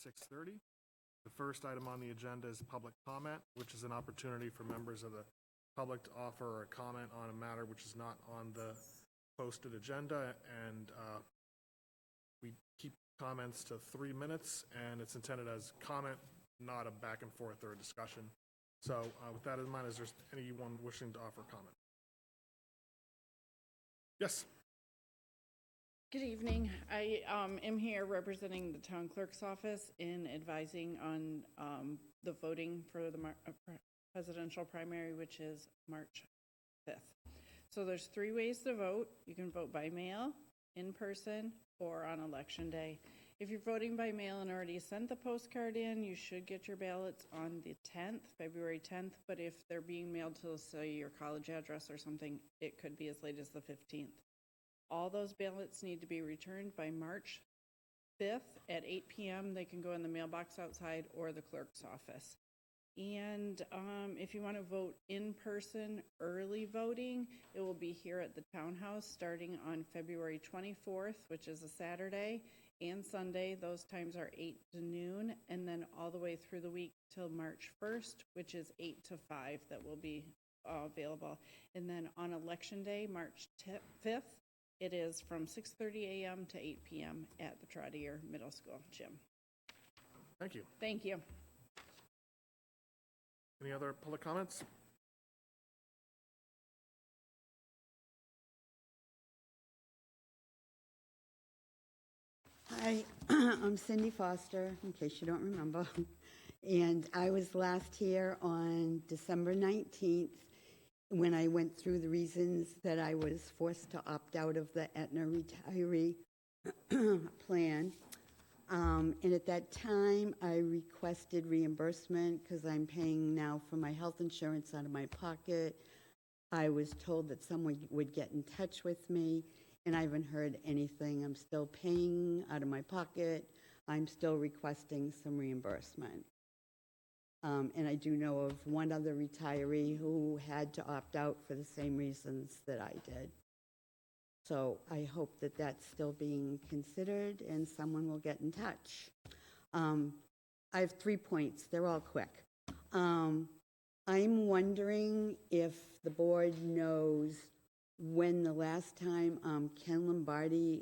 6:30. The first item on the agenda is public comment, which is an opportunity for members of the public to offer a comment on a matter which is not on the posted agenda, and we keep comments to 3 minutes, and it's intended as comment, not a back and forth or a discussion. So with that in mind, is there anyone wishing to offer comment? Yes. Good evening. I am here representing the town clerk's office in advising on the voting for the presidential primary, which is March 5th. So there's 3 ways to vote. You can vote by mail, in person, or on election day. If you're voting by mail and already sent the postcard in, you should get your ballots on the 10th, February 10th. But if they're being mailed to, say, your college address or something, it could be as late as the 15th. All those ballots need to be returned by March 5th at 8 p.m. They can go in the mailbox outside or the clerk's office. And if you want to vote in person, early voting, it will be here at the townhouse starting on February 24th, which is a Saturday, and Sunday. Those times are 8 to noon, and then all the way through the week till March 1st, which is 8 to 5 that will be available. And then on election day, March 5th, it is from 6:30 a.m. to 8 p.m. at the Trotter Middle School gym. Thank you. Thank you. Any other public comments? Hi, I'm Cindy Foster, in case you don't remember. And I was last here on December 19th when I went through the reasons that I was forced to opt out of the Aetna retiree plan. And at that time, I requested reimbursement because I'm paying now for my health insurance out of my pocket. I was told that someone would get in touch with me, and I haven't heard anything. I'm still paying out of my pocket. I'm still requesting some reimbursement. And I do know of one other retiree who had to opt out for the same reasons that I did. So I hope that that's still being considered and someone will get in touch. I have 3 points. They're all quick. I'm wondering if the board knows when the last time Ken Lombardi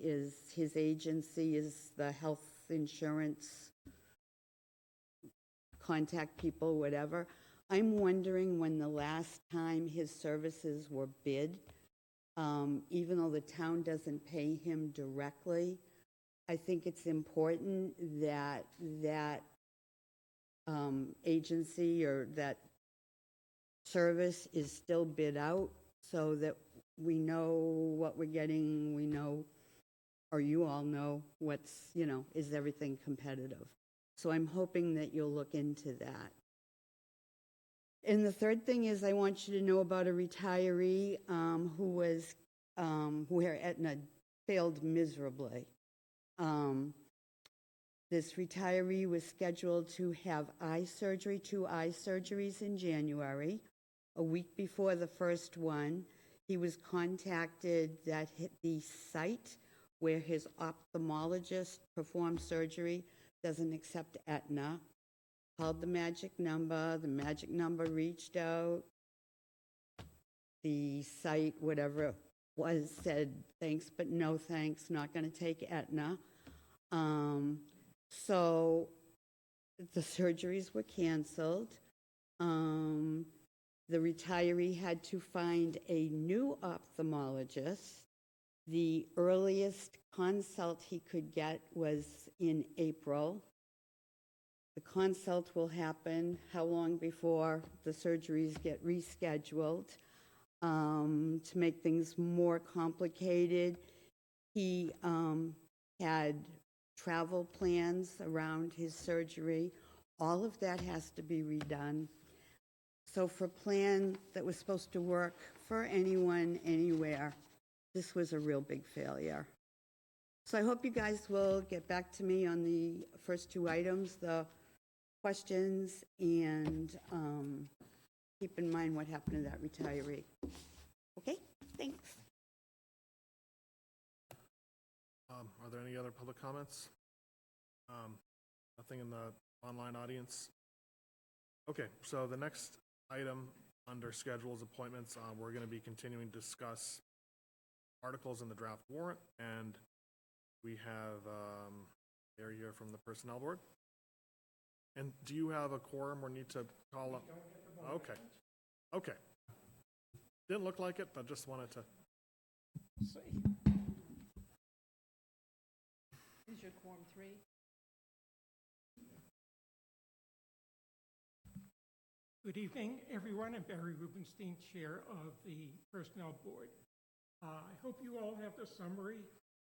his agency is the health insurance contact people, whatever. I'm wondering when the last time his services were bid. Even though the town doesn't pay him directly, I think it's important that that agency or that service is still bid out so that we know what we're getting, we know, or you all know what's, is everything competitive. So I'm hoping that you'll look into that. And the third thing is I want you to know about a retiree where Aetna failed miserably. This retiree was scheduled to have 2 eye surgeries in January. A week before the first one, he was contacted that the site where his ophthalmologist performed surgery doesn't accept Aetna. Called the magic number reached out. The site, whatever it was, said thanks but no thanks, not going to take Aetna. So the surgeries were canceled. The retiree had to find a new ophthalmologist. The earliest consult he could get was in April. The consult will happen how long before the surgeries get rescheduled? To make things more complicated, he had travel plans around his surgery. All of that has to be redone. So for a plan that was supposed to work for anyone, anywhere, this was a real big failure. So I hope you guys will get back to me on the first 2 items, the questions, and keep in mind what happened to that retiree. Okay, thanks. Are there any other public comments? Nothing in the online audience? Okay, so the next item under schedules appointments, we're going to be continuing to discuss articles in the draft warrant, and we have Gary here from the Personnel Board. And do you have a quorum or need to call up? Okay, okay. Didn't look like it, but just wanted to. Is your quorum 3? Good evening, everyone. I'm Barry Rubenstein, Chair of the Personnel Board. I hope you all have the summary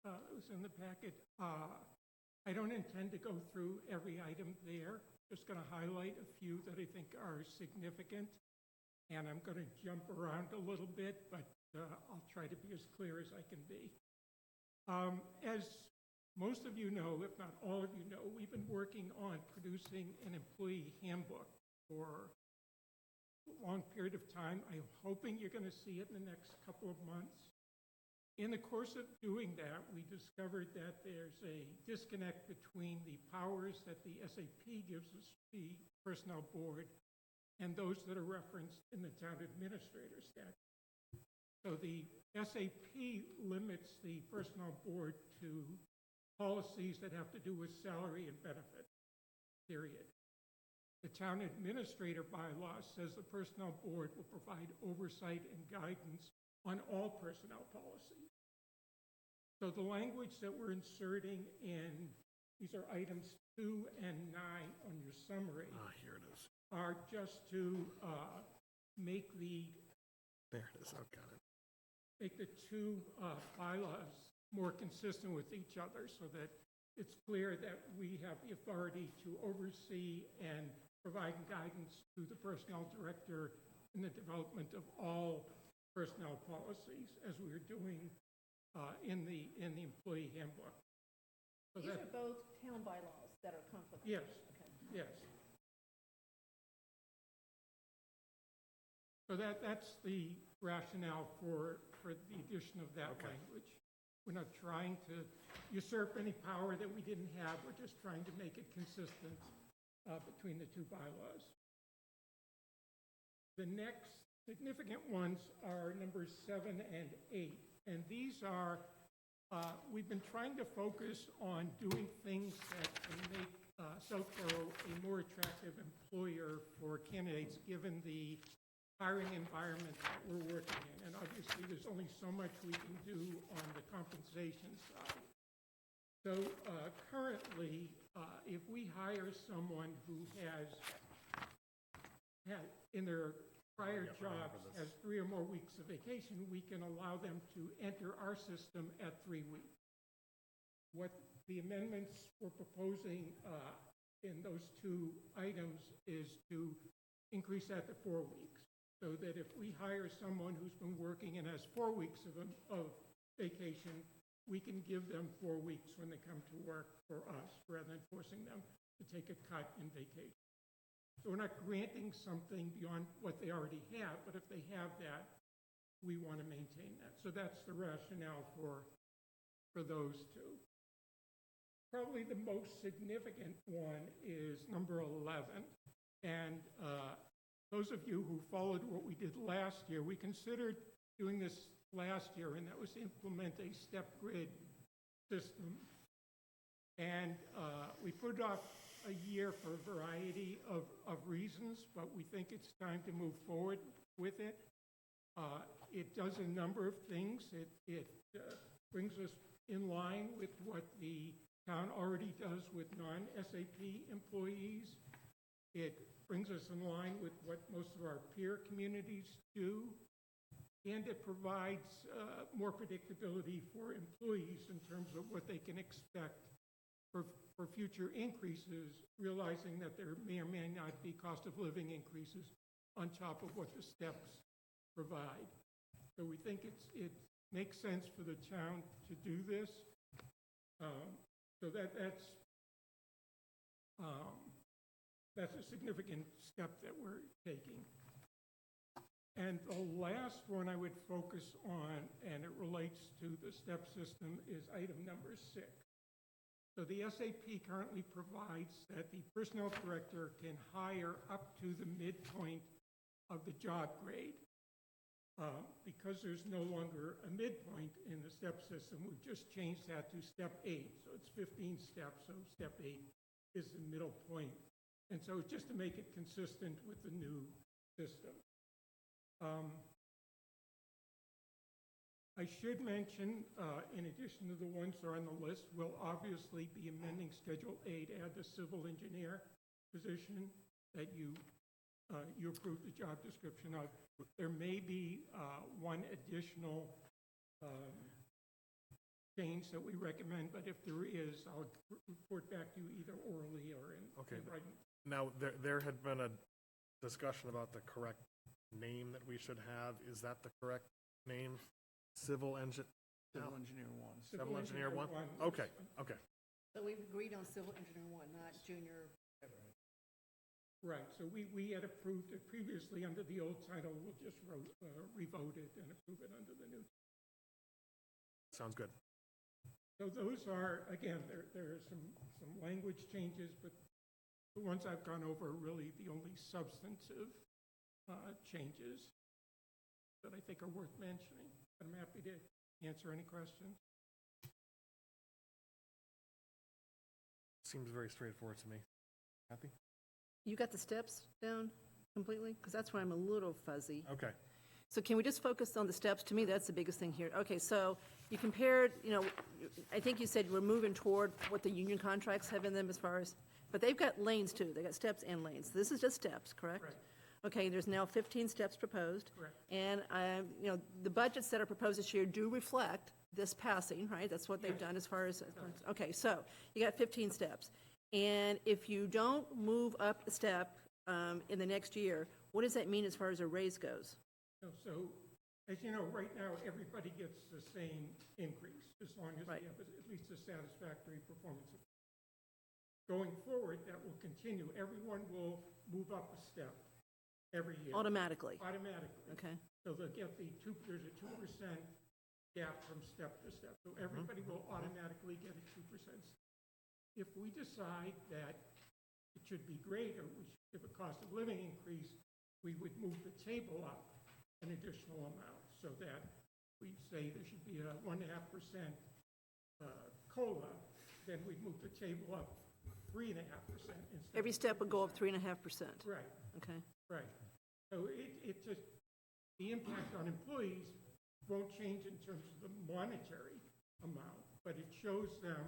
that was in the packet. I don't intend to go through every item there. Just going to highlight a few that I think are significant. And I'm going to jump around a little bit, but I'll try to be as clear as I can be. As most of you know, if not all of you know, we've been working on producing an employee handbook for a long period of time. I'm hoping you're going to see it in the next couple of months. In the course of doing that, we discovered that there's a disconnect between the powers that the SAP gives us, the Personnel Board, and those that are referenced in the Town Administrator statute. So the SAP limits the Personnel Board to policies that have to do with salary and benefits, period. The Town Administrator bylaw says the Personnel Board will provide oversight and guidance on all personnel policies. So the language that we're inserting in, these are items 2 and 9 on your summary, Here it is. are just to make There it is. Oh, got it. the two bylaws more consistent with each other so that it's clear that we have the authority to oversee and provide guidance to the Personnel Director in the development of all personnel policies as we are doing in the employee handbook. So These are both town bylaws that are conflict. Yes, Okay. yes. So that's the rationale for the addition of that Okay. language. We're not trying to usurp any power that we didn't have. We're just trying to make it consistent between the two bylaws. The next significant ones are numbers 7 and 8. And these are, we've been trying to focus on doing things that can make Southborough a more attractive employer for candidates given the hiring environment that we're working in. And obviously, there's only so much we can do on the compensation side. So currently, if we hire someone who has in their prior jobs has 3 or more weeks of vacation, we can allow them to enter our system at 3 weeks. What the amendments we're proposing in those 2 items is to increase that to 4 weeks. So that if we hire someone who's been working and has 4 weeks of vacation, we can give them 4 weeks when they come to work for us, rather than forcing them to take a cut in vacation. So we're not granting something beyond what they already have, but if they have that, we want to maintain that. So that's the rationale for those 2. Probably the most significant one is number 11. And those of you who followed what we did last year, we considered doing this last year, and that was to implement a step grid system. And we put it off a year for a variety of reasons, but we think it's time to move forward with it. It does a number of things. It brings us in line with what the town already does with non-SAP employees. It brings us in line with what most of our peer communities do, and it provides more predictability for employees in terms of what they can expect for future increases, realizing that there may or may not be cost of living increases on top of what the steps provide. So we think it makes sense for the town to do this. So that's a significant step that we're taking. And the last one I would focus on, and it relates to the step system, is item number 6. So the SAP currently provides that the personnel director can hire up to the midpoint of the job grade. Because there's no longer a midpoint in the step system, we've just changed that to step 8. So it's 15 steps, so step 8 is the middle point. And so just to make it consistent with the new system. I should mention, in addition to the ones that are on the list, we'll obviously be amending Schedule A to add the civil engineer position that you approved the job description of. There may be one additional change that we recommend, but if there is, I'll report back to you either orally or in writing. Now, there had been a discussion about the correct name that we should have. Is that the correct name? Civil engineer 1. Civil engineer 1? Okay, okay. So we've agreed on civil engineer 1, not junior. Right, so we had approved it previously under the old title. We'll just revote it and approve it under the new. Sounds good. So those are, again, there are some language changes, but the ones I've gone over are really the only substantive changes that I think are worth mentioning. I'm happy to answer any questions. Seems very straightforward to me. Happy? You got the steps down completely? Because that's where I'm a little fuzzy. Okay. So can we just focus on the steps? To me, that's the biggest thing here. Okay, so you compared, I think you said we're moving toward what the union contracts have in them as far as, but they've got lanes too. They got steps and lanes. This is just steps, correct? Right. Okay, there's now 15 steps proposed. Correct. And, the budgets that are proposed this year do reflect this passing, right? That's what they've done as far as, okay, so you got 15 steps. And if you don't move up a step in the next year, what does that mean as far as a raise goes? So, as you know, right now, everybody gets the same increase as long as Right. they have at least a satisfactory performance. Going forward, that will continue. Everyone will move up a step every year. Automatically, Automatically. okay? So they'll get there's a 2% gap from step to step. So everybody will automatically get a 2%. If we decide that it should be greater, we should give a cost of living increase, we would move the table up an additional amount so that we say there should be a 1.5% COLA, then we'd move the table up 3.5% instead. Every step would go up 3.5%. Right, Okay. right. So it just, the impact on employees won't change in terms of the monetary amount, but it shows them,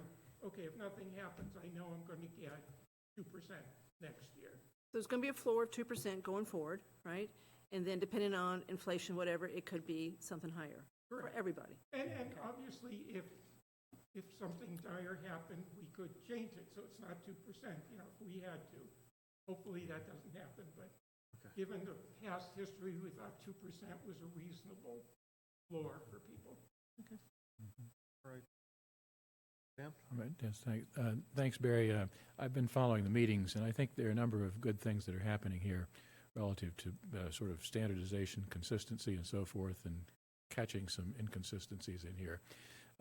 okay, if nothing happens, I know I'm going to get 2% next year. So there's going to be a floor of 2% going forward, right? And then depending on inflation, whatever, it could be something higher for Correct. everybody. And obviously, if something dire happened, we could change it, so it's not 2%, if we had to. Hopefully that doesn't happen, but given the past history, we thought 2% was a reasonable floor for people. Okay. All right. Dan? All right, yes, thanks, Barry. I've been following the meetings, and I think there are a number of good things that are happening here relative to sort of standardization, consistency, and so forth, and catching some inconsistencies in here.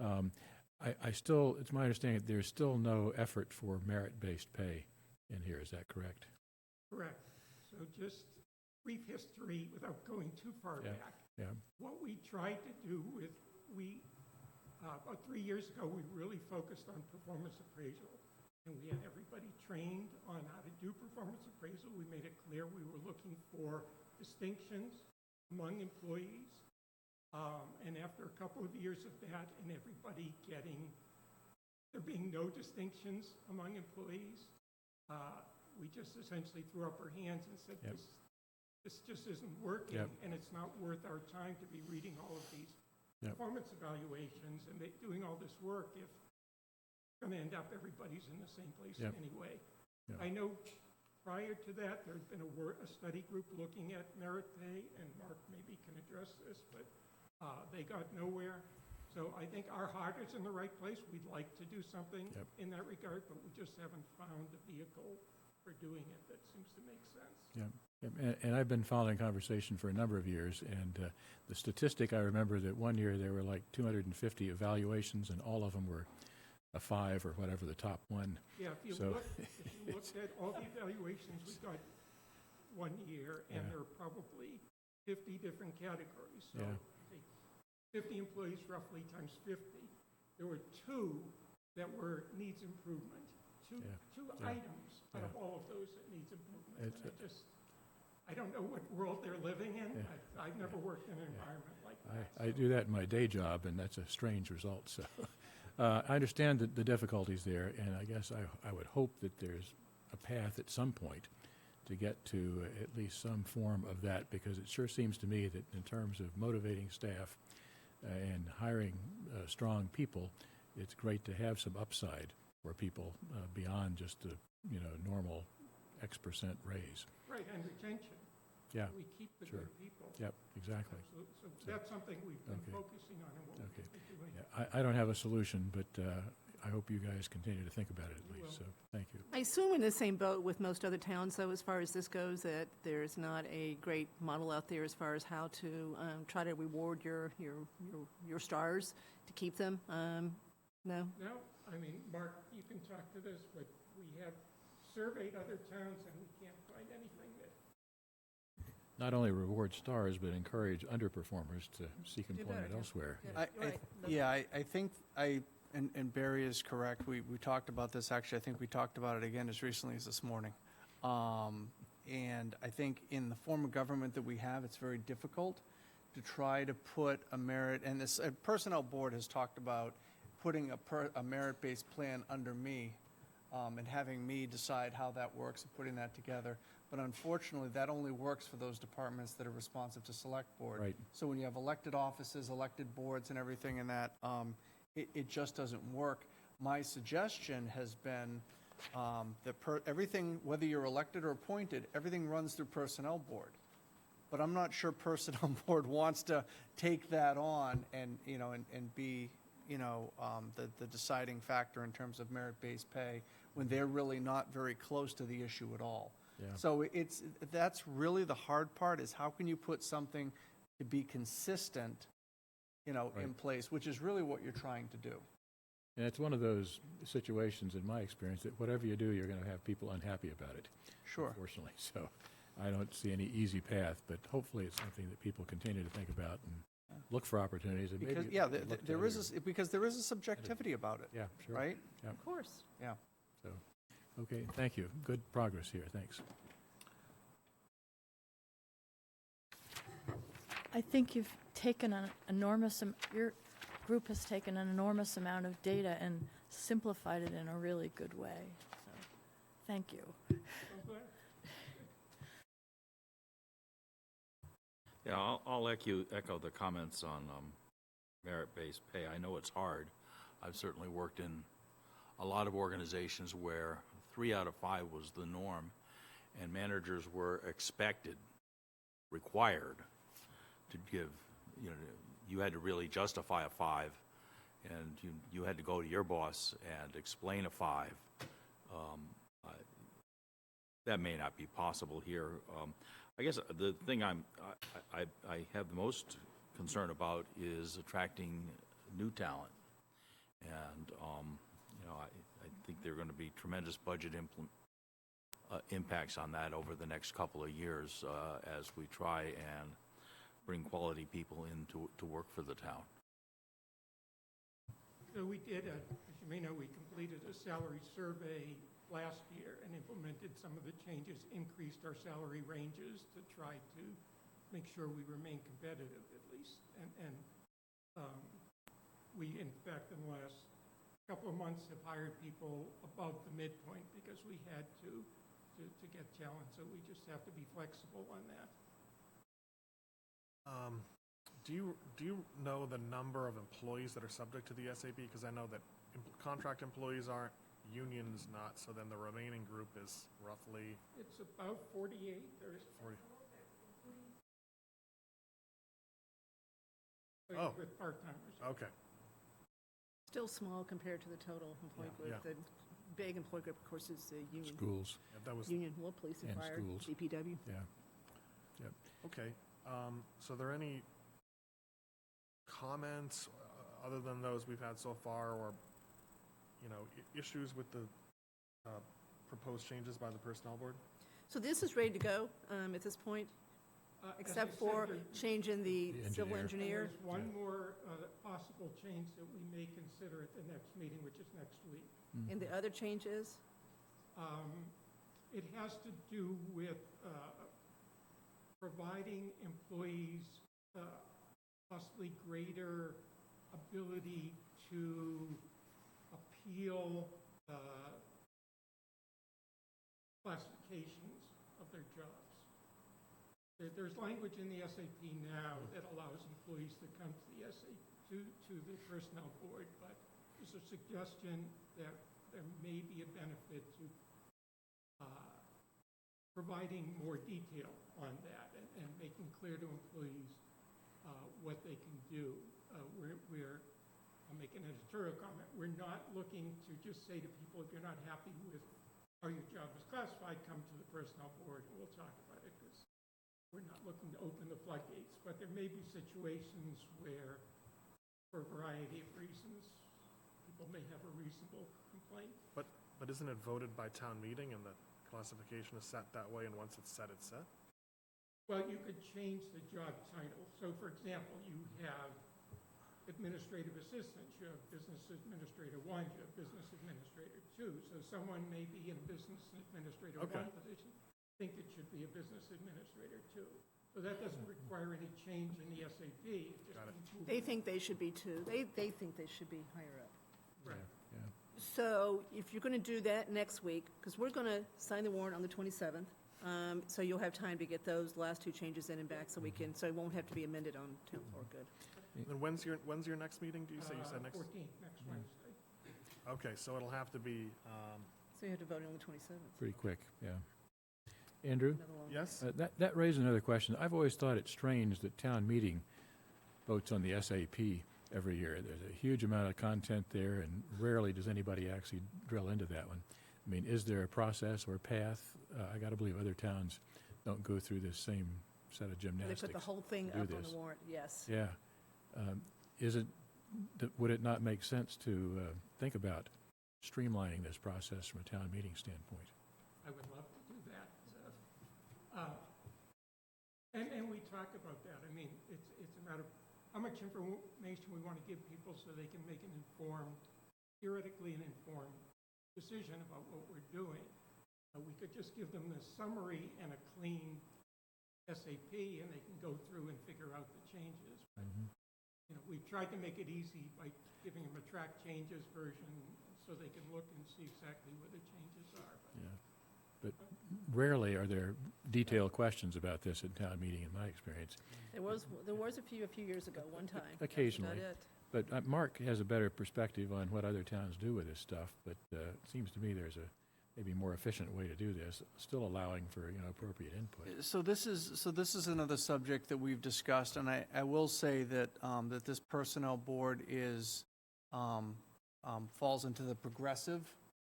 It's my understanding that there's still no effort for merit-based pay in here. Is that correct? Correct. So just brief history without going too far back. Yeah. What we tried to do about 3 years ago, we really focused on performance appraisal. And we had everybody trained on how to do performance appraisal. We made it clear we were looking for distinctions among employees. And after a couple of years of that and everybody there being no distinctions among employees, we just essentially threw up our hands and said, Yep. this just isn't working, Yep. and it's not worth our time to be reading all of these Yep. performance evaluations and doing all this work if it's going to end up everybody's in the same place Yep. anyway. Yep. I know prior to that, there's been a study group looking at merit pay, and Mark maybe can address this, but they got nowhere. So I think our heart is in the right place. We'd like to do something Yep. in that regard, but we just haven't found a vehicle for doing it that seems to make sense. Yeah. And I've been following conversation for a number of years, and the statistic I remember that one year there were like 250 evaluations, and all of them were a 5 or whatever the top one. Yeah, if you So- looked at all the evaluations we got one year, and Yeah. there are probably 50 different categories. So Yeah. say 50 employees roughly times 50. There were 2 that were needs improvement, two Yeah. items out of Yeah. all of those that needs improvement. It's And I don't know what world they're living in. Yeah. I've never worked in an environment like that. I do that in my day job, and that's a strange result, so. I understand the difficulties there, and I guess I would hope that there's a path at some point to get to at least some form of that, because it sure seems to me that in terms of motivating staff and hiring strong people, it's great to have some upside for people beyond just the, normal X% raise. Right, and retention. Yeah, We keep the sure. good people. yep, exactly. Absolutely. So that's something we've been Okay. focusing on and what Okay. we'll be doing. Yeah, I don't have a solution, but I hope you guys continue to think about it at least, so, thank you. I assume in the same boat with most other towns, though, as far as this goes, that there's not a great model out there as far as how to try to reward your stars to keep them. No? No, I mean, Mark, you can talk to this, but we have surveyed other towns and we can't find anything that, Not only reward stars, but encourage underperformers to seek employment elsewhere. Yeah. I, You're right. yeah, I think and Barry is correct. We talked about this, actually, I think we talked about it again as recently as this morning. And I think in the form of government that we have, it's very difficult to try to put a merit, and this Personnel Board has talked about putting a merit-based plan under me and having me decide how that works and putting that together. But unfortunately, that only works for those departments that are responsive to Select Board. Right. So when you have elected offices, elected boards and everything in that, it just doesn't work. My suggestion has been that everything, whether you're elected or appointed, everything runs through Personnel Board. But I'm not sure Personnel Board wants to take that on and, and be, the deciding factor in terms of merit-based pay when they're really not very close to the issue at all. Yeah. So that's really the hard part, is how can you put something to be consistent, in Right. place, which is really what you're trying to do. And it's one of those situations, in my experience, that whatever you do, you're going to have people unhappy about it. Sure. Unfortunately, so I don't see any easy path, but hopefully it's something that people continue to think about and look for opportunities. And Because, maybe yeah, look to there other- is, because there is a subjectivity about it, Yeah, sure. right? Of course. Yeah. So, okay, thank you. Good progress here. Thanks. I think you've taken an enormous, your group has taken an enormous amount of data and simplified it in a really good way. So, thank you. I'm glad. Yeah, I'll echo the comments on merit-based pay. I know it's hard. I've certainly worked in a lot of organizations where 3 out of 5 was the norm, and managers were required to give, you had to really justify a 5, and you had to go to your boss and explain a 5. That may not be possible here. I guess the thing I have the most concern about is attracting new talent, and I think there are going to be tremendous budget impacts on that over the next couple of years as we try and bring quality people in to work for the town. So we did, as you may know, we completed a salary survey last year and implemented some of the changes, increased our salary ranges to try to make sure we remain competitive at least. And we, in fact, in the last couple of months have hired people above the midpoint because we had to get talent. So we just have to be flexible on that. Do you know the number of employees that are subject to the SAB? Because I know that contract employees aren't, unions not, so then the remaining group is roughly It's about 48. There's 40. Oh. With part-timers. Okay. Still small compared to the total employee group. Yeah. The big employee group, of course, is the union. Schools, Yeah, that was Union, well, police and And fire, schools. DPW. yeah. okay. So are there any comments other than those we've had so far, or issues with the proposed changes by the Personnel Board? So this is ready to go at this point, As I except said, for there- changing the The civil engineer. engineer? There's one more possible change that we may consider at the next meeting, which is next week. And the other changes? It has to do with providing employees possibly greater ability to appeal classifications of their jobs. There's language in the SAP now that allows employees to come to the to the Personnel Board, but there's a suggestion that there may be a benefit to providing more detail on that and making clear to employees what they can do. I'll make an editorial comment. We're not looking to just say to people, if you're not happy with how your job is classified, come to the Personnel Board and we'll talk about it, because we're not looking to open the floodgates. But there may be situations where, for a variety of reasons, people may have a reasonable complaint. But isn't it voted by town meeting and the classification is set that way, and once it's set, it's set? Well, you could change the job title. So, for example, you have administrative assistants, you have business administrator 1, you have business administrator 2. So someone may be in business administrator 1 position, think it should be a business administrator 2. So that doesn't require any change in the SAP. It just means They think they should be too. They think they should be higher up. Right. So if you're going to do that next week, because we're going to sign the warrant on the 27th, so you'll have time to get those last two changes in and back, so we can, so it won't have to be amended on town floor. Good. And when's your next meeting, do you say? You said next? 14th, next Wednesday. Okay, so it'll have to be, So you have to vote on the 27th. Pretty quick, yeah. Andrew? Another long- yes? That raises another question. I've always thought it strange that town meeting votes on the SAP every year. There's a huge amount of content there, and rarely does anybody actually drill into that one. I mean, is there a process or path? I got to believe other towns don't go through this same set of They gymnastics. put the whole thing to do up on this. the warrant, yes. Yeah. Would it not make sense to think about streamlining this process from a town meeting standpoint? I would love to do that. And we talk about that. I mean, it's a matter of how much information we want to give people so they can make an informed, theoretically an informed decision about what we're doing. We could just give them the summary and a clean SAP, and they can go through and figure out the changes. But, we've tried to make it easy by giving them a track changes version so they can look and see exactly where the changes are. Yeah. But rarely are there detailed questions about this at town meeting, in my experience. There was a few years ago, one time. That's Occasionally. about it. But Mark has a better perspective on what other towns do with this stuff, but it seems to me there's a maybe more efficient way to do this, still allowing for, appropriate input. So this is another subject that we've discussed, and I will say that that this personnel board is falls into the progressive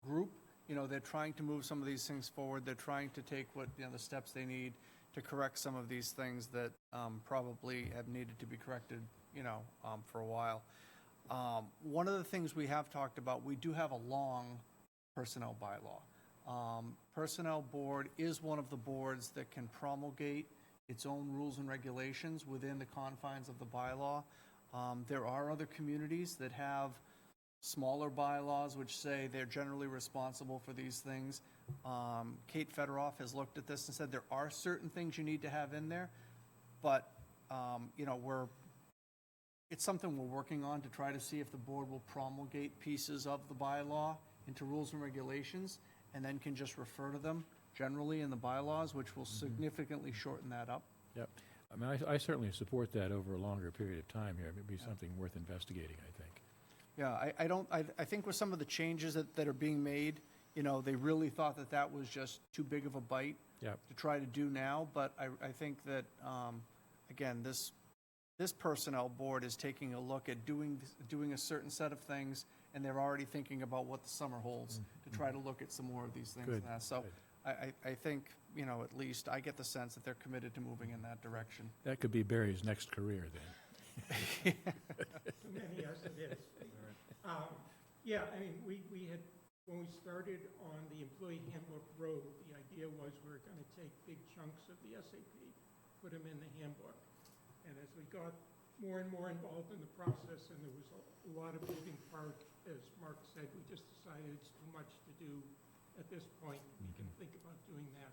group. They're trying to move some of these things forward. They're trying to take the steps they need to correct some of these things that probably have needed to be corrected, for a while. One of the things we have talked about, we do have a long personnel bylaw. Personnel board is one of the boards that can promulgate its own rules and regulations within the confines of the bylaw. There are other communities that have smaller bylaws which say they're generally responsible for these things. Kate Federoff has looked at this and said there are certain things you need to have in there, but it's something we're working on to try to see if the board will promulgate pieces of the bylaw into rules and regulations, and then can just refer to them generally in the bylaws, which will significantly shorten that up. Yep. I mean, I certainly support that over a longer period of time here. It would be something worth investigating, I think. Yeah, I think with some of the changes that are being made, they really thought that was just too big of a bite Yep. to try to do now, but I think that, again, this personnel board is taking a look at doing a certain set of things, and they're already thinking about what the summer holds to try to look at some more of these things. Good, now. So good. I think, at least I get the sense that they're committed to moving in that direction. That could be Barry's next career then. Too many as it is. Yeah, I mean, we had, when we started on the employee handbook road, the idea was we were going to take big chunks of the SAP, put them in the handbook. And as we got more and more involved in the process, and there was a lot of moving parts, as Mark said, we just decided it's too much to do at this point. We can think about doing that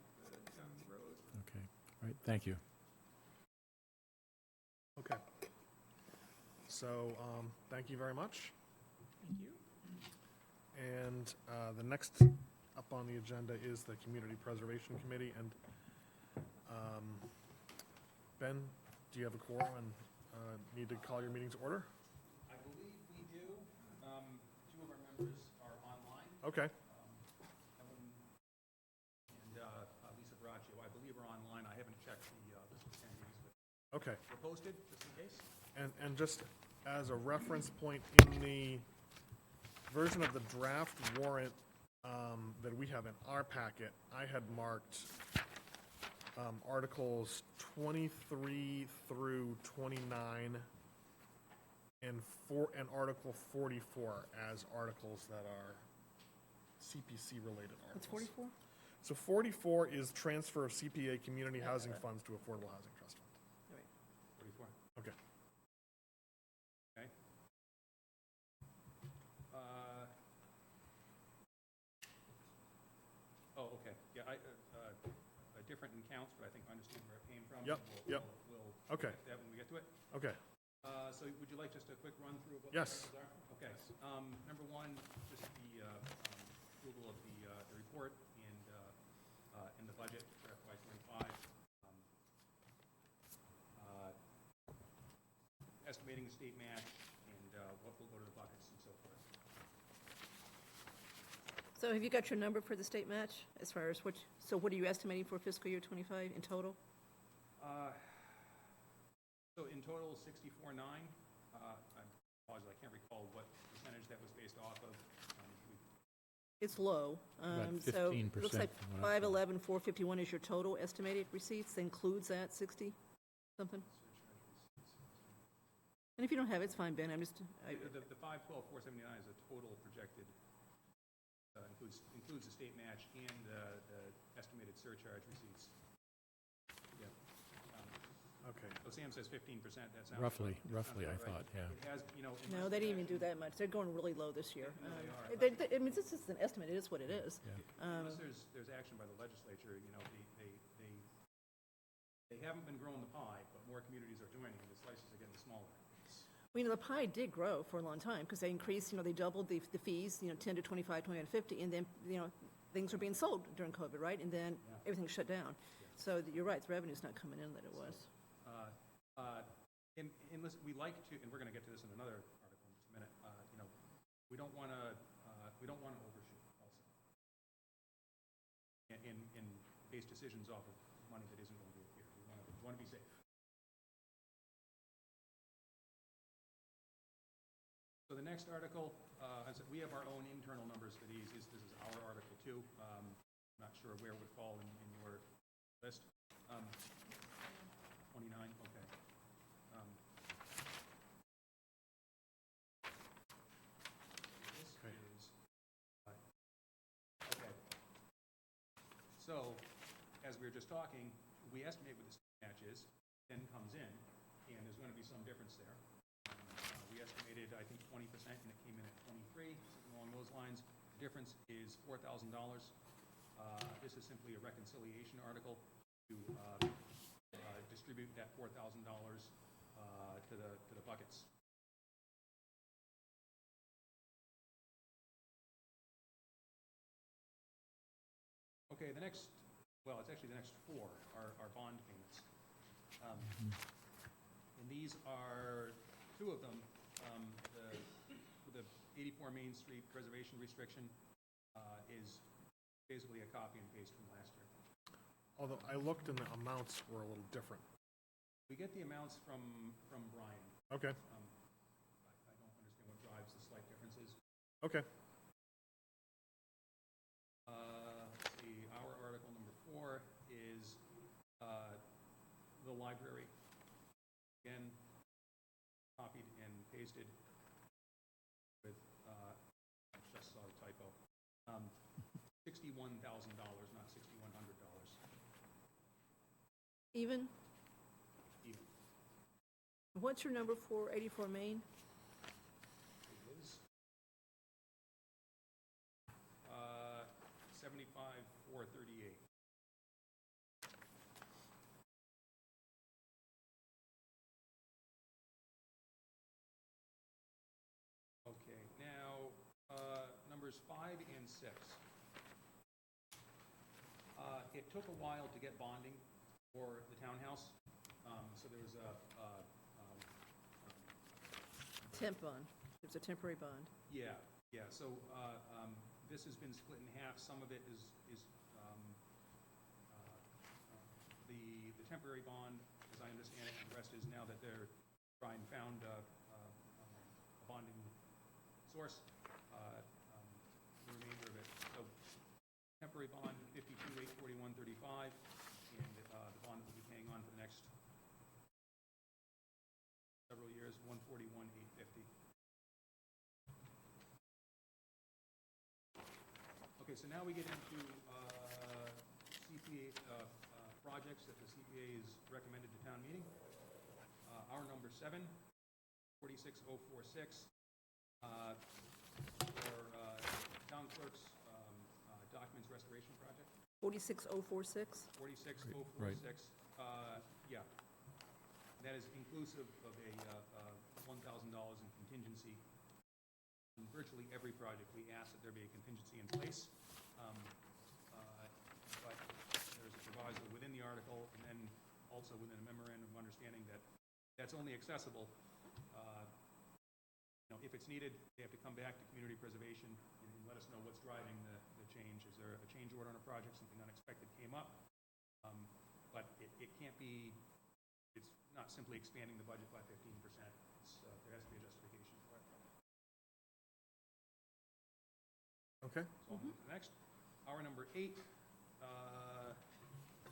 down the road. Okay, all right, thank you. Okay. So, thank you very much. Thank you. And the next up on the agenda is the Community Preservation Committee. And Ben, do you have a quorum and need to call your meeting to order? I believe we do. Two of our members are online. Okay. Ellen and Lisa Braccio, I believe, are online. I haven't checked the list of attendees, but Okay. we're posted, just in case. And just as a reference point, in the version of the draft warrant that we have in our packet, I had marked Articles 23 through 29 and Article 44 as articles that are CPC-related articles. What's 44? So 44 is transfer of CPA community housing funds to Affordable Housing Trust Fund. All right. 44. Okay. Okay. Okay. Yeah, different in counts, but I think I understand where it came from. Yep, yep. We'll Okay. get to that when we get to it. Okay. So would you like just a quick run through of what Yes. the articles are? Okay. Number one, just the approval of the report and the budget for FY '25. Estimating the state match and what will go to the buckets and so forth. So have you got your number for the state match as far as so what are you estimating for fiscal year '25 in total? So in total, 64.9. I apologize, I can't recall what percentage that was based off of. It's low. About So 15% it looks like from what I saw. 511,451 is your total estimated receipts. That includes that 60 something? And if you don't have it, it's fine, Ben. The 512,479 is a total projected, includes the state match and the estimated surcharge receipts. Yeah. Okay. So Sam says 15%, that sounds. Roughly, that sounds I about right. thought, yeah. It has, No, unless they didn't even there's do that much. They're going really low this year. No, they are. I mean, this is an estimate. It is what it is. Unless there's action by the legislature, they haven't been growing the pie, but more communities are joining, and the slices are getting smaller. Well, the pie did grow for a long time because they increased, they doubled the fees, 10 to 25, 20 to 50, and then, things were being sold during COVID, right? And then everything shut down. So you're right, the revenue's not coming in that it was. And listen, we like to, and we're going to get to this in another article in just a minute. We don't want to overshoot also, and base decisions off of money that isn't going to appear. We want to be safe. So the next article, we have our own internal numbers for these. This is our article too. Not sure where it would fall in your list. 29. Okay. This is okay. So, as we were just talking, we estimate what the state match is, then comes in, and there's going to be some difference there. We estimated, I think, 20%, and it came in at 23, something along those lines. The difference is $4,000. This is simply a reconciliation article to distribute that $4,000 to the buckets. Okay, it's actually the next four are bond payments. And these are two of them. The 84 Main Street preservation restriction is basically a copy and paste from last year. Although I looked and the amounts were a little different. We get the amounts from Brian. Okay. I don't understand what drives the slight differences. Okay. Let's see, our article number 4 is the library. Again, copied and pasted with Even? Even. What's your number for 84 Main? It is 75,438. Okay, now, numbers 5 and 6. It took a while to get bonding for the townhouse, so there was a Temp bond. There's a temporary bond. yeah, so this has been split in half. Some of it is the temporary bond, as I understand it, and the rest is now that they're trying found a bonding source, the remainder of it. So temporary bond, 52,841.35, and the bond that we'll be paying on for the next several years, 141,850. Okay, so now we get into CPA projects that the CPA has recommended to town meeting. Our number 7, 46046, for town clerk's documents restoration project. 46046? 46046. Yeah. That is inclusive of a $1,000 in contingency. In virtually every project, we ask that there be a contingency in place. But there's a proviso within the article, and then also within a memorandum of understanding that that's only accessible. If it's needed, they have to come back to community preservation and let us know what's driving the change. Is there a change order on a project, something unexpected came up? But it can't be, it's not simply expanding the budget by 15%. There has to be a justification for it. Okay. So I'll move to the next. Our number 8,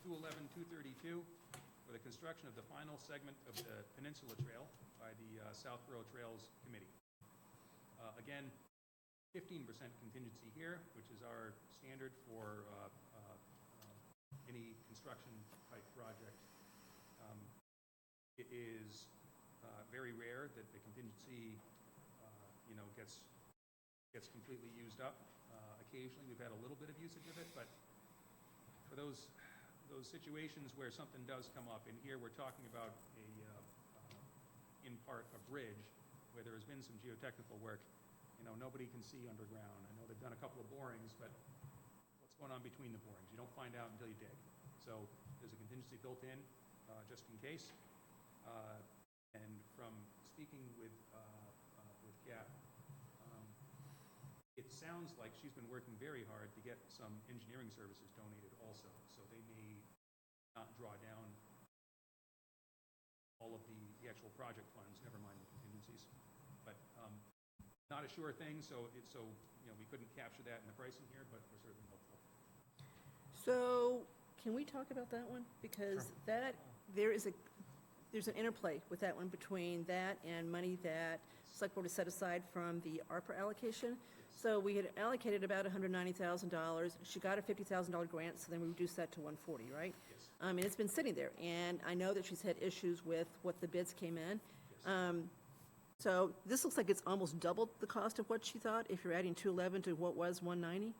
211-232, for the construction of the final segment of the Peninsula Trail by the Southborough Trails Committee. Again, 15% contingency here, which is our standard for any construction-type project. It is very rare that the contingency, gets completely used up. Occasionally, we've had a little bit of usage of it, but for those situations where something does come up, and here we're talking about in part, a bridge where there has been some geotechnical work. Nobody can see underground. I know they've done a couple of borings, but what's going on between the borings? You don't find out until you dig. So there's a contingency built in, just in case. And from speaking with Kat, it sounds like she's been working very hard to get some engineering services donated also. So they may not draw down all of the actual project funds, never mind the contingencies. But not a sure thing, so we couldn't capture that in the pricing here, but we're certainly hopeful. So, can we talk about that one? Because there's an interplay with that one between that and money that Select Board has set aside from the ARPA allocation. So we had allocated about $190,000. She got a $50,000 grant, so then we reduced that to $140,000, right? Yes. And it's been sitting there, and I know that she's had issues with what the bids came in. Yes. So this looks like it's almost doubled the cost of what she thought, if you're adding 211 to what was 190.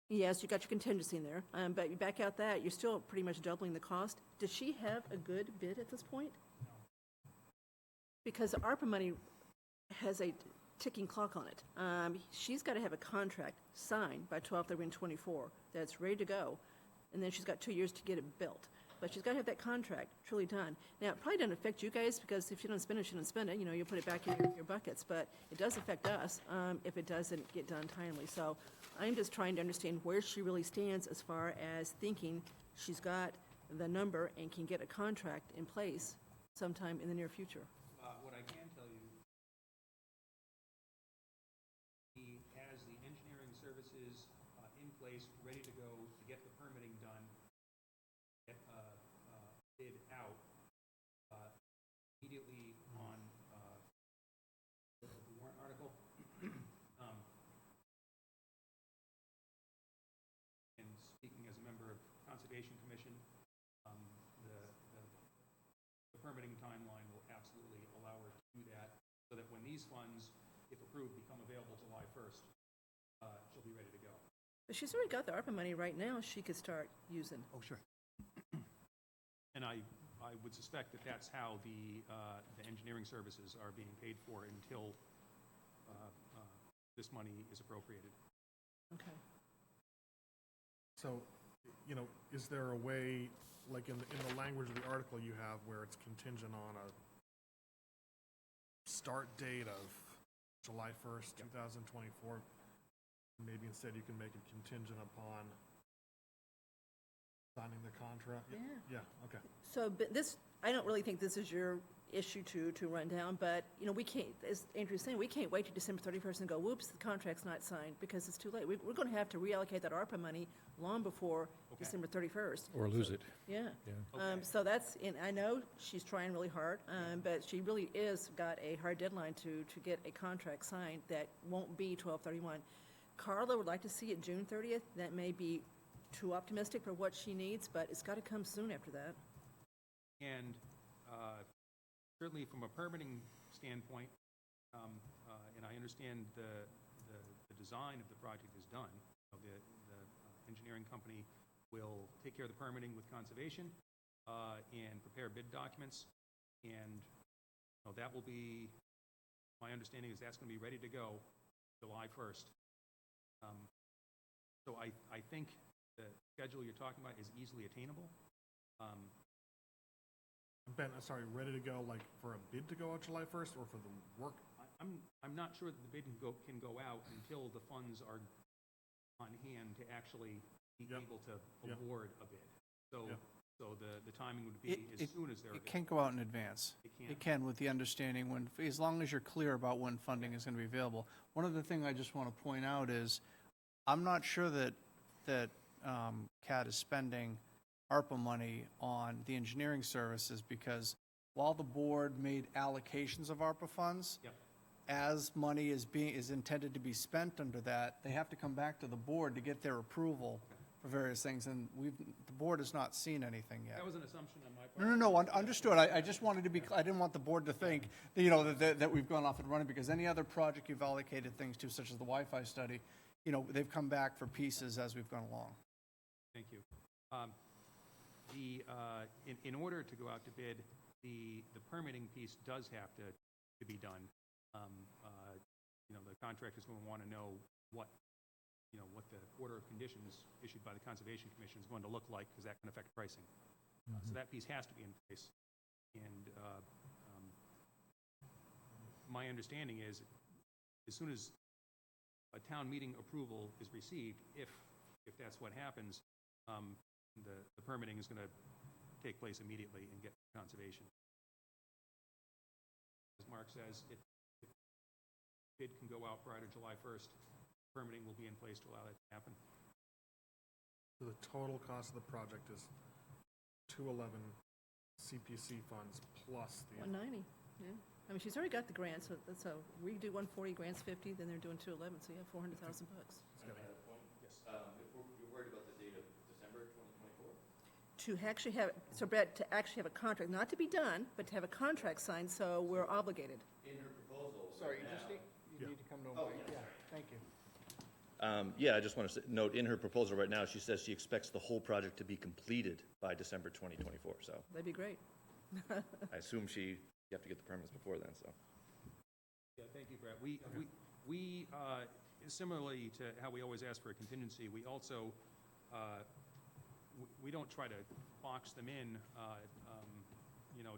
Yes, you got your contingency in there, but you back out that, you're still pretty much doubling the cost. Does she have a good bid at this point? No. Because the ARPA money has a ticking clock on it. She's got to have a contract signed by 12/31/24 that's ready to go, and then she's got 2 years to get it built. But she's got to have that contract truly done. Now, it probably doesn't affect you guys, because if you don't spend it, you don't spend it. You'll put it back in your buckets. But it does affect us if it doesn't get done timely. So I'm just trying to understand where she really stands as far as thinking she's got the number and can get a contract in place sometime in the near future. What I can tell you, he has the engineering services in place, ready to go to get the permitting done, get bid out immediately on the warrant article. And speaking as a member of Conservation Commission, timeline will absolutely allow her to do that, so that when these funds, if approved, become available July 1st, she'll be ready to go. But she's already got the ARPA money right now she could start using. Oh, sure. And I would suspect that that's how the engineering services are being paid for until this money is appropriated. Okay. So, is there a way, like in the language of the article you have, where it's contingent on a start date of July 1st, 2024? Maybe instead you can make it contingent upon signing the contract? Yeah. Yeah, okay. So, but this, I don't really think this is your issue to run down, but, we can't, as Andrew's saying, we can't wait to December 31st and go, whoops, the contract's not signed, because it's too late. We're going to have to reallocate that ARPA money long before December 31st. Or lose it. Yeah. Yeah. So that's, and I know she's trying really hard, but she really is got a hard deadline to get a contract signed that won't be 12/31. Carla would like to see it June 30th. That may be too optimistic for what she needs, but it's got to come soon after that. And certainly from a permitting standpoint, and I understand the design of the project is done. The engineering company will take care of the permitting with conservation and prepare bid documents. And that will be, my understanding is that's going to be ready to go July 1st. So I think the schedule you're talking about is easily attainable. Ben, sorry, ready to go, like, for a bid to go out July 1st, or for the work? I'm not sure that the bid can go out until the funds are on hand to actually be Yep. able to Yep. award a bid. So, Yep. so the timing would be as soon as they're It available. can't go out in advance. It can. It can, with the understanding when, as long as you're clear about when funding is going to be available. One other thing I just want to point out is, I'm not sure that CAT is spending ARPA money on the engineering services, because while the board made allocations of ARPA funds, Yep. as money is intended to be spent under that, they have to come back to the board to get their approval for various things, and the board has not seen anything yet. That was an assumption on my part. No, understood. I just wanted to be, I didn't want the board to think, that we've gone off and running, because any other project you've allocated things to, such as the Wi-Fi study, they've come back for pieces as we've gone along. Thank you. In order to go out to bid, the permitting piece does have to be done. The contractor's going to want to know what the order of conditions issued by the Conservation Commission is going to look like, because that can affect pricing. So that piece has to be in place. And my understanding is, as soon as a town meeting approval is received, if that's what happens, the permitting is going to take place immediately and get conservation. As Mark says, if bid can go out prior to July 1st, permitting will be in place to allow that to happen. So the total cost of the project is 211 CPC funds plus the... 190, yeah. I mean, she's already got the grant, so we do 140, grants 50, then they're doing 211, so you have $400,000. Yes. If you're worried about the date of December 2024? To actually have, so Brett, to actually have a contract, not to be done, but to have a contract signed, so we're obligated. In her proposal. Sorry, right now- you need to come to a mic. Yeah, thank you. Yeah, I just want to note, in her proposal right now, she says she expects the whole project to be completed by December 2024, so That'd be great. I assume you have to get the permits before then, so. Yeah, thank you, Brett. We similarly to how we always ask for a contingency, we also, we don't try to box them in,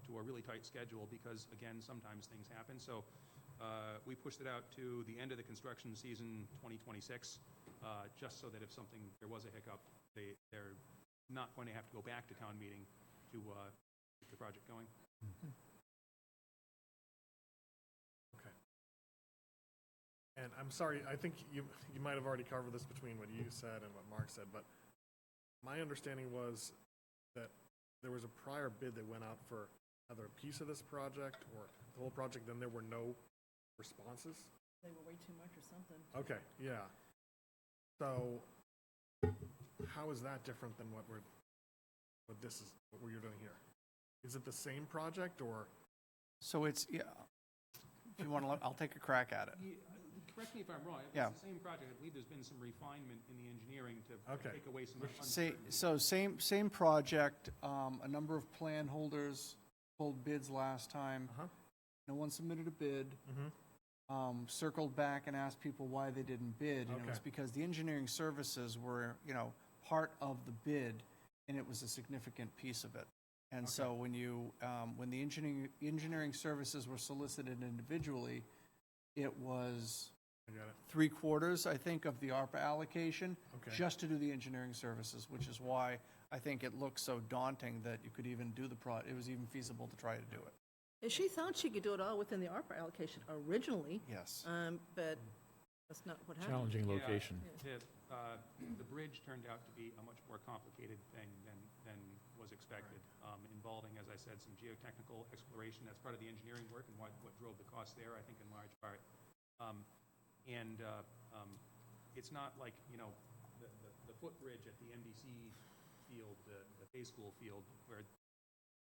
to a really tight schedule, because, again, sometimes things happen. So we pushed it out to the end of the construction season, 2026, just so that if there was a hiccup, they're not going to have to go back to town meeting to keep the project going. Okay. And I'm sorry, I think you might have already covered this between what you said and what Mark said, but my understanding was that there was a prior bid that went out for either a piece of this project or the whole project, then there were no responses? They were way too much or something. Okay, yeah. So how is that different than what you're doing here? Is it the same project, or? So it's, yeah, if you want to, I'll take a crack at it. Correct me if I'm wrong, if Yeah. it's the same project, I believe there's been some refinement in the engineering to Okay. take away some Say, uncertainty. so same project, a number of plan holders pulled bids last time. Uh-huh. No one submitted a bid. Mm-hmm. Circled back and asked people why they didn't bid, and it was Okay. because the engineering services were, part of the bid, and it was a significant piece of it. And so when when the engineering services were solicited individually, it was I got it. 3/4, I think, of the ARPA allocation, Okay. just to do the engineering services, which is why I think it looks so daunting that you could even do it was even feasible to try to do it. And she thought she could do it all within the ARPA allocation originally, Yes. but that's not what happened. Challenging Yeah, location. The bridge turned out to be a much more complicated thing than was expected, involving, as I said, some geotechnical exploration. That's part of the engineering work and what drove the cost there, I think, in large part. It's not like, the footbridge at the NBC field, the Bay School field, where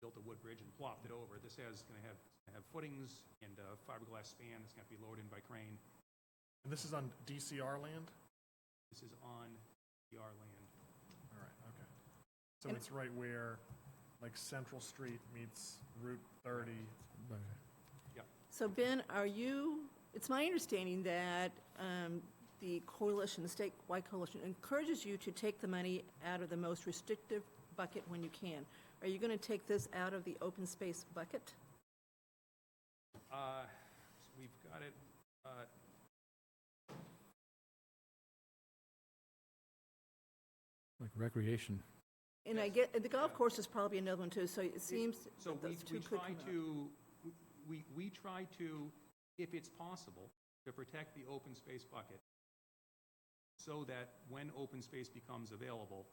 built a wood bridge and plopped it over. This is going to have footings and a fiberglass span that's going to be lowered in by crane. And this is on DCR land? This is on DR land. All right, okay. So it's right where, like, Central Street meets Route 30. So Ben, it's my understanding that the coalition, the statewide coalition, encourages you to take the money out of the most restrictive bucket when you can. Are you going to take this out of the open space bucket? So we've got it, Like recreation. And I get, the golf course is probably another one too, so it seems so that those two we could try come out. to, we try to, if it's possible, to protect the open space bucket so that when open space becomes available,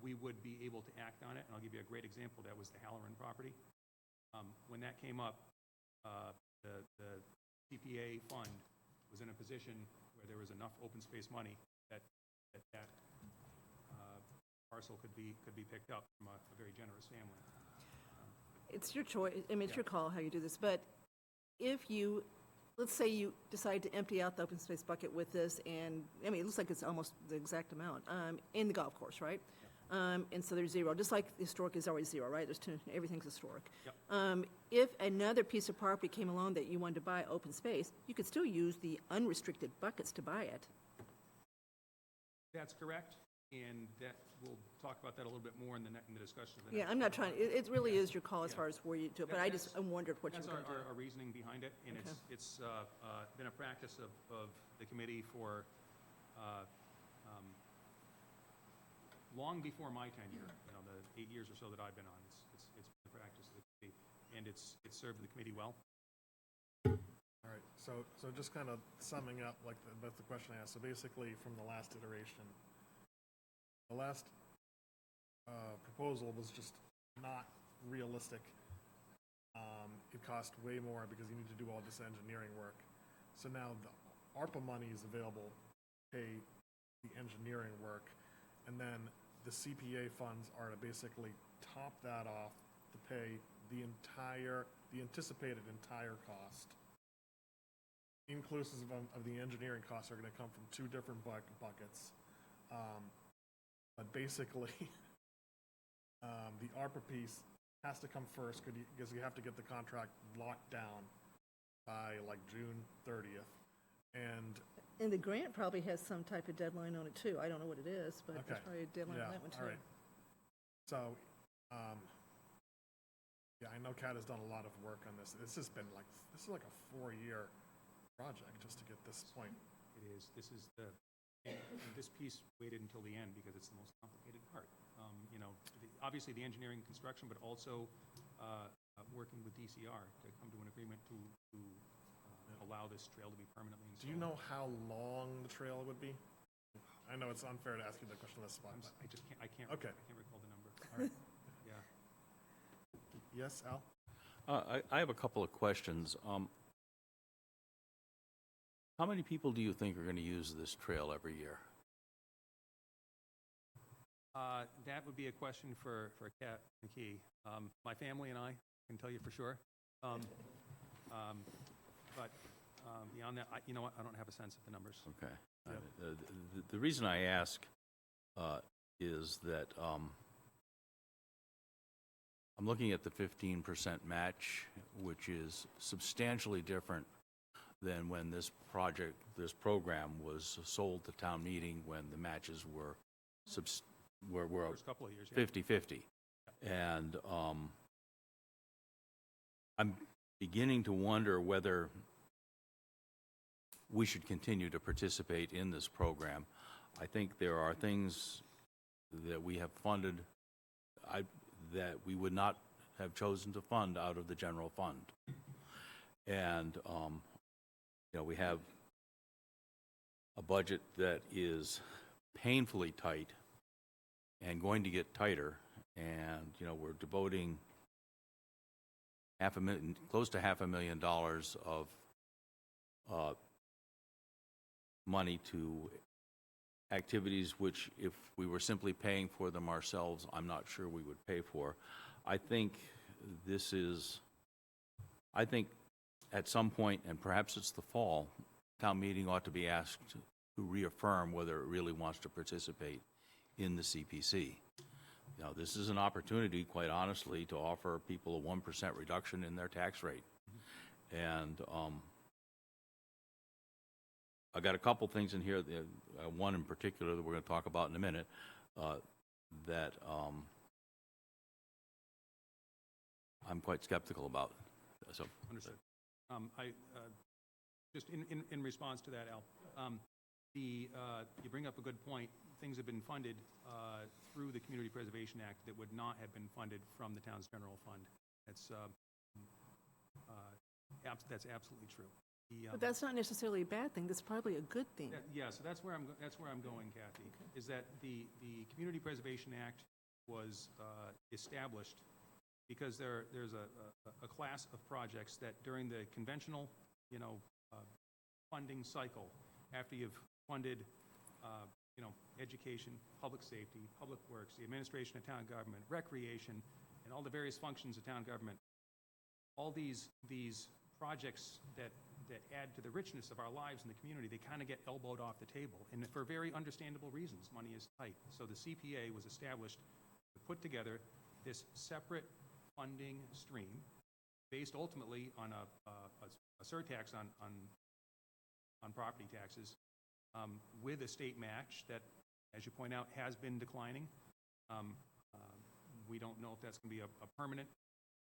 we would be able to act on it. And I'll give you a great example. That was the Halloran property. When that came up, the CPA fund was in a position where there was enough open space money that parcel could be picked up from a very generous family. It's your choice, I mean, it's your call how you do this, but if you, let's say you decide to empty out the open space bucket with this, and, I mean, it looks like it's almost the exact amount, in the golf course, right? And so there's zero, just like the historic is always zero, right? Everything's historic. Yep. If another piece of property came along that you wanted to buy open space, you could still use the unrestricted buckets to buy it. That's correct, and we'll talk about that a little bit more in the discussion of the Yeah, next I'm not part. trying, it really is your call as far as where you do it, but I wondered what you That's were going to do. our reasoning behind it, and Okay. it's been a practice of the committee for long before my tenure, the 8 years or so that I've been on. It's been a practice of the committee, and it's served the committee well. All right, so just kind of summing up, like, that's the question I asked. So basically, from the last iteration, the last proposal was just not realistic. It cost way more because you need to do all this engineering work. So now the ARPA money is available to pay the engineering work, and then the CPA funds are to basically top that off to pay the anticipated entire cost. Inclusive of the engineering costs are going to come from two different buckets. But basically, the ARPA piece has to come first because you have to get the contract locked down by like June 30th. And the grant probably has some type of deadline on it too. I don't know what it is, but Okay. there's probably a deadline on yeah, that one too. all right. So, yeah, I know Kat has done a lot of work on this. This is like a 4-year project just to get this point. It is. And this piece waited until the end because it's the most complicated part. Obviously the engineering and construction, but also working with DCR to come to an agreement to allow this trail to be permanently installed. Do you know how long the trail would be? I know it's unfair to ask you the question on the spot, but I can't Okay. recall the number. all right. Yeah. Yes, Al? I have a couple of questions. How many people do you think are going to use this trail every year? That would be a question for Kat McKee. My family and I can tell you for sure. But beyond that, you know what, I don't have a sense of the numbers. Okay. The reason I ask is that I'm looking at the 15% match, which is substantially different than when this program was sold to town meeting, when the matches were First couple of years, yeah. 50-50. And I'm beginning to wonder whether we should continue to participate in this program. I think there are things that we have funded that we would not have chosen to fund out of the general fund. And, we have a budget that is painfully tight and going to get tighter. And, we're devoting close to $500,000 of money to activities which, if we were simply paying for them ourselves, I'm not sure we would pay for. I think at some point, and perhaps it's the fall, town meeting ought to be asked to reaffirm whether it really wants to participate in the CPC. This is an opportunity, quite honestly, to offer people a 1% reduction in their tax rate. And I got a couple things in here, one in particular that we're going to talk about in a minute, that I'm quite skeptical about. So, Understood. Just in response to that, Al, you bring up a good point. Things have been funded through the Community Preservation Act that would not have been funded from the town's general fund. That's absolutely true. But that's not necessarily a bad thing. That's probably a good thing. Yeah, so that's where I'm going, Kathy. Okay. Is that the Community Preservation Act was established because there's a class of projects that during the conventional, funding cycle, after you've funded, education, public safety, public works, the administration of town government, recreation, and all the various functions of town government, all these projects that add to the richness of our lives in the community, they kind of get elbowed off the table, and for very understandable reasons. Money is tight. So the CPA was established to put together this separate funding stream based ultimately on a surtax on property taxes with a state match that, as you point out, has been declining. We don't know if that's going to be a permanent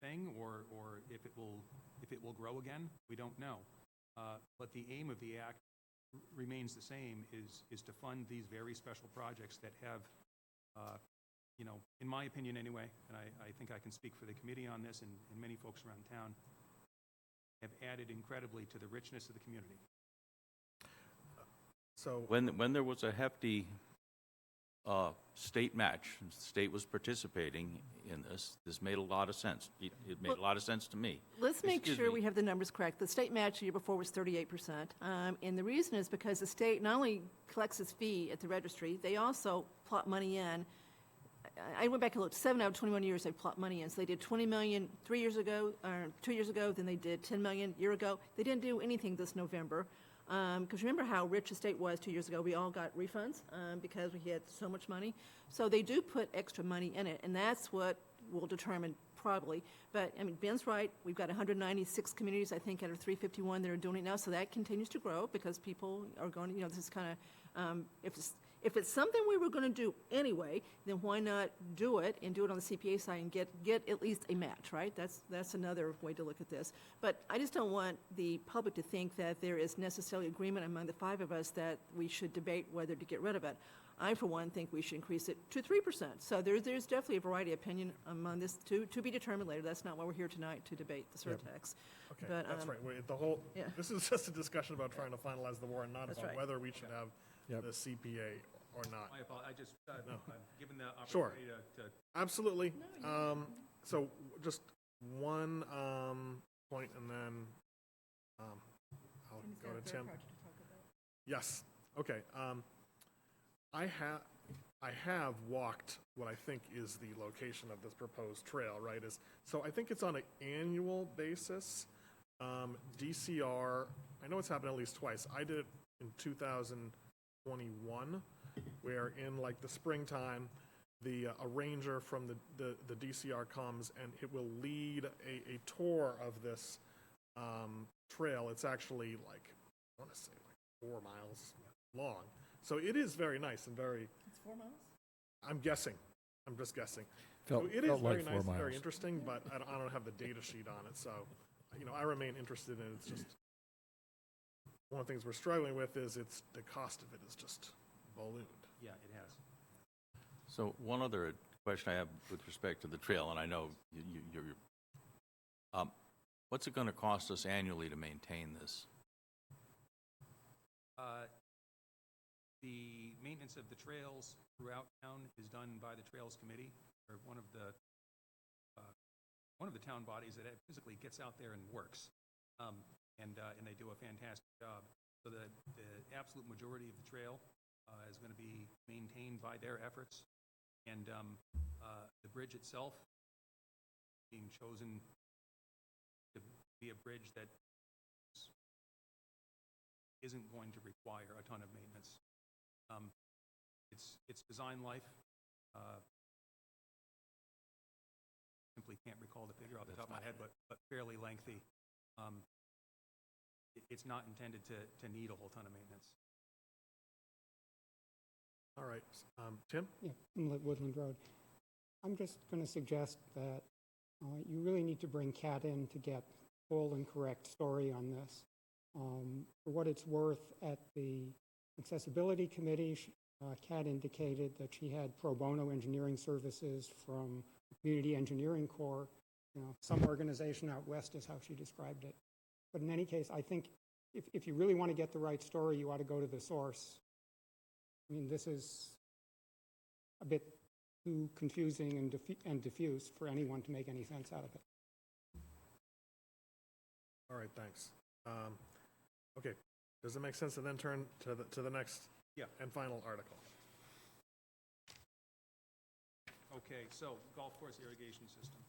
thing or if it will grow again. We don't know. But the aim of the act remains the same, is to fund these very special projects that have, in my opinion anyway, and I think I can speak for the committee on this and many folks around town, have added incredibly to the richness of the community. So when there was a hefty state match, the state was participating in this made a lot of sense. It made a lot of sense to me. Let's make sure we have the numbers correct. The state match the year before was 38%. And the reason is because the state not only collects its fee at the registry, they also plot money in. I went back and looked. 7 out of 21 years they plot money in. So they did $20 million 3 years ago, or 2 years ago. Then they did $10 million a year ago. They didn't do anything this November. Because remember how rich the state was 2 years ago? We all got refunds because we had so much money. So they do put extra money in it, and that's what will determine probably. But, I mean, Ben's right. We've got 196 communities, I think, out of 351 that are doing it now. So that continues to grow because people are going to, this is kind of, if it's something we were going to do anyway, then why not do it and do it on the CPA side and get at least a match, right? That's another way to look at this. But I just don't want the public to think that there is necessarily agreement among the 5 of us that we should debate whether to get rid of it. I, for one, think we should increase it to 3%. So there's definitely a variety of opinion among this to be determined later. That's not why we're here tonight, to debate the surtax. Okay, But, that's right. yeah. This is just a discussion about trying to finalize the warrant, not That's about right. whether we should have the CPA or not. My apologies. I just, given the Sure. opportunity to Absolutely. So just one point, and then I'll go to Tim. Yes. Okay. I have walked what I think is the location of this proposed trail, right? So I think it's on an annual basis. DCR, I know it's happened at least twice. I did it in 2021, where in like the springtime, a ranger from the DCR comes and it will lead a tour of this trail. It's actually like, I want to say like 4 miles long. So it is very nice and very. It's 4 miles? I'm guessing. I'm just guessing. Felt- So it is felt like very 4 nice, and very miles. interesting, but I don't have the data sheet on it. So, I remain interested in it. It's just one of the things we're struggling with is the cost of it is just ballooned. Yeah, it has. So one other question I have with respect to the trail, and I know what's it going to cost us annually to maintain this? The maintenance of the trails throughout town is done by the Trails Committee, or one of the town bodies that physically gets out there and works, and they do a fantastic job. So the absolute majority of the trail is going to be maintained by their efforts, and the bridge itself being chosen to be a bridge that isn't going to require a ton of maintenance. Its design life, simply can't recall the figure off the top of my head, but fairly lengthy. It's not intended to need a whole ton of maintenance. All right. Tim? Yeah, Inlet Woodland Road. I'm just going to suggest that you really need to bring Kat in to get full and correct story on this. For what it's worth, at the Accessibility Committee, Kat indicated that she had pro bono engineering services from the Community Engineering Corps. Some organization out west is how she described it. But in any case, I think if you really want to get the right story, you ought to go to the source. I mean, this is a bit too confusing and diffuse for anyone to make any sense out of it. All right, thanks. Okay, does it make sense to then turn to the next and final article? Okay, so golf course irrigation system.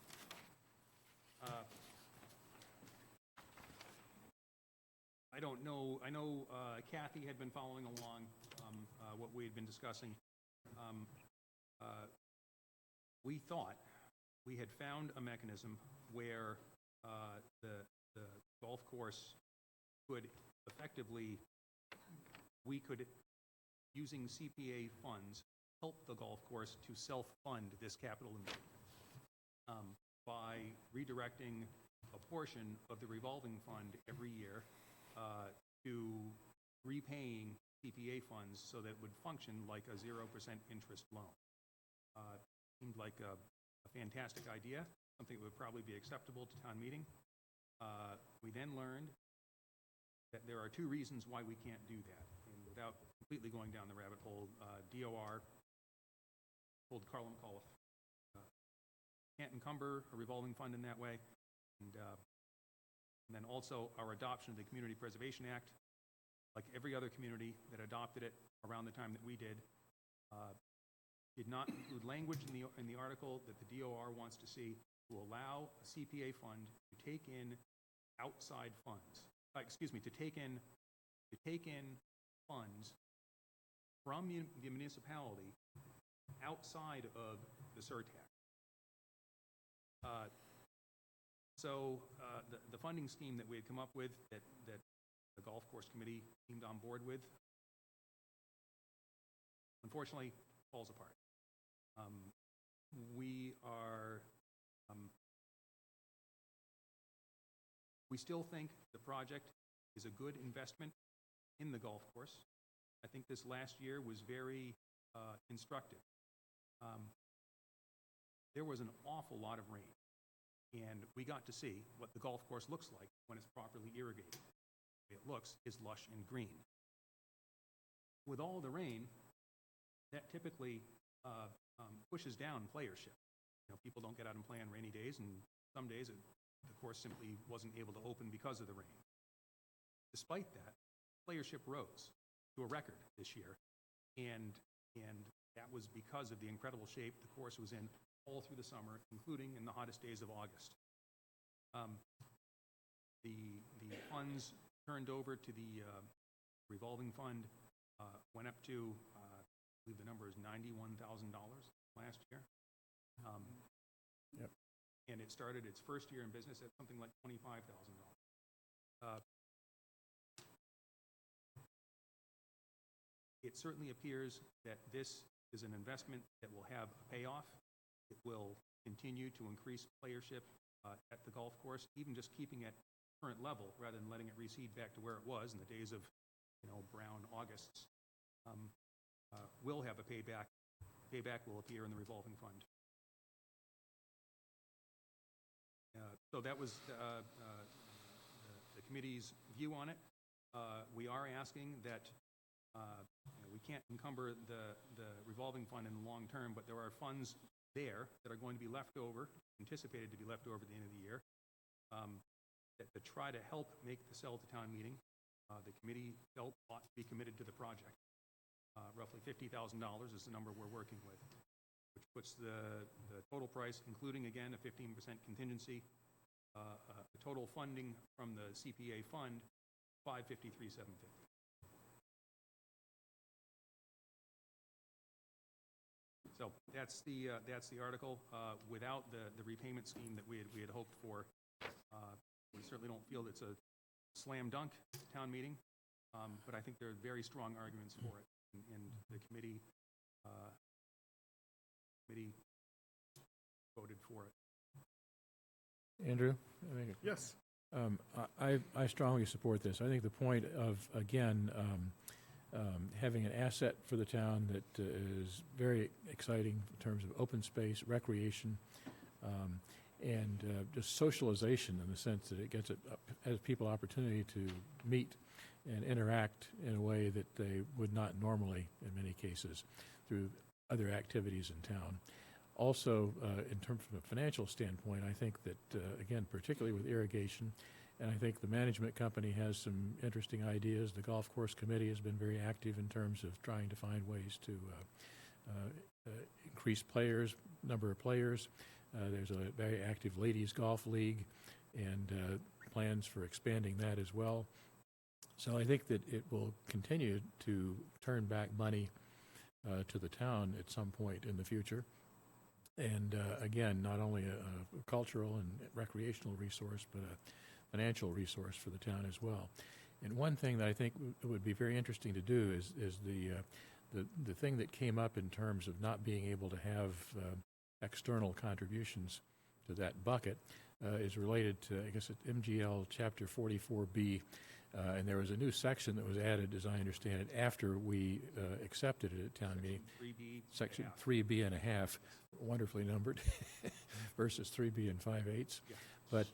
I don't know, I know Kathy had been following along what we had been discussing. We thought we had found a mechanism where the golf course could effectively, we could, using CPA funds, help the golf course to self-fund this capital investment by redirecting a portion of the revolving fund every year to repaying CPA funds so that it would function like a 0% interest loan. Seemed like a fantastic idea, something that would probably be acceptable to town meeting. We then learned that there are 2 reasons why we can't do that. And without completely going down the rabbit hole, DOR told Carl McAuliffe, can't encumber a revolving fund in that way. And then also our adoption of the Community Preservation Act, like every other community that adopted it around the time that we did not include language in the article that the DOR wants to see to allow a CPA fund to take in outside funds. To take in funds from the municipality outside of the surtax. So the funding scheme that we had come up with, that the golf course committee seemed on board with, unfortunately falls apart. We still think the project is a good investment in the golf course. I think this last year was very instructive. There was an awful lot of rain, and we got to see what the golf course looks like when it's properly irrigated. The way it looks is lush and green. With all the rain, that typically pushes down playership. People don't get out and play on rainy days, and some days the course simply wasn't able to open because of the rain. Despite that, playership rose to a record this year, and That was because of the incredible shape the course was in all through the summer, including in the hottest days of August. The funds turned over to the revolving fund went up to, I believe the number is $91,000 last year. Yep. And it started its first year in business at something like $25,000. It certainly appears that this is an investment that will have a payoff. It will continue to increase playership at the golf course, even just keeping it current level rather than letting it recede back to where it was in the days of, brown Augusts. Will have a payback. Payback will appear in the revolving fund. So that was the committee's view on it. We are asking that we can't encumber the revolving fund in the long term, but there are funds there that are going to be left over, anticipated to be left over at the end of the year, that to try to help make the sell to town meeting. The committee felt ought to be committed to the project. Roughly $50,000 is the number we're working with, which puts the total price, including, again, a 15% contingency, the total funding from the CPA fund, $553,750. So that's the article. Without the repayment scheme that we had hoped for, we certainly don't feel it's a slam dunk town meeting, but I think there are very strong arguments for it, and the committee voted for it. Andrew? Yes. I strongly support this. I think the point of, again, having an asset for the town that is very exciting in terms of open space, recreation, and just socialization in the sense that it has people opportunity to meet and interact in a way that they would not normally, in many cases, through other activities in town. Also, in terms of a financial standpoint, I think that, again, particularly with irrigation, and I think the management company has some interesting ideas. The golf course committee has been very active in terms of trying to find ways to increase number of players. There's a very active ladies golf league and plans for expanding that as well. So I think that it will continue to turn back money to the town at some point in the future. And again, not only a cultural and recreational resource, but a financial resource for the town as well. And one thing that I think would be very interesting to do is the thing that came up in terms of not being able to have external contributions to that bucket is related to, I guess, MGL Chapter 44B. And there was a new section that was added, as I understand it, after we accepted it at town meeting. 3B. Section 3B and a half, wonderfully numbered, versus 3B and 5/8. Yeah. But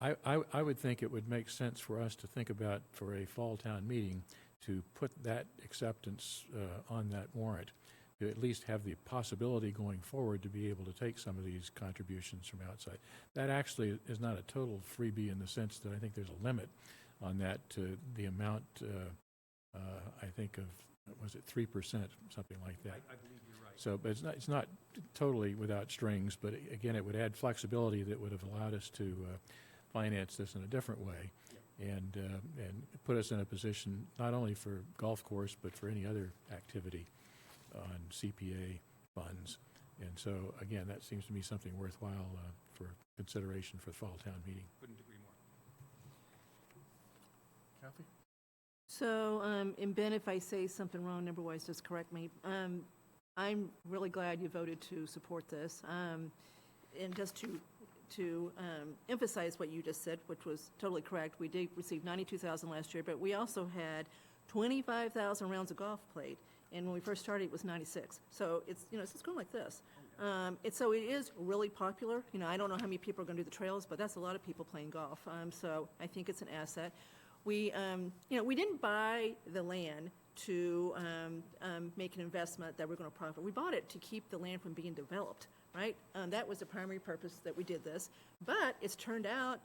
I would think it would make sense for us to think about, for a fall town meeting, to put that acceptance on that warrant, to at least have the possibility going forward to be able to take some of these contributions from outside. That actually is not a total freebie in the sense that I think there's a limit on that to the amount, I think of, was it 3%, something like that. I believe you're right. So, but it's not totally without strings, but again, it would add flexibility that would have allowed us to finance this in a different way, and put us in a position not only for golf course, but for any other activity on CPA funds. And so, again, that seems to me something worthwhile for consideration for the fall town meeting. Couldn't agree more. Kathy? So, and Ben, if I say something wrong number-wise, just correct me. I'm really glad you voted to support this. And just to emphasize what you just said, which was totally correct, we did receive $92,000 last year, but we also had 25,000 rounds of golf played. And when we first started, it was 96. So it's, it's just going like this. So it is really popular. I don't know how many people are going to do the trails, but that's a lot of people playing golf. So I think it's an asset. We didn't buy the land to make an investment that we're going to profit. We bought it to keep the land from being developed, right? That was the primary purpose that we did this. But it's turned out,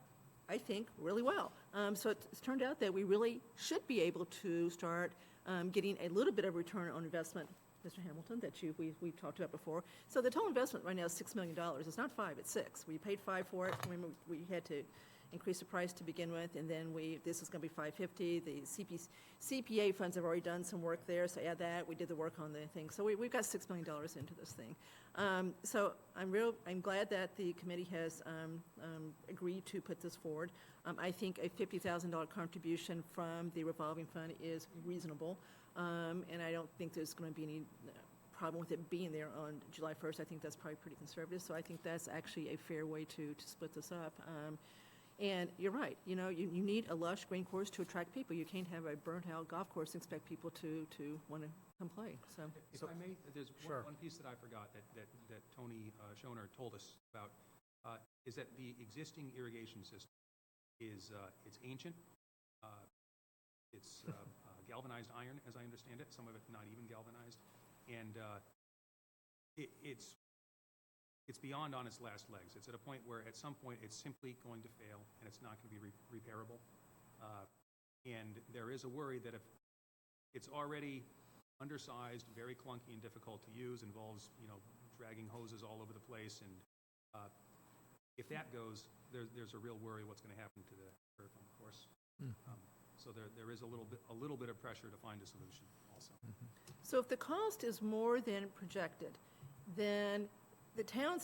I think, really well. So it's turned out that we really should be able to start getting a little bit of return on investment, Mr. Hamilton, that we've talked about before. So the total investment right now is $6 million. It's not 5, it's 6. We paid 5 for it. Remember, we had to increase the price to begin with, and then this is going to be $550. The CPA funds have already done some work there, so add that. We did the work on the thing. So we've got $6 million into this thing. So I'm glad that the committee has agreed to put this forward. I think a $50,000 contribution from the revolving fund is reasonable, and I don't think there's going to be any problem with it being there on July 1st. I think that's probably pretty conservative, so I think that's actually a fair way to split this up. And you're right, you need a lush green course to attract people. You can't have a burnt-out golf course and expect people to want to come play, so. If I may, there's Sure. one piece that I forgot that Tony Schoner told us about, is that the existing irrigation system is, it's ancient, it's galvanized iron, as I understand it, some of it not even galvanized, and it's beyond on its last legs. It's at a point where at some point it's simply going to fail and it's not going to be repairable. And there is a worry that if it's already undersized, very clunky and difficult to use, involves, dragging hoses all over the place, and if that goes, there's a real worry what's going to happen to the turf on the course. So there is a little bit of pressure to find a solution also. So if the cost is more than projected, then the town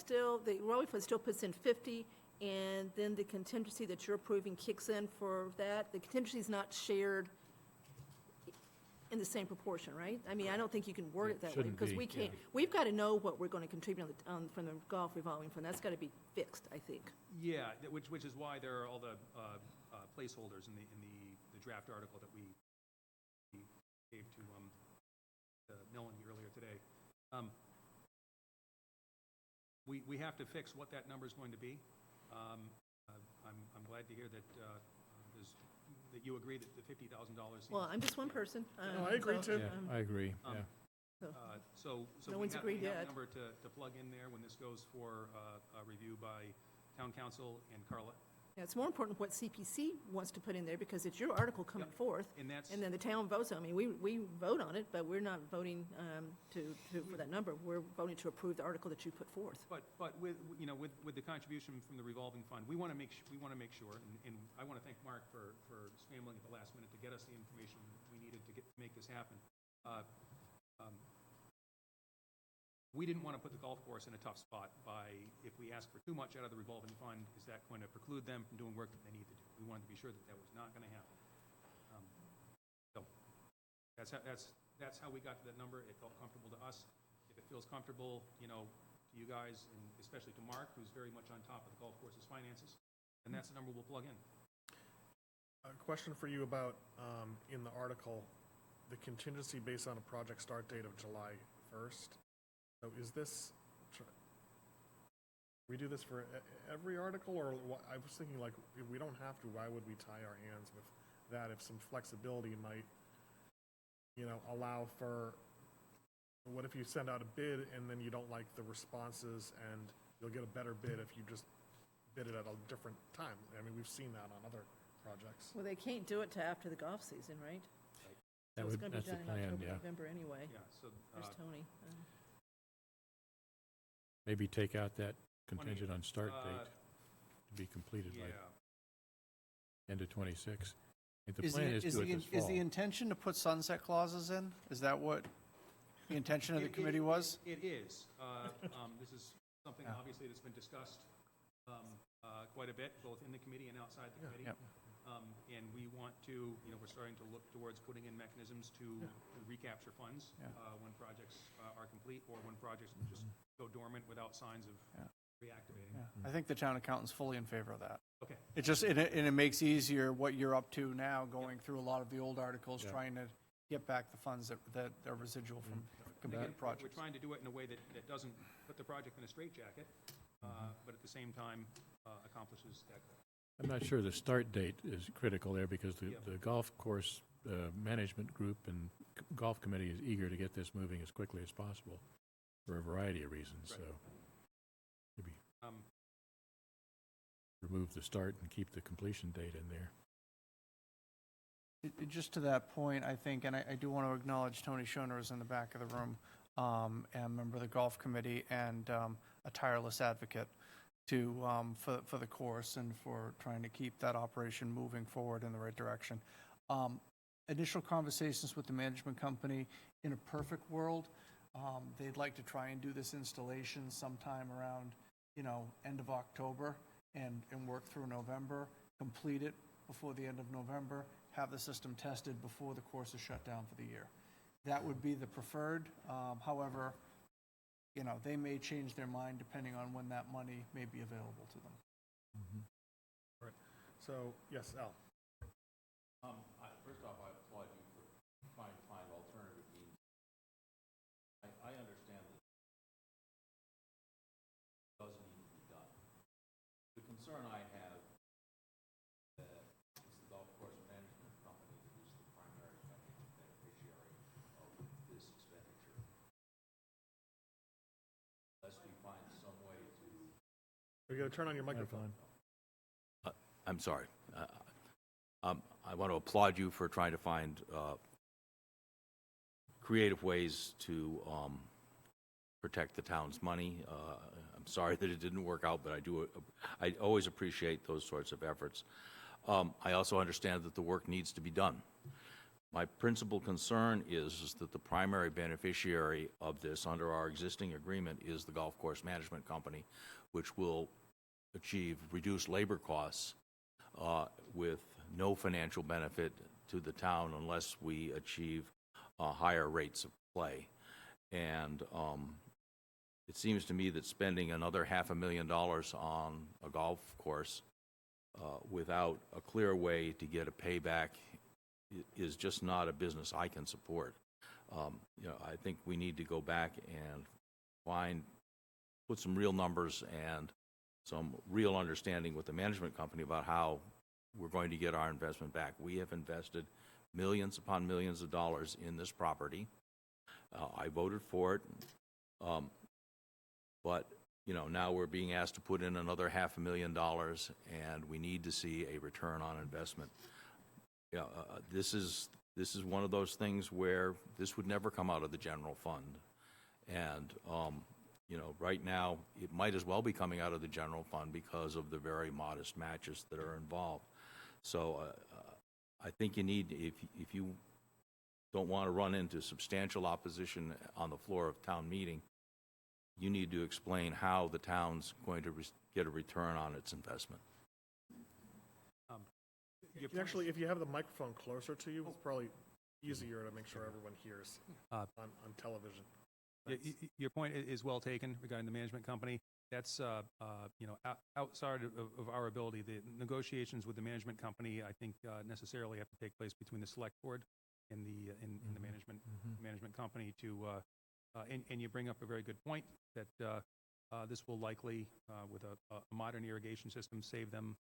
the revolving fund still puts in 50, and then the contingency that you're approving kicks in for that. The contingency is not shared in the same proportion, right? I mean, I don't think you can word it that way, Shouldn't because be, we can't, yeah. we've got to know what we're going to contribute from the golf revolving fund. That's got to be fixed, I think. Yeah, which is why there are all the placeholders in the draft article that we gave to Melanie earlier today. We have to fix what that number is going to be. I'm glad to hear that that you agree that the $50,000 seems. Well, I'm just one person. No, I agree too. Yeah, I agree, yeah. So No we one's have agreed a yet. number to plug in there when this goes for a review by town council and Carla. Yeah, it's more important what CPC wants to put in there, because it's your article coming Yep. forth, And that's, and then the town votes on it. I mean, we vote on it, but we're not voting for that number. We're voting to approve the article that you put forth. but with the contribution from the revolving fund, we want to make sure, and I want to thank Mark for scrambling at the last minute to get us the information we needed to make this happen. We didn't want to put the golf course in a tough spot by, if we ask for too much out of the revolving fund, is that going to preclude them from doing work that they need to do? We wanted to be sure that that was not going to happen. So that's how we got to that number. It felt comfortable to us. If it feels comfortable, to you guys, and especially to Mark, who's very much on top of the golf course's finances, then that's the number we'll plug in. A question for you about, in the article, the contingency based on a project start date of July 1st. So is this, we do this for every article, or I was thinking, like, if we don't have to, why would we tie our hands with that? If some flexibility might, allow for, what if you send out a bid and then you don't like the responses, and you'll get a better bid if you just bid it at a different time? I mean, we've seen that on other projects. Well, they can't do it till after the golf season, right? So it's going to be That's the done in plan, October, yeah. November anyway. Yeah, so There's Tony. Maybe take out that contingent on start date to be completed by yeah. end of '26. The Is plan is to do it this is fall. the intention to put sunset clauses in? Is that what the intention of the committee was? It is. This is something, obviously, that's been discussed quite a bit, both in the committee and outside the committee. Yep. And we want to, we're starting to look towards putting in mechanisms to recapture funds when projects are complete, or when projects just go dormant without signs of reactivating. I think the town accountant's fully in favor of that. Okay. It just, and it makes easier what you're up to now, going through a lot of the old articles, Yeah. trying to get back the funds that are residual from And completed again, projects. we're trying to do it in a way that doesn't put the project in a straitjacket, but at the same time accomplishes that goal. I'm not sure the start date is critical there, because the golf course management group and golf committee is eager to get this moving as quickly as possible for a variety of reasons, Right. so maybe remove the start and keep the completion date in there. Just to that point, I think, and I do want to acknowledge Tony Schoner is in the back of the room, and a member of the golf committee, and a tireless advocate for the course and for trying to keep that operation moving forward in the right direction. Initial conversations with the management company, in a perfect world, they'd like to try and do this installation sometime around, end of October and work through November, complete it before the end of November, have the system tested before the course is shut down for the year. That would be the preferred. However, they may change their mind depending on when that money may be available to them. Right. So, yes, Al? First off, I applaud you for trying to find alternative means. I understand that it does need to be done. The concern I have is the golf course management company that is the primary beneficiary of this expenditure. Unless we find some way to... Are you going to turn on your microphone? I'm sorry. I want to applaud you for trying to find creative ways to protect the town's money. I'm sorry that it didn't work out, but I always appreciate those sorts of efforts. I also understand that the work needs to be done. My principal concern is that the primary beneficiary of this under our existing agreement is the golf course management company, which will achieve reduced labor costs with no financial benefit to the town unless we achieve higher rates of play. And it seems to me that spending another $500,000 on a golf course without a clear way to get a payback is just not a business I can support. I think we need to go back and put some real numbers and some real understanding with the management company about how we're going to get our investment back. We have invested millions upon millions of dollars in this property. I voted for it, but now we're being asked to put in another $500,000, and we need to see a return on investment. This is one of those things where this would never come out of the general fund, and right now it might as well be coming out of the general fund because of the very modest matches that are involved. So I think you need, if you don't want to run into substantial opposition on the floor of town meeting, you need to explain how the town's going to get a return on its investment. Actually, if you have the microphone closer to you, it's probably easier to make sure everyone hears on television. Your point is well taken regarding the management company. That's outside of our ability. The negotiations with the management company, I think, necessarily have to take place between the select board and the management company. And you bring up a very good point that this will likely, with a modern irrigation system, save them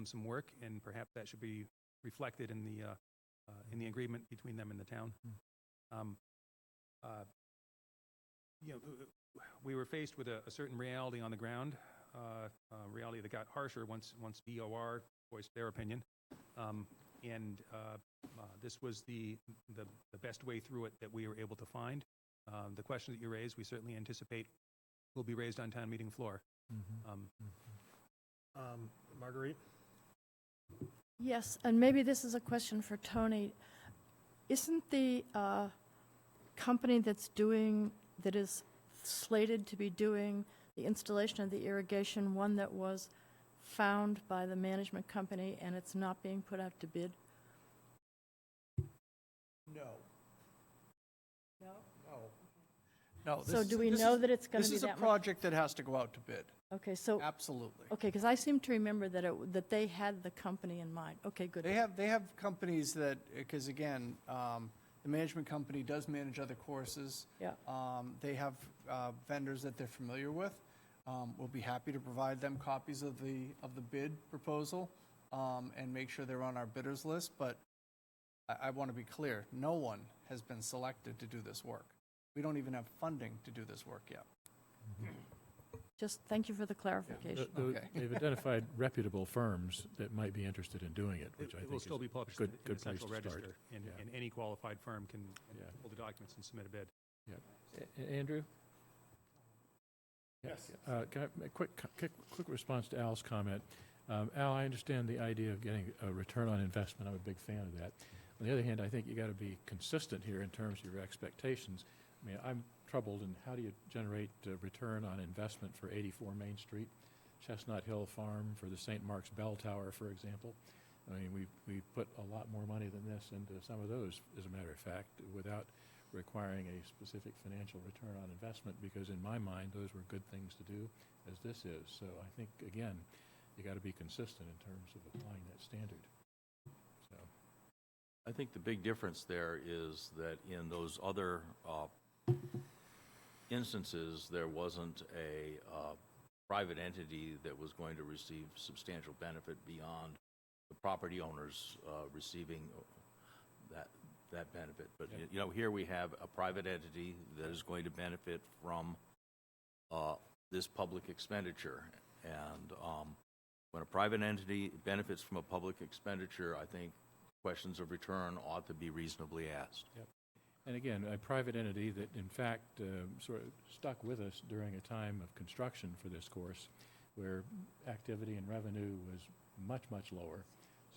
some work, and perhaps that should be reflected in the agreement between them and the town. We were faced with a certain reality on the ground, reality that got harsher once DOR voiced their opinion, and this was the best way through it that we were able to find. The question that you raised, we certainly anticipate will be raised on town meeting floor. Marguerite? Yes, and maybe this is a question for Tony. Isn't the company that is slated to be doing the installation of the irrigation one that was found by the management company and it's not being put out to bid? No. No? No. So do we know that it's going to be This is that a much? project that has to go out to bid. Okay, so, Absolutely. okay, because I seem to remember that they had the company in mind. Okay, good. They have companies that, because again, the management company does manage other courses. Yeah. They have vendors that they're familiar with. We'll be happy to provide them copies of the bid proposal and make sure they're on our bidders list. But I want to be clear, no one has been selected to do this work. We don't even have funding to do this work yet. Just thank you for the clarification. Okay. They've identified reputable firms that might be interested in doing it, which I It think will is still be published good- in the good place central to start. register, and Yeah. any qualified firm can Yeah. pull the documents and submit a bid. Andrew? Yes. Can I, a quick response to Al's comment. Al, I understand the idea of getting a return on investment. I'm a big fan of that. On the other hand, I think you got to be consistent here in terms of your expectations. I mean, I'm troubled in how do you generate return on investment for 84 Main Street, Chestnut Hill Farm, for the St. Mark's Bell Tower, for example. I mean, we put a lot more money than this into some of those, as a matter of fact, without requiring a specific financial return on investment, because in my mind, those were good things to do, as this is. So I think, again, you got to be consistent in terms of applying that standard. So, I think the big difference there is that in those other instances, there wasn't a private entity that was going to receive substantial benefit beyond the property owners receiving that benefit. But, you know, here we have a private entity that is going to benefit from this public expenditure. And when a private entity benefits from a public expenditure, I think questions of return ought to be reasonably asked. and again, a private entity that, in fact, sort of stuck with us during a time of construction for this course, where activity and revenue was much, much lower.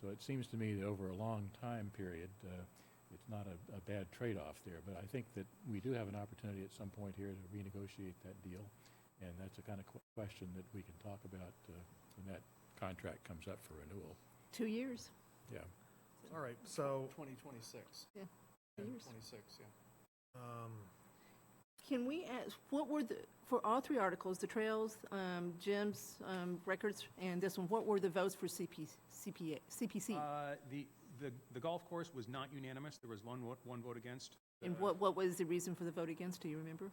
So it seems to me that over a long time period, it's not a bad trade-off there. But I think that we do have an opportunity at some point here to renegotiate that deal, and that's a kind of question that we can talk about when that contract comes up for renewal. 2 years. Yeah. All right, so, 2026. Yeah, 2 years. 26, yeah. Can we ask, what were the, for all three articles, the trails, gyms, records, and this one, what were the votes for CPC? The golf course was not unanimous. There was one vote against. And what was the reason for the vote against, do you remember?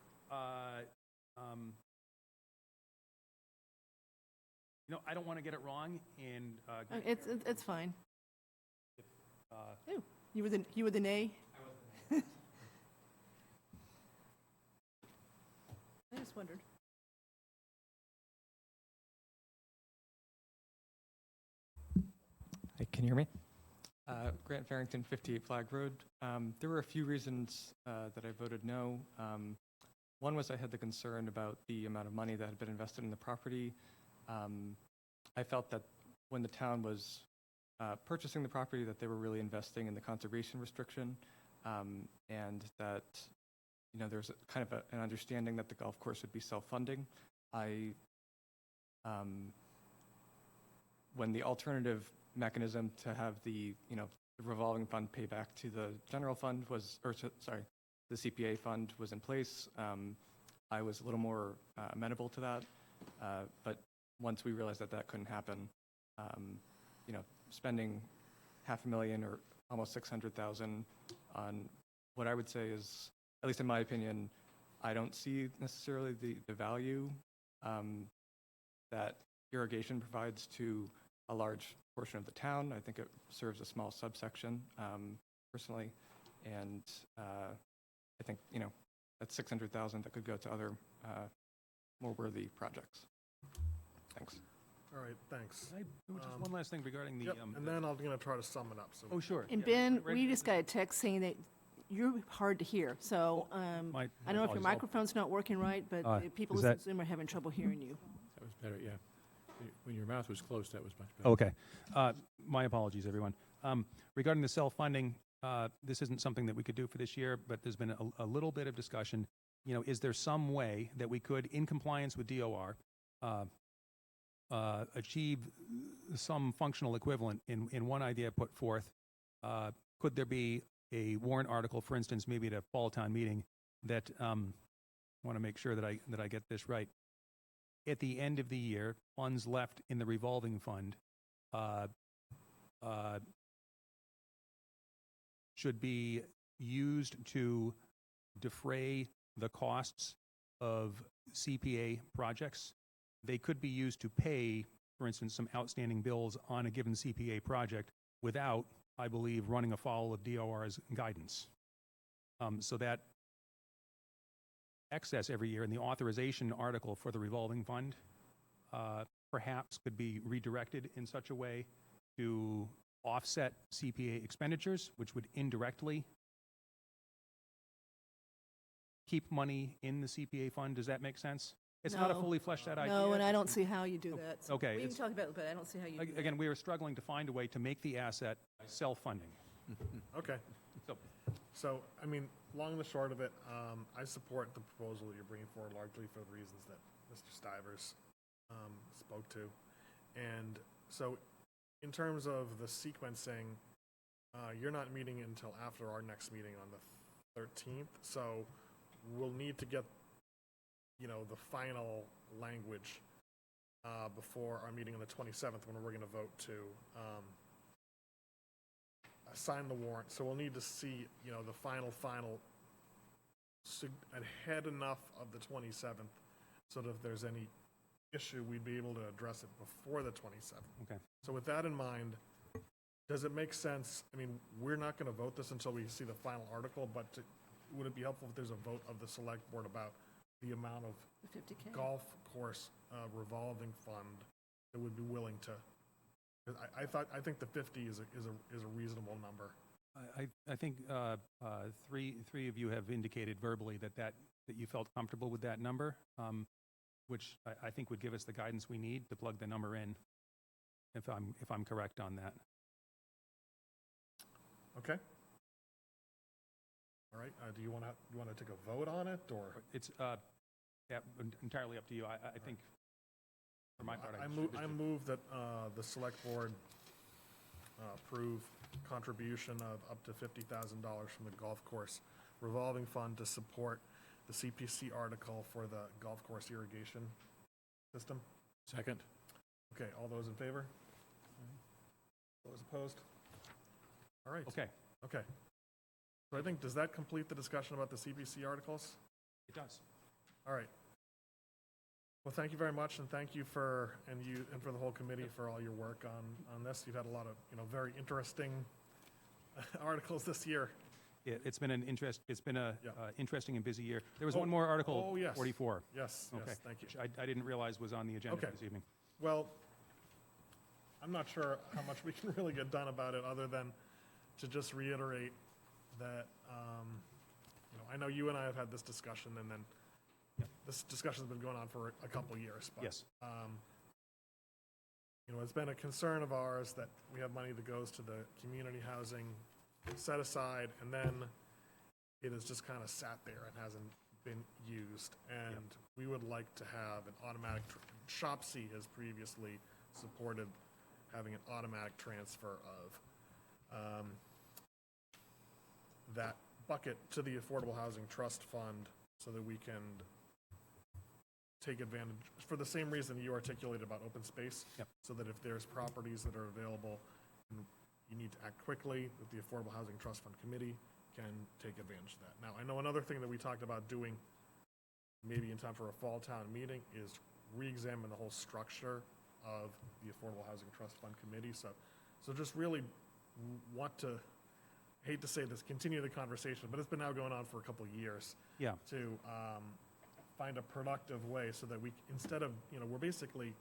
You know, I don't want to get it wrong, and It's fine. Oh, you were the nay? I just wondered. Hey, can you hear me? Grant Farrington, 58 Flag Road. There were a few reasons that I voted no. One was I had the concern about the amount of money that had been invested in the property. I felt that when the town was purchasing the property, that they were really investing in the conservation restriction, and that, you know, there's kind of an understanding that the golf course would be self-funding. When the alternative mechanism to have the, you know, the revolving fund pay back to the general fund was, the CPA fund was in place, I was a little more amenable to that. But once we realized that that couldn't happen, you know, spending $500,000 or almost $600,000 on what I would say is, at least in my opinion, I don't see necessarily the value that irrigation provides to a large portion of the town. I think it serves a small subsection, personally, and I think, you know, that's $600,000 that could go to other more worthy projects. Thanks. all right, thanks. Can I do just one last thing regarding the. Yep, and then I'm going to try to sum it up. So, Oh, sure. And Yeah, Ben, right- we just got a text saying that you're hard to hear, so My I don't know if your apologies. microphone's not working right, but the people is listening that- to Zoom are having trouble hearing you. That was better, yeah. When your mouth was closed, that was much better. Okay. My apologies, everyone. Regarding the self-funding, this isn't something that we could do for this year, but there's been a little bit of discussion. You know, is there some way that we could, in compliance with DOR, achieve some functional equivalent? In one idea put forth, could there be a warrant article, for instance, maybe at a fall town meeting, that I want to make sure that I get this right. At the end of the year, funds left in the revolving fund should be used to defray the costs of CPA projects. They could be used to pay, for instance, some outstanding bills on a given CPA project without, I believe, running afoul of DOR's guidance. So that excess every year, and the authorization article for the revolving fund perhaps could be redirected in such a way to offset CPA expenditures, which would indirectly keep money in the CPA fund. Does that make sense? It's not a No. fully fleshed out idea. No, and I don't see how you do that. So Okay, We can it's- talk about it, but I don't see how you do that. Again, we are struggling to find a way to make the asset self-funding. Okay. So, So, I mean, long and the short of it, I support the proposal that you're bringing forward largely for the reasons that Mr. Stivers spoke to. And so, in terms of the sequencing, you're not meeting until after our next meeting on the 13th, so we'll need to get, the final language before our meeting on the 27th, when we're going to vote to sign the warrant. So we'll need to see, the final ahead enough of the 27th, so that if there's any issue, we'd be able to address it before the 27th. okay. So with that in mind, does it make sense, I mean, we're not going to vote this until we see the final article, but would it be helpful if there's a vote of the select board about the amount of 50K. golf course revolving fund that would be willing to, 'cause I think the 50 is a reasonable number. I think three of you have indicated verbally that you felt comfortable with that number, which I think would give us the guidance we need to plug the number in, if I'm correct on that. Okay? All right, do you want to take a vote on it, or? It's entirely up to you. I think, for my part, I move that the select board approve contribution of up to $50,000 from the golf course revolving fund to support the CPC article for the golf course irrigation system. Second? Okay, all those in favor? Those opposed? All right. Okay, Okay. So I think, does that complete the discussion about the CPC articles? it does. All right. Well, thank you very much, and thank you for the whole committee for all your work on this. You've had a lot of, very interesting articles this year. Yeah, it's been a Yeah. interesting and busy year. There was one more article, Oh, yes. 44. Yes, Okay. yes, thank you. Which I didn't realize was on the agenda Okay. this evening. Well, I'm not sure how much we can really get done about it, other than to just reiterate that, I know you and I have had this discussion, and then this discussion's been going on for a couple of years. But, Yes. It's been a concern of ours that we have money that goes to the community housing set aside, and then it has just kind of sat there and hasn't been used. And we would like to have an automatic, ShopC has previously supported having an automatic transfer of that bucket to the Affordable Housing Trust Fund, so that we can take advantage, for the same reason you articulated about open space. Yep. So that if there's properties that are available and you need to act quickly, that the Affordable Housing Trust Fund Committee can take advantage of that. Now, I know another thing that we talked about doing, maybe in time for a fall town meeting, is re-examine the whole structure of the Affordable Housing Trust Fund Committee. So just really want to, hate to say this, continue the conversation, but it's been now going on for a couple of years. Yeah. To find a productive way so that we, instead of, we're basically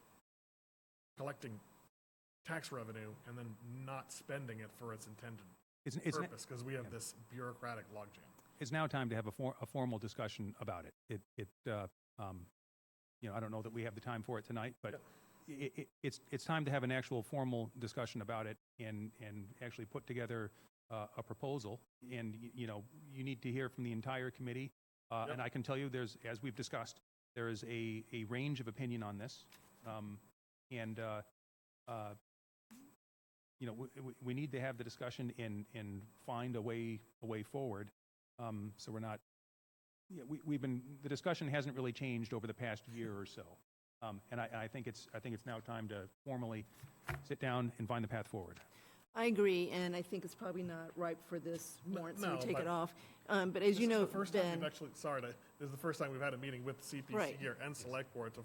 collecting tax revenue and then not spending it for its intended It's purpose, because we have this bureaucratic logjam. It's now time to have a formal discussion about it. I don't know that we have the time for it tonight, but it's time to have an actual formal discussion about it and actually put together a proposal. And, you need to hear from the entire committee. And I can tell you, as we've discussed, there is a range of opinion on this. We need to have the discussion and find a way forward. So we're not, the discussion hasn't really changed over the past year or so. And I think it's now time to formally sit down and find the path forward. I agree, and I think it's probably not ripe for this warrant, so we No, take but it off. But as you know, This is the Ben, first time we've had a meeting with CPC Right. here and Select Board to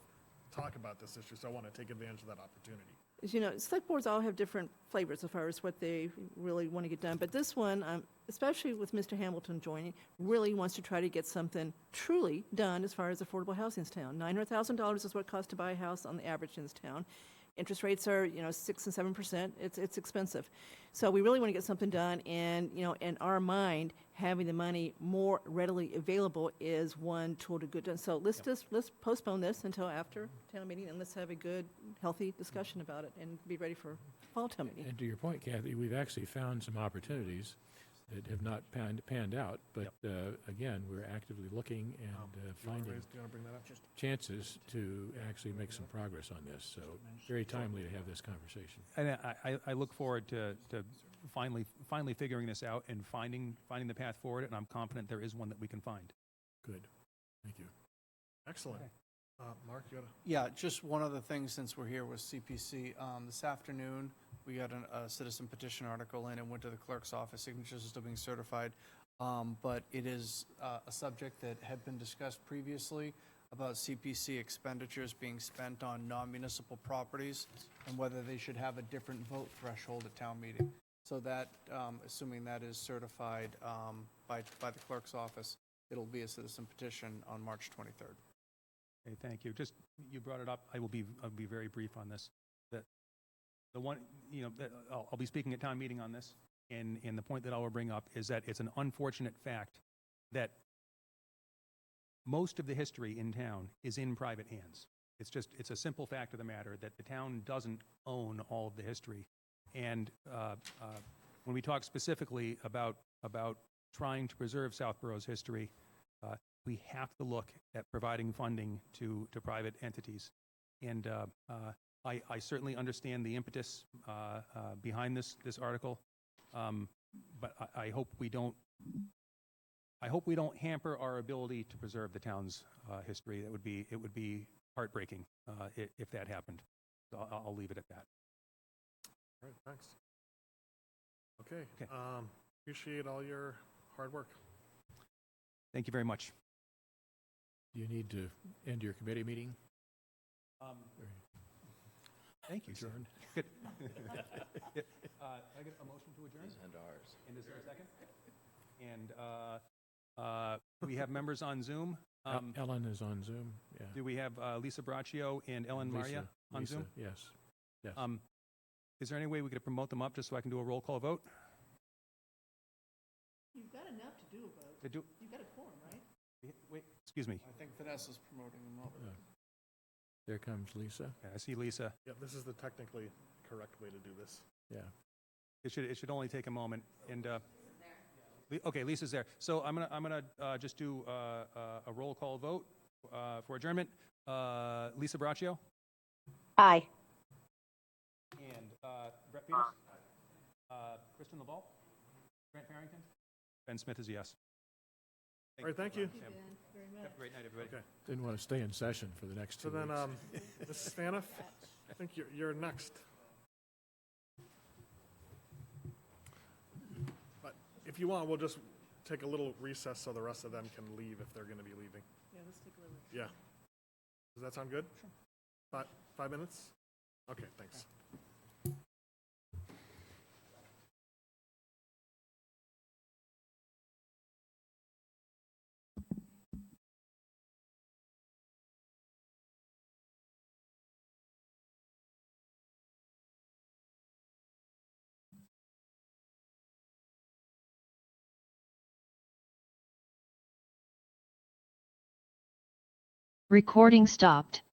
talk about this issue, so I want to take advantage of that opportunity. as you know, select boards all have different flavors as far as what they really want to get done. But this one, especially with Mr. Hamilton joining, really wants to try to get something truly done as far as affordable housing in this town. $900,000 is what it costs to buy a house on the average in this town. Interest rates are, 6 and 7%. It's expensive. So we really want to get something done, and, in our mind, having the money more readily available is one tool to get done. So let's postpone this until after town meeting, and let's have a good, healthy discussion about it and be ready for fall town meeting. And to your point, Kathy, we've actually found some opportunities that have not panned out, but again, we're actively looking and finding Do you want to bring that up? chances to actually make some progress on this. So very timely to have this conversation. And I look forward to finally figuring this out and finding the path forward, and I'm confident there is one that we can find. Good. Thank you. Excellent. Mark, you got to... Yeah, just one other thing since we're here with CPC. This afternoon, we got a citizen petition article in and went to the clerk's office. Signatures are still being certified. But it is a subject that had been discussed previously about CPC expenditures being spent on non-municipal properties and whether they should have a different vote threshold at town meeting. So that, assuming that is certified by the clerk's office, it'll be a citizen petition on March 23rd. Okay, thank you. Just, you brought it up. I'll be very brief on this. The one, that I'll be speaking at town meeting on this, and the point that I will bring up is that it's an unfortunate fact that most of the history in town is in private hands. It's a simple fact of the matter that the town doesn't own all of the history. And when we talk specifically about trying to preserve Southborough's history, we have to look at providing funding to private entities. And I certainly understand the impetus behind this article, but I hope we don't hamper our ability to preserve the town's history. It would be heartbreaking if that happened. So I'll leave it at that. All right, thanks. Okay. Appreciate all your hard work. Thank you very much. Do you need to end your committee meeting? Thank you, sir. Adjourned. Good. I get a motion to adjourn? And ours. And is there a second? And we have members on Zoom. Ellen is on Zoom, yeah. Do we have Lisa Braccio and Ellen Maria on Lisa, Zoom? yes. Yes. Is there any way we could promote them up just so I can do a roll call vote? You've got enough to do a vote. You've got a quorum, right? Wait, excuse me. I think Vanessa's promoting them up. There comes Lisa. Okay, I see Lisa. Yeah, this is the technically correct way to do this. Yeah. It should only take a moment. And okay, Lisa's there. So I'm gonna just do a roll call vote for adjournment. Lisa Braccio. Aye. And Brett Peters. Kristen LaValle. Grant Farrington. Ben Smith is a yes. All right, thank you. Have a great night, everybody. Okay. Didn't want to stay in session for the next 2 So then, weeks. Mrs. Staniff, I think you're next. But if you want, we'll just take a little recess so the rest of them can leave if they're going to be leaving. Yeah, let's take a little. Yeah. Does that sound good? Sure. 5 minutes? Okay, thanks. Recording stopped.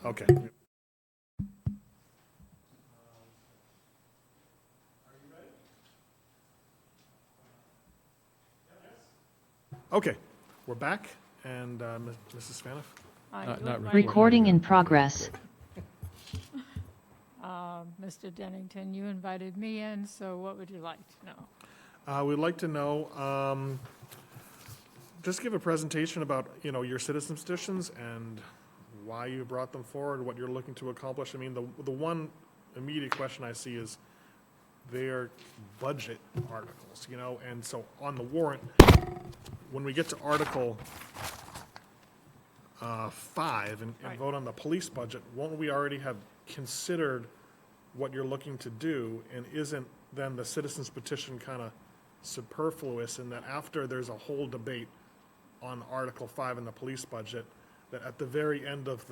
Okay. Okay, we're back, and Mrs. Faniff? Not Recording in progress. Mr. Dennington, you invited me in, so what would you like to know? We'd like to know, just give a presentation about, your citizens petitions and why you brought them forward, what you're looking to accomplish. I mean, the one immediate question I see is their budget articles, and so on the warrant, when we get to Article 5 and vote on the police budget, won't we already have considered what you're looking to do, and isn't then the citizens petition kind of superfluous in that after there's a whole debate on Article 5 in the police budget, that at the very end of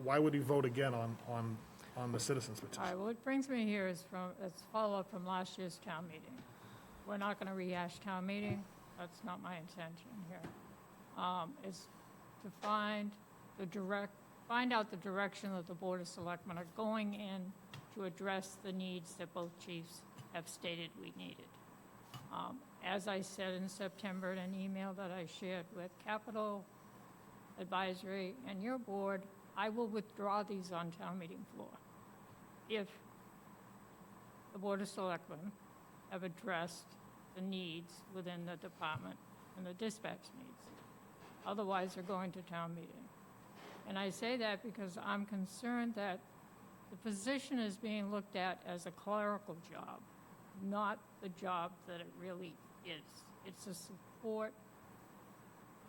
why would he vote again on the citizens petition? All right, what brings me here is follow-up from last year's town meeting. We're not going to rehash town meeting. That's not my intention here. It's to find out the direction that the Board of Selectmen are going in to address the needs that both chiefs have stated we needed. As I said in September in an email that I shared with Capital Advisory and your board, I will withdraw these on town meeting floor if the Board of Selectmen have addressed the needs within the department and the dispatch needs. Otherwise, they're going to town meeting. And I say that because I'm concerned that the position is being looked at as a clerical job, not the job that it really is. It's a support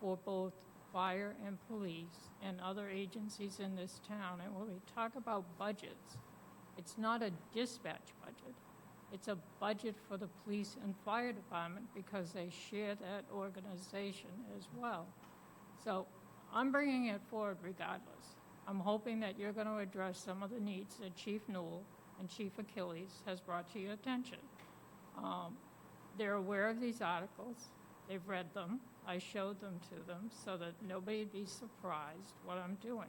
for both fire and police and other agencies in this town. And when we talk about budgets, it's not a dispatch budget. It's a budget for the police and fire department because they share that organization as well. So I'm bringing it forward regardless. I'm hoping that you're going to address some of the needs that Chief Newell and Chief Achilles has brought to your attention. They're aware of these articles. They've read them. I showed them to them so that nobody'd be surprised what I'm doing.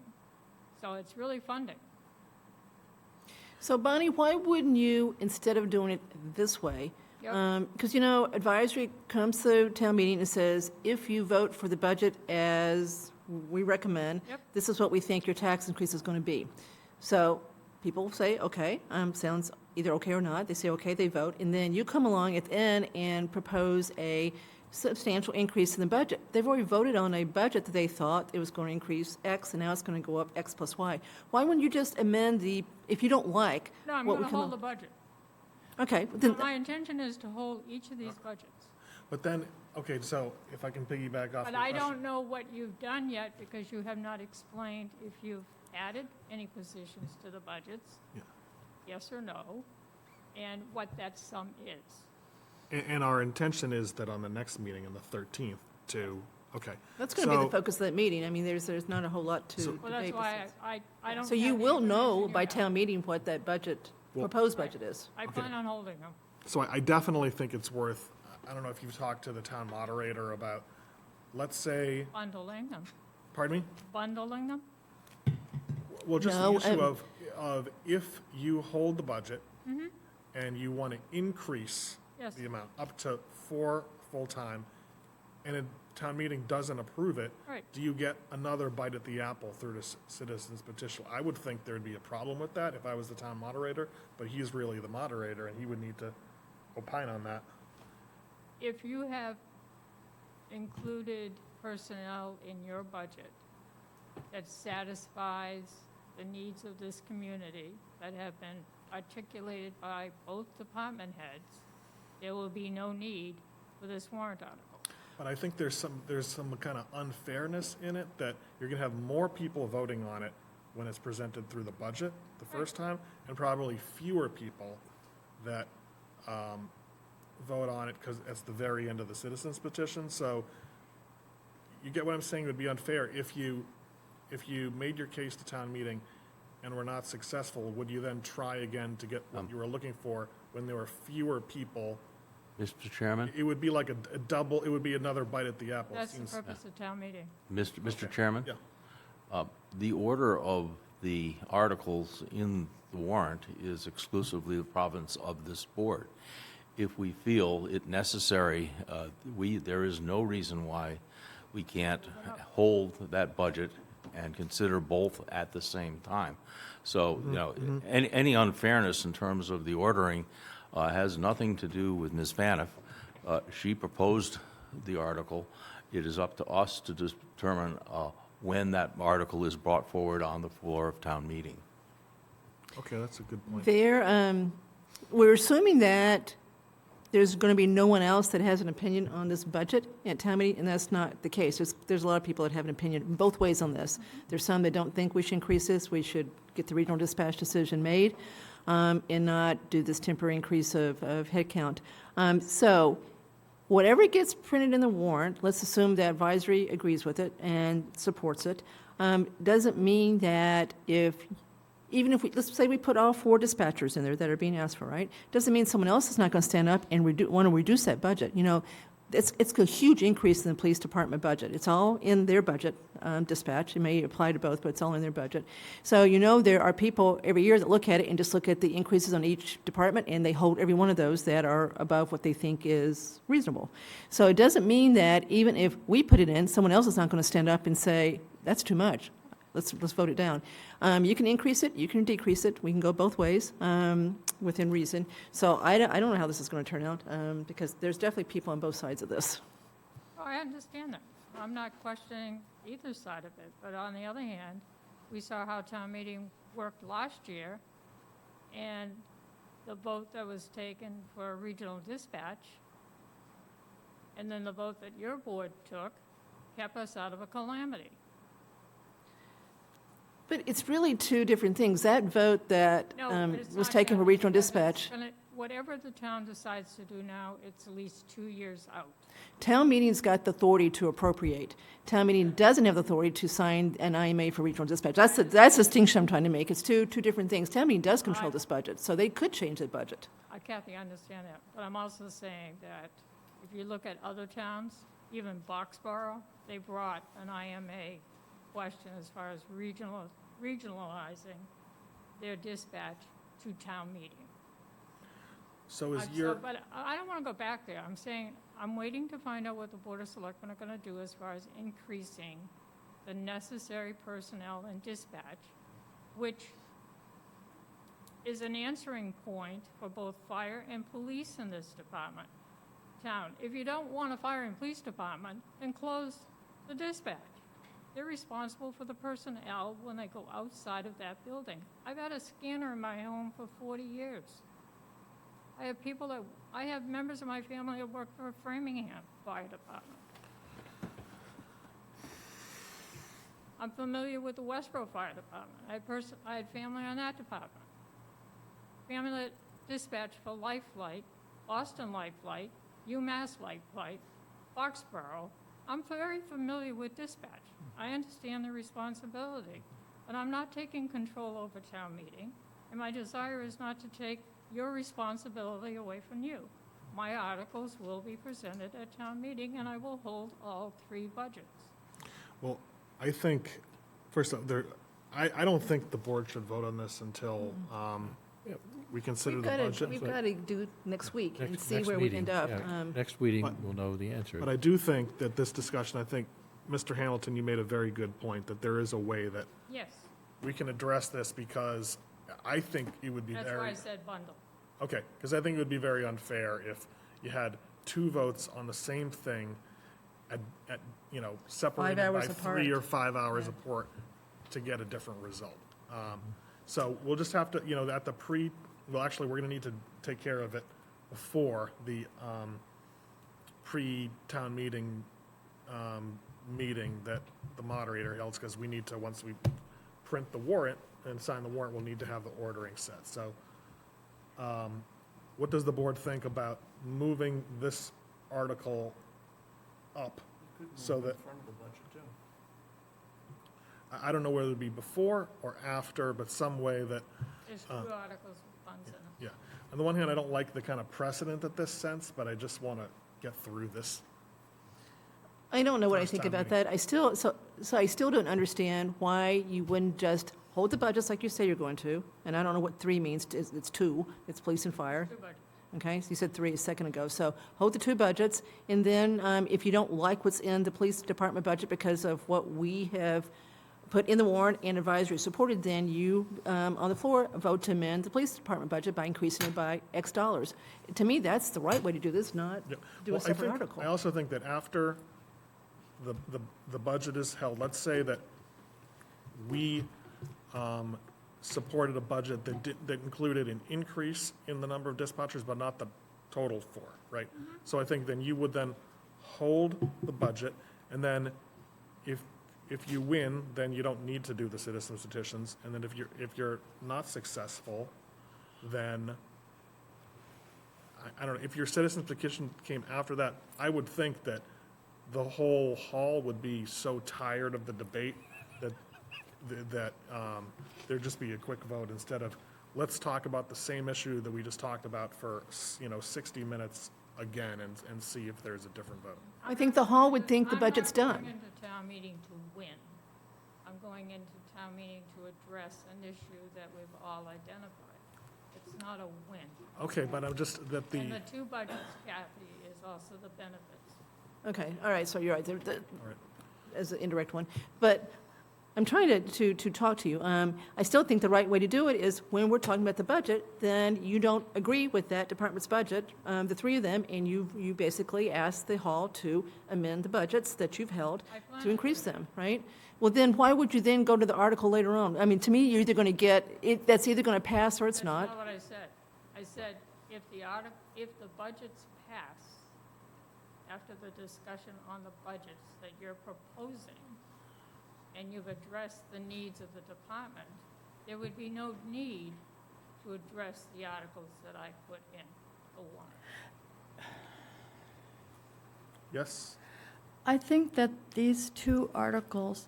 So it's really funding. So Bonnie, why wouldn't you, instead of doing it this way, Yep. because, advisory comes to town meeting and says, if you vote for the budget as we recommend, Yep. this is what we think your tax increase is going to be. So people say, okay, sounds either okay or not. They say, okay, they vote. And then you come along at the end and propose a substantial increase in the budget. They've already voted on a budget that they thought it was going to increase X, and now it's going to go up X plus Y. Why wouldn't you just amend if you don't like No, I'm what going we to come hold up? the budget. Okay, then, My intention is to hold each of these budgets. But then, okay, so if I can piggyback off But your I question. don't know what you've done yet because you have not explained if you've added any positions to the budgets. Yeah. Yes or no, and what that sum is. And our intention is that on the next meeting, on the 13th, okay. that's going to be So- the focus of that meeting. I mean, there's not a whole lot to debate. Well, that's why I don't. So you have will any know information by yet. town meeting what that budget, Well- proposed budget is. I plan on holding them. So I definitely think it's worth, I don't know if you've talked to the town moderator about, let's say, Bundling them. pardon me? Bundling them? Well, just the No, issue of if you hold the budget and you want to increase Yes. the amount up to 4 full-time, and a town meeting doesn't approve it, Right. do you get another bite at the apple through the citizens petition? I would think there'd be a problem with that if I was the town moderator, but he's really the moderator, and he would need to opine on that. If you have included personnel in your budget that satisfies the needs of this community that have been articulated by both department heads, there will be no need for this warrant article. But I think there's some kind of unfairness in it, that you're gonna have more people voting on it when it's presented through the budget the first time, and probably fewer people that vote on it because it's the very end of the citizens petition. So you get what I'm saying? It would be unfair if you made your case to town meeting and were not successful. Would you then try again to get what you were looking for when there were fewer people? Mr. Chairman? It would be like a double, it would be another bite at the apple. It That's the seems- purpose of town meeting. Mr. Chairman? Yeah. The order of the articles in the warrant is exclusively the province of this board. if we feel it necessary, there is no reason why we can't hold that budget and consider both at the same time. So, you know, any unfairness in terms of the ordering has nothing to do with Ms. Vaniff. She proposed the article. It is up to us to determine when that article is brought forward on the floor of town meeting. Okay, that's a good point. We're assuming that there's going to be no one else that has an opinion on this budget at town meeting, and that's not the case. There's a lot of people that have an opinion both ways on this. There's some that don't think we should increase this, we should get the regional dispatch decision made, and not do this temporary increase of headcount. So whatever gets printed in the warrant, let's assume that advisory agrees with it and supports it, doesn't mean that even if let's say we put all 4 dispatchers in there that are being asked for, right? Doesn't mean someone else is not going to stand up and want to reduce that budget. You know, it's a huge increase in the police department budget. It's all in their budget, dispatch. It may apply to both, but it's all in their budget. So, you know, there are people every year that look at it and just look at the increases on each department, and they hold every one of those that are above what they think is reasonable. So it doesn't mean that even if we put it in, someone else is not going to stand up and say, that's too much. Let's vote it down. You can increase it, you can decrease it. We can go both ways within reason. So I don't know how this is going to turn out because there's definitely people on both sides of this. Oh, I understand that. I'm not questioning either side of it. But on the other hand, we saw how town meeting worked last year, and the vote that was taken for regional dispatch, and then the vote that your board took, kept us out of a calamity. But it's really 2 different things. That vote that No, but it's was not taken for that. regional It's dispatch. whatever the town decides to do now, it's at least 2 years out. Town meeting's got the authority to appropriate. Town meeting doesn't have the authority to sign an IMA for regional dispatch. That's the distinction I'm trying to make. It's two different things. Town meeting does control this budget, so they could change the budget. Kathy, I understand that, but I'm also saying that if you look at other towns, even Boxborough, they brought an IMA question as far as regionalizing their dispatch to town meeting. So is your, But I don't want to go back there. I'm saying, I'm waiting to find out what the Board of Selectmen are going to do as far as increasing the necessary personnel in dispatch, which is an answering point for both fire and police in this town. If you don't want a fire and police department, then close the dispatch. They're responsible for the personnel when they go outside of that building. I've had a scanner in my home for 40 years. I have members of my family that work for Framingham Fire Department. I'm familiar with the Westboro Fire Department. I had family on that department. Family that dispatched for Life Flight, Boston Life Flight, UMass Life Flight, Foxborough. I'm very familiar with dispatch. I understand the responsibility, but I'm not taking control over town meeting, and my desire is not to take your responsibility away from you. My articles will be presented at town meeting, and I will hold all 3 budgets. well, I think, first off, I don't think the board should vote on this until we consider the budget. We've got to do it next week and see Next where we meeting, end up. yeah. Next meeting, But- we'll know the answer. But I do think that this discussion, I think, Mr. Hamilton, you made a very good point, that there is a way that Yes, we can address this, because I think it would be that's very. why I said bundle. Okay, because I think it would be very unfair if you had 2 votes on the same thing at separated 5 by hours 3 apart. or 5 hours apart to get a different result. So we'll just have to, at the actually, we're going to need to take care of it before the pre-town meeting meeting that the moderator held, because we need to, once we print the warrant and sign the warrant, we'll need to have the ordering set. So what does the board think about moving this article up so that, I don't know whether it would be before or after, but some way that, There's 2 articles with funds in them. yeah. On the one hand, I don't like the kind of precedent that this sets, but I just want to get through this. I don't know what I First think town about that. I still don't understand why you wouldn't just hold the budgets like you say you're going to, and I don't know what 3 means. It's 2. It's police and fire. 2 budgets. okay? So you said 3 a second ago. So hold the 2 budgets, and then if you don't like what's in the police department budget because of what we have put in the warrant and advisory supported, then you, on the floor, vote to amend the police department budget by increasing it by X dollars. To me, that's the right way to do this, not Yeah. do a Well, separate article. I also think that after the budget is held, let's say that we supported a budget that included an increase in the number of dispatchers, but not the total 4, right? So I think then you would then hold the budget, and then if you win, then you don't need to do the citizens petitions, and then if you're not successful, then I don't know, if your citizens petition came after that, I would think that the whole hall would be so tired of the debate that there'd just be a quick vote instead of, let's talk about the same issue that we just talked about for, 60 minutes again and see if there's a different vote. I think the hall would think the budget's I'm not done. going into town meeting to win. I'm going into town meeting to address an issue that we've all identified. It's not a win. Okay, but I'm just, that the, And the 2 budgets, Kathy, is also the benefits. Okay, all right, so you're right, right. as an indirect one. But I'm trying to talk to you. I still think the right way to do it is when we're talking about the budget, then you don't agree with that department's budget, the 3 of them, and you basically ask the hall to amend the budgets that you've held to increase them, right? Well, then why would you then go to the article later on? I mean, to me, you're either going to get, that's either going to pass or it's not. That's not what I said. I said if the budgets pass, after the discussion on the budgets that you're proposing, and you've addressed the needs of the department, there would be no need to address the articles that I put in the warrant. yes? I think that these 2 articles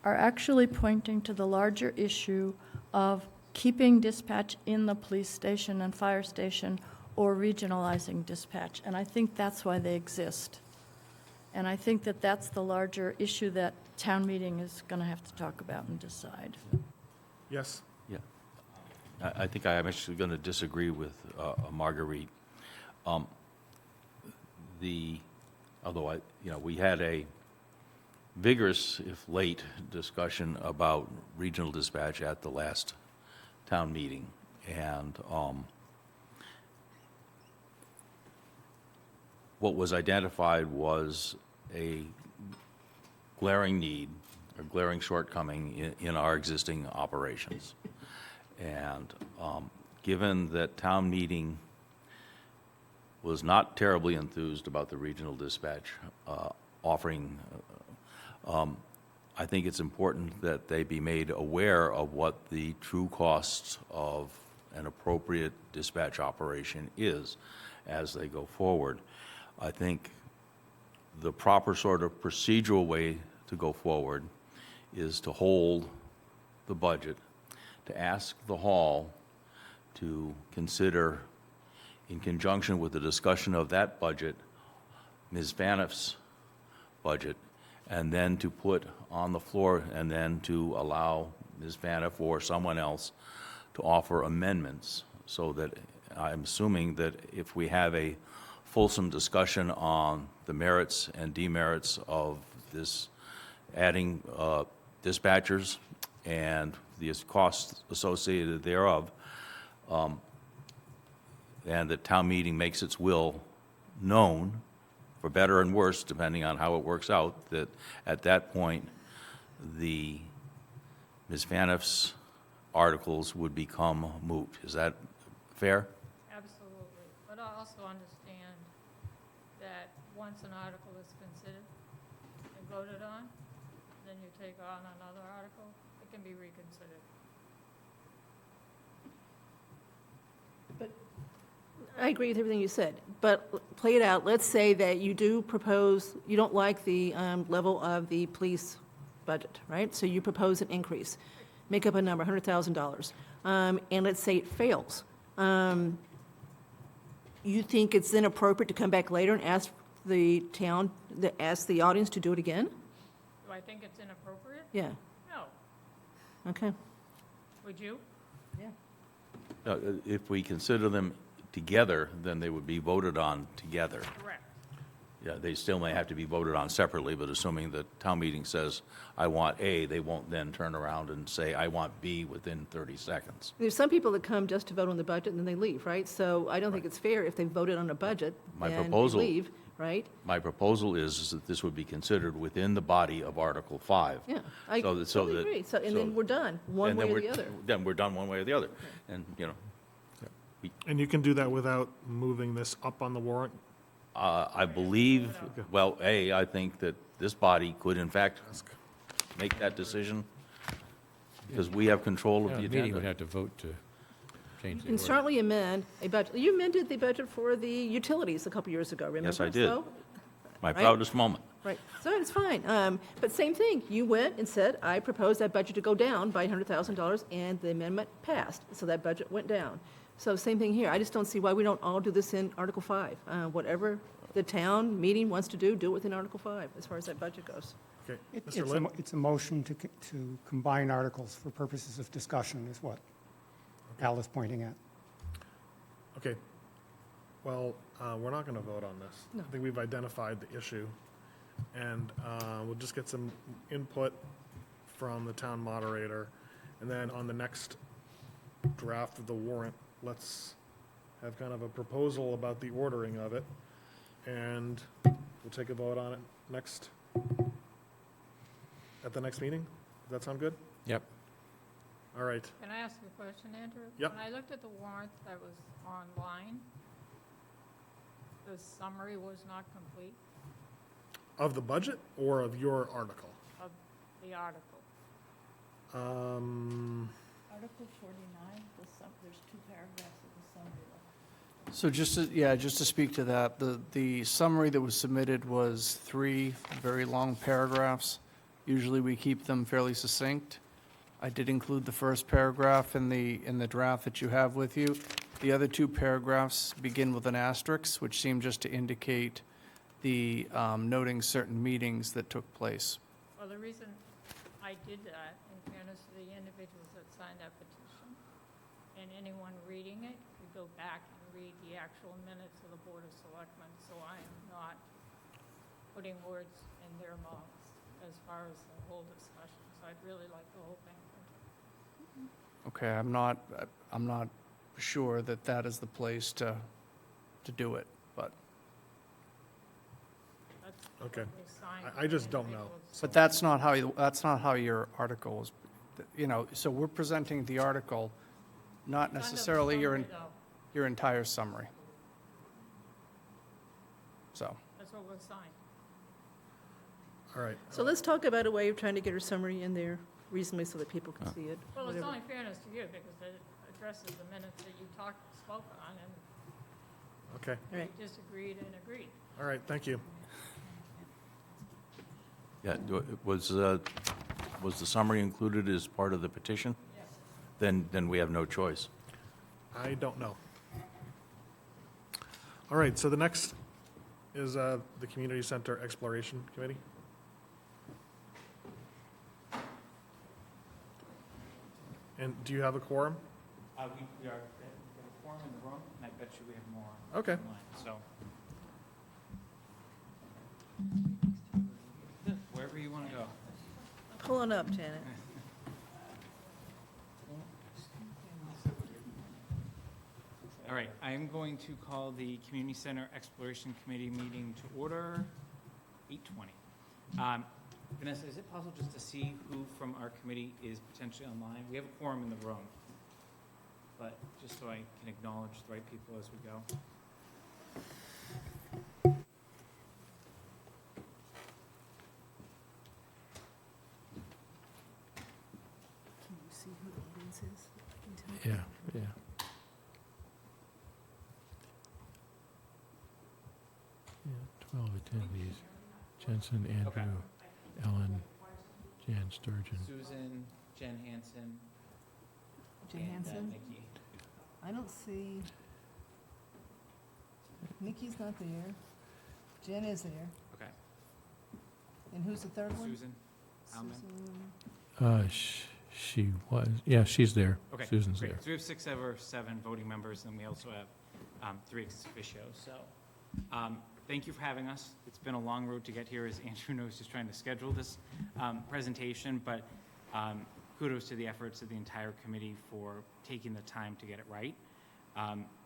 are actually pointing to the larger issue of keeping dispatch in the police station and fire station or regionalizing dispatch. And I think that's why they exist. And I think that that's the larger issue that town meeting is going to have to talk about and decide. Yes? Yeah. I think I am actually going to disagree with Marguerite. Although we had a vigorous, if late, discussion about regional dispatch at the last town meeting. And what was identified was a glaring need, a glaring shortcoming in our existing operations. And given that town meeting was not terribly enthused about the regional dispatch offering, I think it's important that they be made aware of what the true costs of an appropriate dispatch operation is as they go forward. I think the proper sort of procedural way to go forward is to hold the budget, to ask the hall to consider, in conjunction with the discussion of that budget, Ms. Vaniff's budget, and then to put on the floor and then to allow Ms. Vaniff or someone else to offer amendments, so that I'm assuming that if we have a fulsome discussion on the merits and demerits of this adding dispatchers and the costs associated thereof, and the town meeting makes its will known, for better and worse, depending on how it works out, that at that point, the Ms. Vaniff's articles would become moot. Is that fair? Absolutely. But I also understand that once an article is considered and voted on, then you take on another article, it can be reconsidered. I agree with everything you said, but play it out. Let's say that you do propose, you don't like the level of the police budget, right? So you propose an increase. Make up a number, $100,000. And let's say it fails. You think it's then appropriate to come back later and ask the ask the audience to do it again? Do I think it's inappropriate? Yeah, No. okay. Would you? Yeah. If we consider them together, then they would be voted on together. Correct. Yeah, they still may have to be voted on separately, but assuming the town meeting says, I want A, they won't then turn around and say, I want B within 30 seconds. There's some people that come just to vote on the budget and then they leave, right? So I don't think it's fair if they voted on a budget My and they proposal- leave, right? My proposal is that this would be considered within the body of Article 5. Yeah, I So that- totally agree. So, and then we're done, one and way then or we're- the other. Then we're done one way or the other. And, you know, And you can do that without moving this up on the warrant? I believe, well, I think that this body could in fact make that decision because we have control of Yeah, the the meeting would agenda. have to vote to change You the can order. certainly amend a budget. You amended the budget for the utilities a couple years ago, remember? Yes, I did. So, My right? proudest moment. Right, so it's fine. But same thing, you went and said, I propose that budget to go down by $100,000, and the amendment passed, so that budget went down. So same thing here. I just don't see why we don't all do this in Article 5. Whatever the town meeting wants to do it within Article 5, as far as that budget goes. Okay, It's Mr. Lynn? it's a motion to combine articles for purposes of discussion is what Al is pointing at. Okay. Well, we're not going to vote on this. No. I think we've identified the issue, and we'll just get some input from the town moderator, and then on the next draft of the warrant, let's have kind of a proposal about the ordering of it, and we'll take a vote on it at the next meeting. Does that sound good? Yep. All right. Can I ask you a question, Andrew? Yep. When I looked at the warrant that was online, the summary was not complete Of the budget or of your article? of the article. Article 49, there's 2 paragraphs of the summary. So just to speak to that, the summary that was submitted was 3 very long paragraphs. Usually we keep them fairly succinct. I did include the first paragraph in the draft that you have with you. The other 2 paragraphs begin with an asterisk, which seem just to indicate the noting certain meetings that took place. Well, the reason I did that, in fairness to the individuals that signed that petition, and anyone reading it could go back and read the actual minutes of the Board of Selectmen, so I am not putting words in their mouths as far as the whole discussion, so I'd really like the whole thing printed. Okay, I'm not sure that that is the place to do it, but. That's Okay. what they signed. I just don't know. But that's not how your article is, so we're presenting the article, not Kind of necessarily summary, though. your entire summary. So, That's what was signed. All right. So let's talk about a way of trying to get our summary in there reasonably so that people can see it. Well, it's whatever. only fairness to you, because it addresses the minutes that you spoke on, and Okay. All right. you disagreed and agreed. All right, thank you. Yeah, was the summary included as part of the petition? Yes. Then we have no choice. I don't know. All right, so the next is the Community Center Exploration Committee. And do you have a quorum? We are, we have a quorum in the room, and I bet you we have more Okay. online, so. Wherever you want to go. Pull on up, Janet. All right, I am going to call the Community Center Exploration Committee meeting to order, 8:20. Vanessa, is it possible just to see who from our committee is potentially online? We have a quorum in the room, but just so I can acknowledge the right people as we go. Can you see who the audience is? I can tell. Yeah, yeah. Yeah, 12 attendees. Jensen, Andrew, Ellen, Jan Sturgeon. Susan, Jen Hansen, Jen and Hansen? Nikki. I don't see, Nikki's not there. Jen is there. Okay. And who's the third one? Susan Alman. She was, yeah, she's there. Okay, Susan's great. there. So we have 6 over 7 voting members, and we also have three ex officio. So thank you for having us. It's been a long road to get here, as Andrew knows, just trying to schedule this presentation, but kudos to the efforts of the entire committee for taking the time to get it right.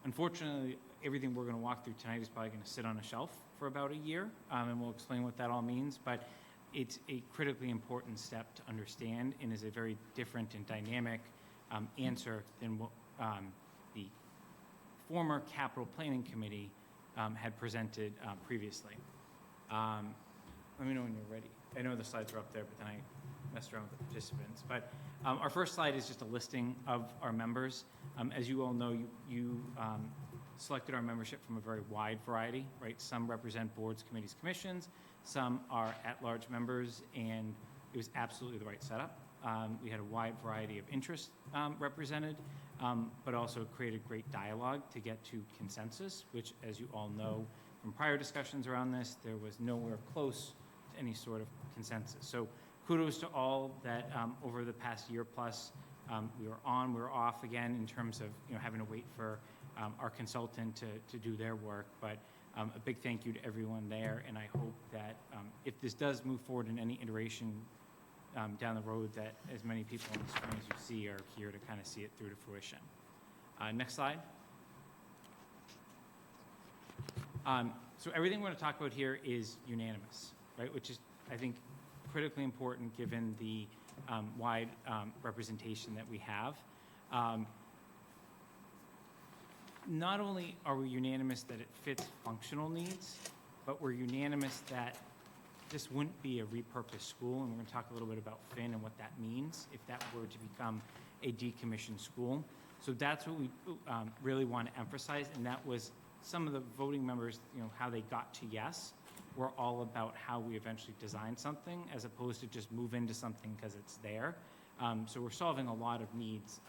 Unfortunately, everything we're going to walk through tonight is probably going to sit on a shelf for about a year, and we'll explain what that all means, but it's a critically important step to understand and is a very different and dynamic answer than what the former capital planning committee had presented previously. Let me know when you're ready. I know the slides are up there, but then I messed around with the participants. But our first slide is just a listing of our members. As you all know, you selected our membership from a very wide variety, right? Some represent boards, committees, commissions. Some are at-large members, and it was absolutely the right setup. We had a wide variety of interests represented, but also created great dialogue to get to consensus, which, as you all know from prior discussions around this, there was nowhere close to any sort of consensus. So kudos to all that over the past year plus, we were on, we were off again in terms of having to wait for our consultant to do their work, but a big thank you to everyone there, and I hope that if this does move forward in any iteration down the road, that as many people on the screen as you see are here to kind of see it through to fruition. Next slide. So everything we're going to talk about here is unanimous, right? Which is, I think, critically important given the wide representation that we have. Not only are we unanimous that it fits functional needs, but we're unanimous that this wouldn't be a repurposed school, and we're going to talk a little bit about Finn and what that means if that were to become a decommissioned school. So that's what we really want to emphasize, and that was some of the voting members, how they got to yes, were all about how we eventually design something as opposed to just move into something because it's there. So we're solving a lot of needs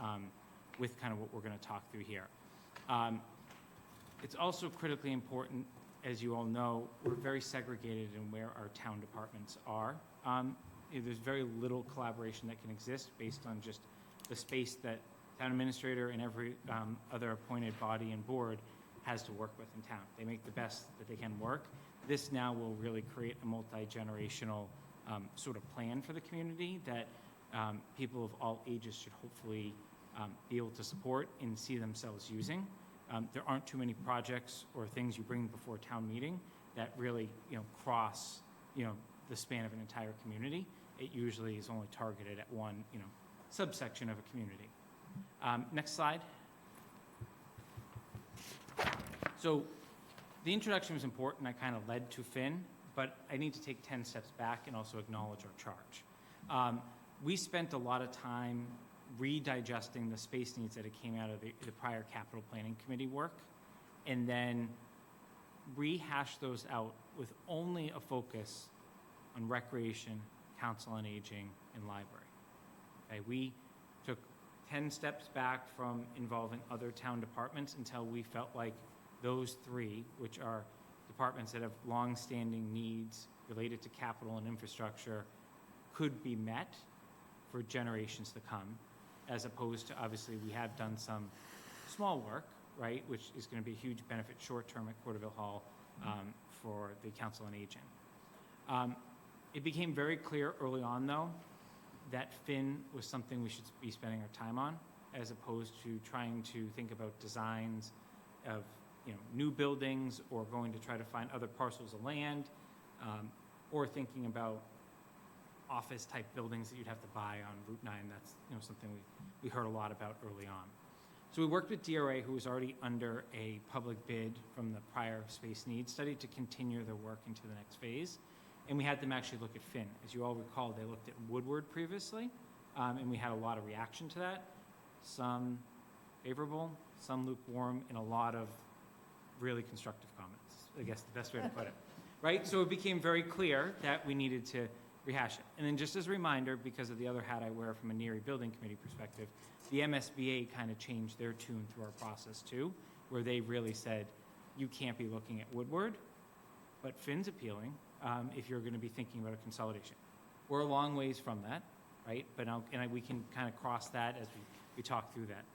with kind of what we're going to talk through here. It's also critically important, as you all know, we're very segregated in where our town departments are. There's very little collaboration that can exist based on just the space that town administrator and every other appointed body and board has to work with in town. They make the best that they can work. This now will really create a multi-generational sort of plan for the community that people of all ages should hopefully be able to support and see themselves using. There aren't too many projects or things you bring before town meeting that really, cross, the span of an entire community. It usually is only targeted at one, subsection of a community. Next slide. So the introduction was important. I kind of led to Finn, but I need to take 10 steps back and also acknowledge our charge. We spent a lot of time redigesting the space needs that it came out of the prior capital planning committee work, and then rehash those out with only a focus on recreation, council on aging, and library. Okay, we took 10 steps back from involving other town departments until we felt like those three, which are departments that have long-standing needs related to capital and infrastructure, could be met for generations to come, as opposed to, obviously, we have done some small work, right, which is going to be a huge benefit short-term at Porterville Hall for the Council on Aging. It became very clear early on, though, that Finn was something we should be spending our time on, as opposed to trying to think about designs of new buildings or going to try to find other parcels of land, or thinking about office-type buildings that you'd have to buy on Route 9. That's something we heard a lot about early on. So we worked with DRA, who was already under a public bid from the prior space needs study, to continue their work into the next phase. And we had them actually look at Finn. As you all recall, they looked at Woodward previously, and we had a lot of reaction to that. Some favorable, some lukewarm, and a lot of really constructive comments, I guess the best way to put it. Right? So it became very clear that we needed to rehash it. And then just as a reminder, because of the other hat I wear from a NERI Building Committee perspective, the MSBA kind of changed their tune through our process too, where they really said, you can't be looking at Woodward, but Finn's appealing if you're going to be thinking about a consolidation. We're a long ways from that, right? But we can kind of cross that as we talk through that.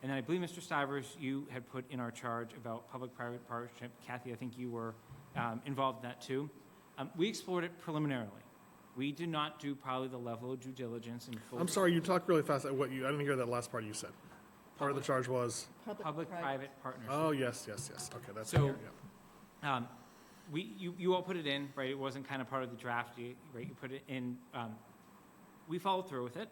And then I believe, Mr. Stivers, you had put in our charge about public-private partnership. Kathy, I think you were involved in that too. We explored it preliminarily. We do not do probably the level of due diligence and full. I'm sorry, you talked really fast. I didn't hear that last part you said. Part of the charge was? Public-private partnership. Oh, yes. Okay, that's So, clear, yeah. you all put it in, right? It wasn't kind of part of the draft, right? You put it in. We followed through with it,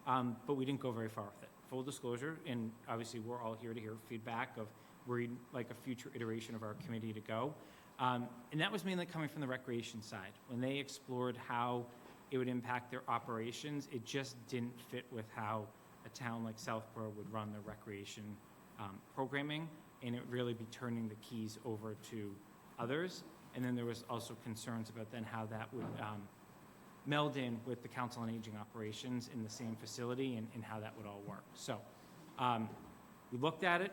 but we didn't go very far with it. Full disclosure, and obviously we're all here to hear feedback of where you'd like a future iteration of our committee to go. And that was mainly coming from the recreation side. When they explored how it would impact their operations, it just didn't fit with how a town like Southborough would run their recreation programming, and it would really be turning the keys over to others. And then there was also concerns about then how that would meld in with the Council on Aging operations in the same facility and how that would all work. So we looked at it.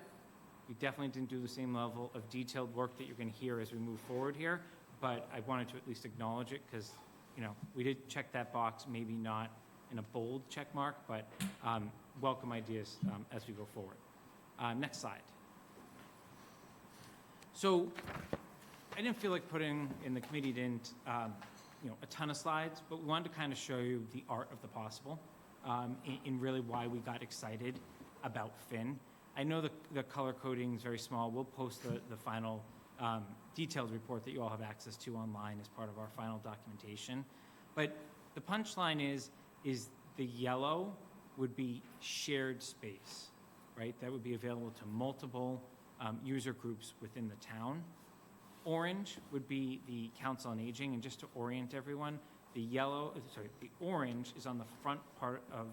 We definitely didn't do the same level of detailed work that you're going to hear as we move forward here, but I wanted to at least acknowledge it because, we did check that box, maybe not in a bold check mark, but welcome ideas as we go forward. Next slide. So I didn't feel like putting, and the committee didn't, a ton of slides, but we wanted to kind of show you the art of the possible in really why we got excited about Finn. I know the color coding is very small. We'll post the final detailed report that you all have access to online as part of our final documentation. But the punchline is the yellow would be shared space, right? That would be available to multiple user groups within the town. Orange would be the Council on Aging, and just to orient everyone, the orange is on the front part of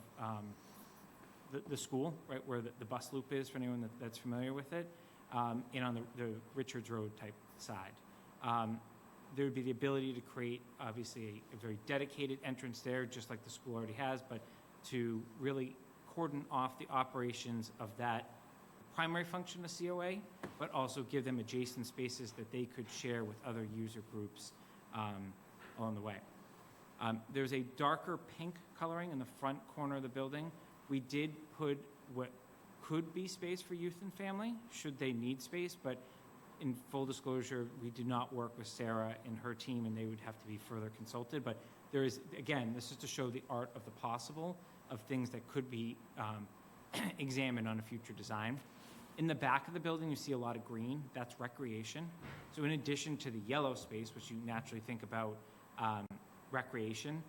the school, right, where the bus loop is, for anyone that's familiar with it, and on the Richards Road type side. There would be the ability to create, obviously, a very dedicated entrance there, just like the school already has, but to really cordon off the operations of that primary function of COA, but also give them adjacent spaces that they could share with other user groups along the way. There's a darker pink coloring in the front corner of the building. We did put what could be space for youth and family, should they need space, but in full disclosure, we do not work with Sarah and her team, and they would have to be further consulted. But there is, again, this is to show the art of the possible of things that could be examined on a future design. In the back of the building, you see a lot of green. That's recreation. So in addition to the yellow space, which you naturally think about recreation,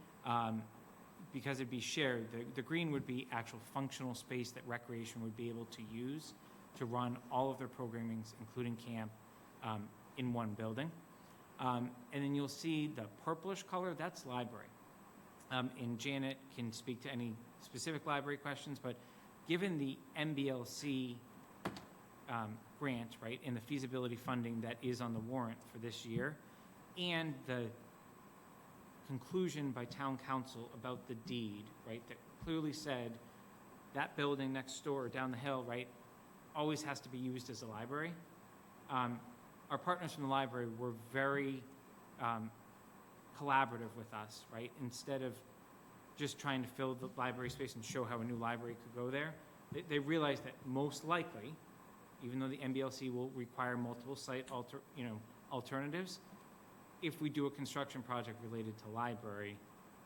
because it'd be shared, the green would be actual functional space that recreation would be able to use to run all of their programmings, including camp, in one building. And then you'll see the purplish color, that's library. And Janet can speak to any specific library questions, but given the MBLC grant, right, and the feasibility funding that is on the warrant for this year, and the conclusion by town council about the deed, right, that clearly said that building next door or down the hill, right, always has to be used as a library. Our partners from the library were very collaborative with us, right? Instead of just trying to fill the library space and show how a new library could go there, they realized that most likely, even though the MBLC will require multiple site alternatives, if we do a construction project related to library,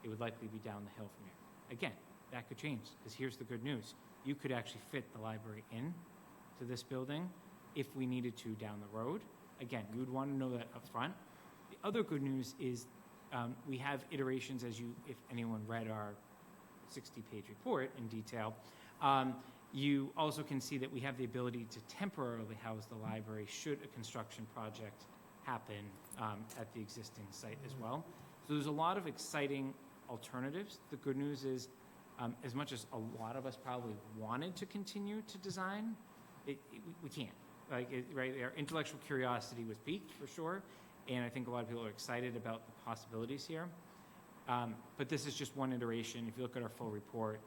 it would likely be down the hill from here. Again, that could change, because here's the good news. You could actually fit the library in to this building if we needed to down the road. Again, you would want to know that up front. The other good news is we have iterations, if anyone read our 60-page report in detail, you also can see that we have the ability to temporarily house the library should a construction project happen at the existing site as well. So there's a lot of exciting alternatives. The good news is, as much as a lot of us probably wanted to continue to design, we can't. Right? Our intellectual curiosity was piqued for sure, and I think a lot of people are excited about the possibilities here. But this is just one iteration. If you look at our full report,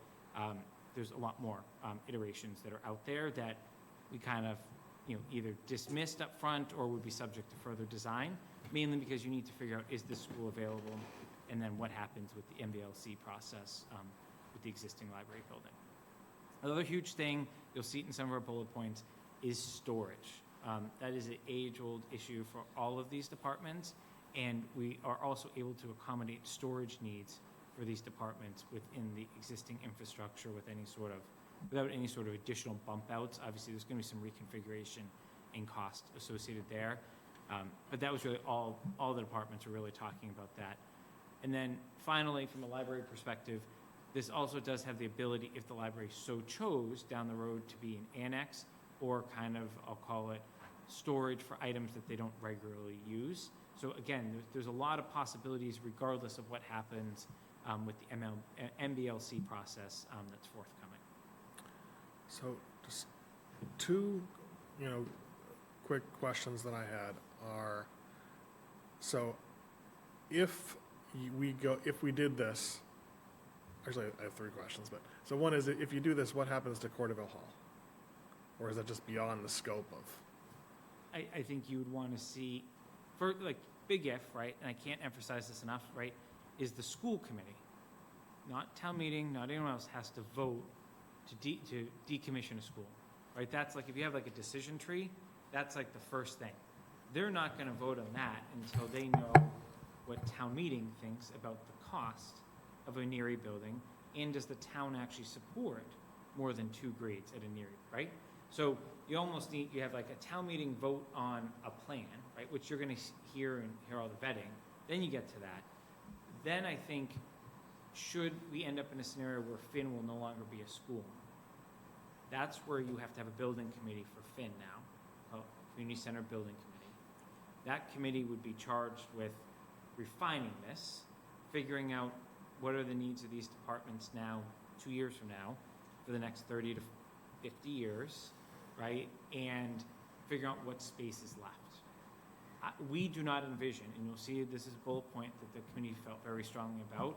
there's a lot more iterations that are out there that we kind of either dismissed up front or would be subject to further design, mainly because you need to figure out, is this school available, and then what happens with the MBLC process with the existing library building. Another huge thing, you'll see it in some of our bullet points, is storage. That is an age-old issue for all of these departments, and we are also able to accommodate storage needs for these departments within the existing infrastructure without any sort of additional bump outs. Obviously, there's going to be some reconfiguration and cost associated there. But that was really all the departments are really talking about that. And then finally, from a library perspective, this also does have the ability, if the library so chose down the road, to be an annex or kind of, I'll call it, storage for items that they don't regularly use. So again, there's a lot of possibilities regardless of what happens with the MBLC process that's forthcoming. So just two, quick questions that I had are, so if we did this, actually I have three questions, but, so one is, if you do this, what happens to Corderville Hall? Or is that just beyond the scope of? I think you would want to see, for like big if, right, and I can't emphasize this enough, right, is the school committee, not town meeting, not anyone else, has to vote to decommission a school, right? That's like, if you have like a decision tree, that's like the first thing. They're not going to vote on that until they know what town meeting thinks about the cost of a NERI building, and does the town actually support more than 2 grades at a NERI, right? So you almost need, you have like a town meeting vote on a plan, right, which you're going to hear all the vetting. Then you get to that. Then I think, should we end up in a scenario where Finn will no longer be a school, that's where you have to have a building committee for Finn now, called Community Center Building Committee. That committee would be charged with refining this, figuring out what are the needs of these departments now, 2 years from now, for the next 30 to 50 years, right? And figure out what space is left. We do not envision, and you'll see this is a bullet point that the committee felt very strongly about,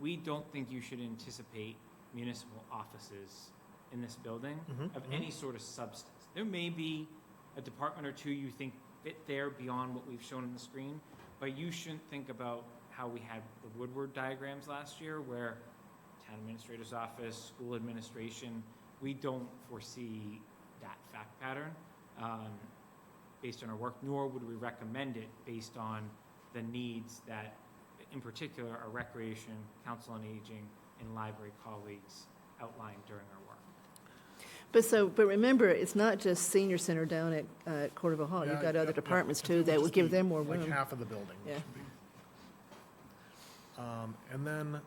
we don't think you should anticipate municipal offices in this building of any sort of substance. There may be a department or two you think fit there beyond what we've shown on the screen, but you shouldn't think about how we had the Woodward diagrams last year, where town administrator's office, school administration, we don't foresee that fact pattern based on our work, nor would we recommend it based on the needs that, in particular, our recreation, council on aging, and library colleagues outlined during our work. But remember, it's not just senior center down at Corderville Hall. You've got other departments too that would give them more room. Like half of the building. Yeah. Should be. And then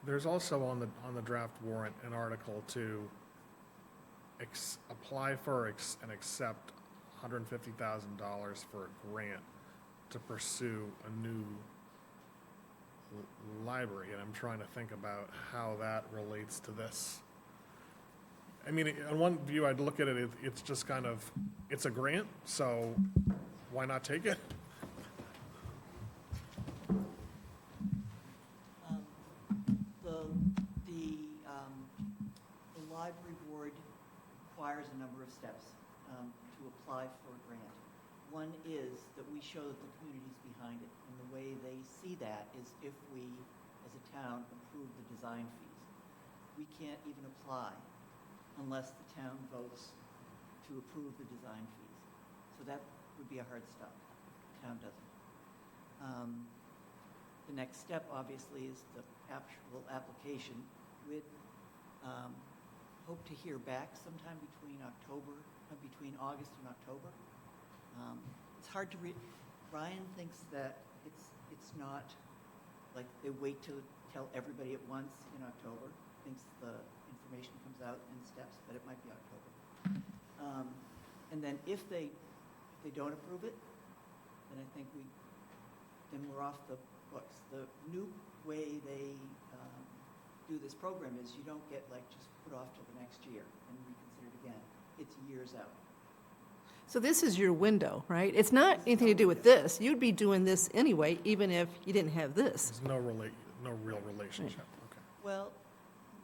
there's also on the draft warrant an article to apply for and accept $150,000 for a grant to pursue a new library, and I'm trying to think about how that relates to this. I mean, on one view, I'd look at it, it's just kind of, it's a grant, so why not take it? The library board requires a number of steps to apply for a grant. One is that we show that the community's behind it, and the way they see that is if we, as a town, approve the design fees. We can't even apply unless the town votes to approve the design fees. So that would be a hard stop if the town doesn't. The next step, obviously, is the actual application. We'd hope to hear back sometime between August and October. It's hard to read. Ryan thinks that it's not like they wait to tell everybody at once in October. Thinks the information comes out in steps, but it might be October. And then if they don't approve it, then I think we're off the books. The new way they do this program is you don't get just put off till the next year and reconsider it again. It's years out. So this is your window, right? It's not anything to do with this. You'd be doing this anyway, even if you didn't have this. There's no real relationship. Okay. Well,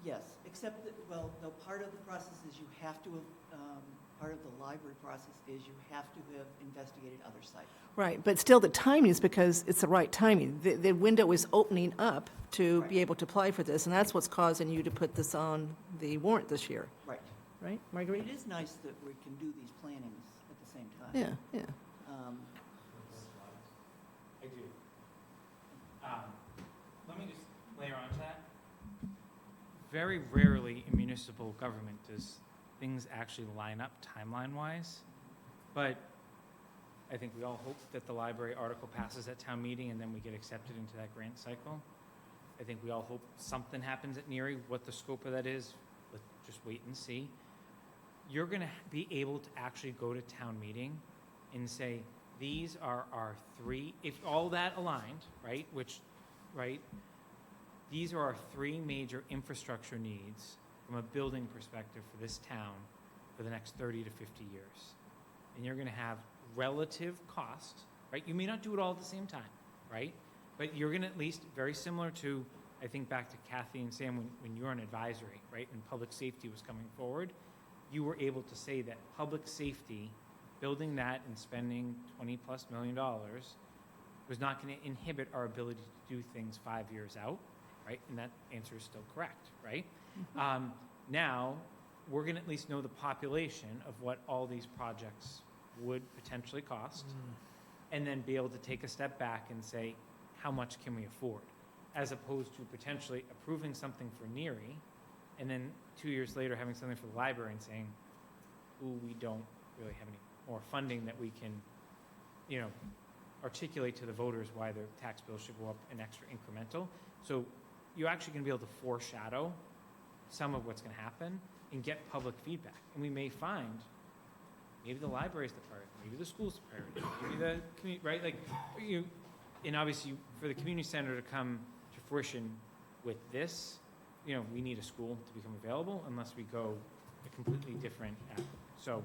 Yes, except that, well, no, part of the process is you have to, part of the library process is you have to have investigated other sites. Right, but still the timing is because it's the right timing. The window is opening up to be able to apply for this, and that's what's causing you to put this on the warrant this year. Right. Right, Marguerite? It is nice that we can do these plannings at the same time. Yeah, yeah. I do. Let me just layer onto that. Very rarely in municipal government does things actually line up timeline-wise, but I think we all hope that the library article passes at town meeting and then we get accepted into that grant cycle. I think we all hope something happens at Neary. What the scope of that is, let's just wait and see. You're going to be able to actually go to town meeting and say, these are our three, if all that aligned, right, these are our three major infrastructure needs from a building perspective for this town for the next 30 to 50 years. And you're going to have relative cost, right? You may not do it all at the same time, right? But you're going to at least, very similar to, I think back to Kathy and Sam when you were on advisory, right? And public safety was coming forward, you were able to say that public safety, building that and spending $20+ million was not going to inhibit our ability to do things 5 years out, right? And that answer is still correct, right? Mm-hmm. Now, we're going to at least know the population of what all these projects would potentially cost, and then be able to take a step back and say, how much can we afford? As opposed to potentially approving something for Neary, and then 2 years later having something for the library and saying, ooh, we don't really have any more funding that we can, you know, articulate to the voters why their tax bill should go up an extra incremental. So you're actually going to be able to foreshadow some of what's going to happen and get public feedback. And we may find maybe the library is the priority, maybe the school's the priority, maybe the community, right? Like, you, and obviously for the community center to come to fruition with this, you know, we need a school to become available unless we go a completely different avenue. So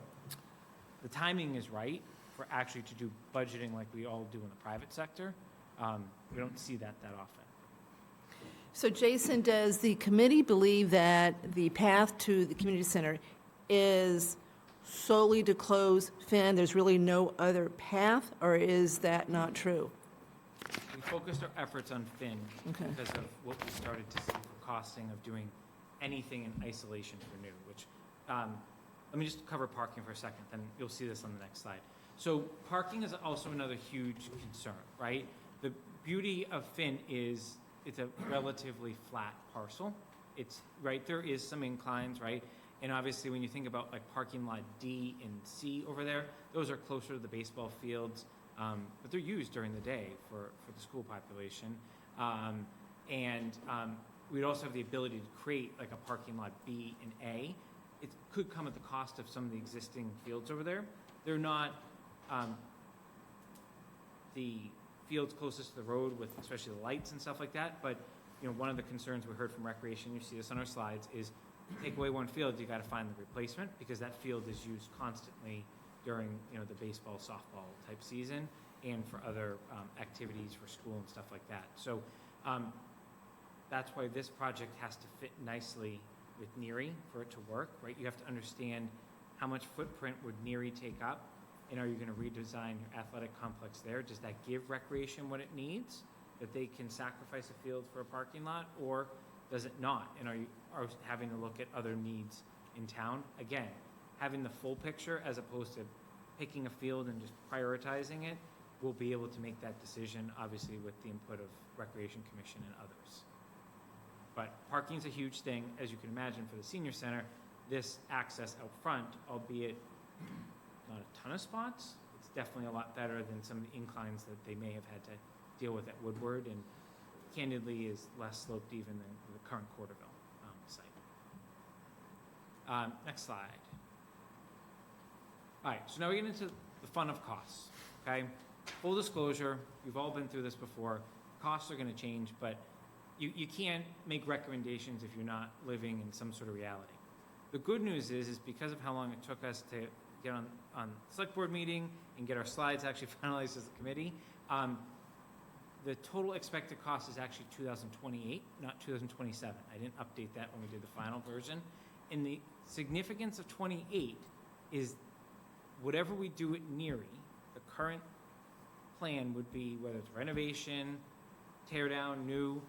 the timing is right for actually to do budgeting like we all do in the private sector. We don't see that often. So Jason, does the committee believe that the path to the community center is solely to close Finn? There's really no other path, or is that not true? We focused our efforts on Finn Okay. because of what we started to see for costing of doing anything in isolation for new, which, let me just cover parking for a second, then you'll see this on the next slide. So parking is also another huge concern, right? The beauty of Finn is it's a relatively flat parcel. It's, right, there is some inclines, right? And obviously when you think about like parking lot D and C over there, those are closer to the baseball fields, but they're used during the day for the school population. We'd also have the ability to create like a parking lot B and A. It could come at the cost of some of the existing fields over there. They're not the fields closest to the road with especially the lights and stuff like that, but you know, one of the concerns we heard from Recreation, you see this on our slides, is take away one field, you got to find the replacement because that field is used constantly during, you know, the baseball, softball type season and for other activities for school and stuff like that. So that's why this project has to fit nicely with Neary for it to work, right? You have to understand how much footprint would Neary take up, and are you going to redesign your athletic complex there? Does that give Recreation what it needs, that they can sacrifice a field for a parking lot, or does it not? And are you having to look at other needs in town? Again, having the full picture as opposed to picking a field and just prioritizing it, we'll be able to make that decision, obviously with the input of Recreation Commission and others. But parking's a huge thing, as you can imagine, for the senior center. This access out front, albeit not a ton of spots, it's definitely a lot better than some of the inclines that they may have had to deal with at Woodward, and candidly is less sloped even than the current Corderville site. Next slide. All right, so now we get into the fun of costs, okay? Full disclosure, we've all been through this before. Costs are going to change, but you can't make recommendations if you're not living in some sort of reality. The good news is because of how long it took us to get on the select board meeting and get our slides actually finalized as a committee, the total expected cost is actually 2028, not 2027. I didn't update that when we did the final version. And the significance of 28 is whatever we do at Neary, the current plan would be, whether it's renovation, tear down, new,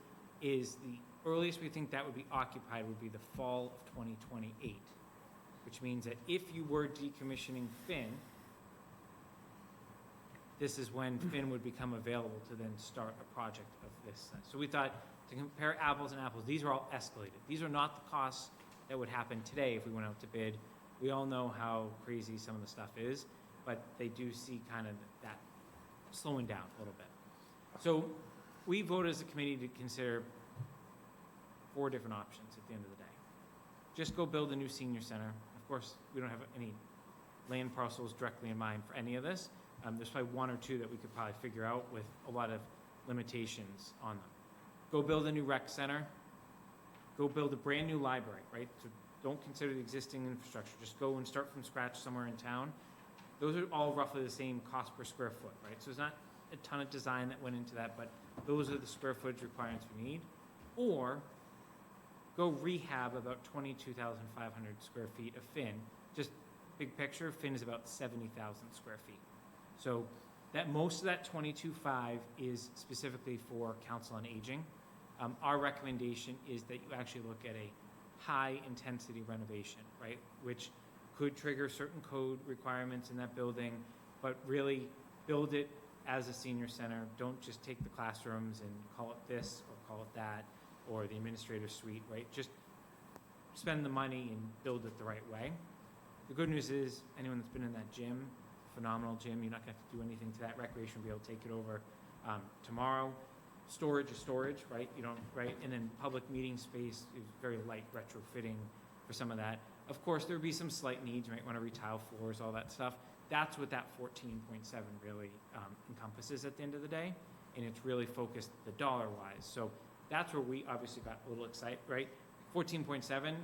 is the earliest we think that would be occupied would be the fall of 2028, which means that if you were decommissioning Finn, this is when Finn would become available to then start a project of this size. So we thought to compare apples and apples, these are all escalated. These are not the costs that would happen today if we went out to bid. We all know how crazy some of the stuff is, but they do see kind of that slowing down a little bit. So we voted as a committee to consider 4 different options at the end of the day. Just go build a new senior center. Of course, we don't have any land parcels directly in mind for any of this. There's probably 1 or 2 that we could probably figure out with a lot of limitations on them. Go build a new rec center. Go build a brand new library, right? So don't consider the existing infrastructure. Just go and start from scratch somewhere in town. Those are all roughly the same cost per square foot, right? So there's not a ton of design that went into that, but those are the square footage requirements we need. Or go rehab about 22,500 square feet of Finn. Just big picture, Finn is about 70,000 square feet. So that most of that 22.5 is specifically for Council on Aging. Our recommendation is that you actually look at a high-intensity renovation, right, which could trigger certain code requirements in that building, but really build it as a senior center. Don't just take the classrooms and call it this or call it that, or the administrative suite, right? Just spend the money and build it the right way. The good news is, anyone that's been in that gym, phenomenal gym, you're not going to have to do anything to that. Recreation will be able to take it over tomorrow. Storage is storage, right? You don't, right? And then public meeting space is very light retrofitting for some of that. Of course, there would be some slight needs. You might want to retile floors, all that stuff. That's what that 14.7 really encompasses at the end of the day, and it's really focused the dollar-wise. So that's where we obviously got a little excited, right? 14.7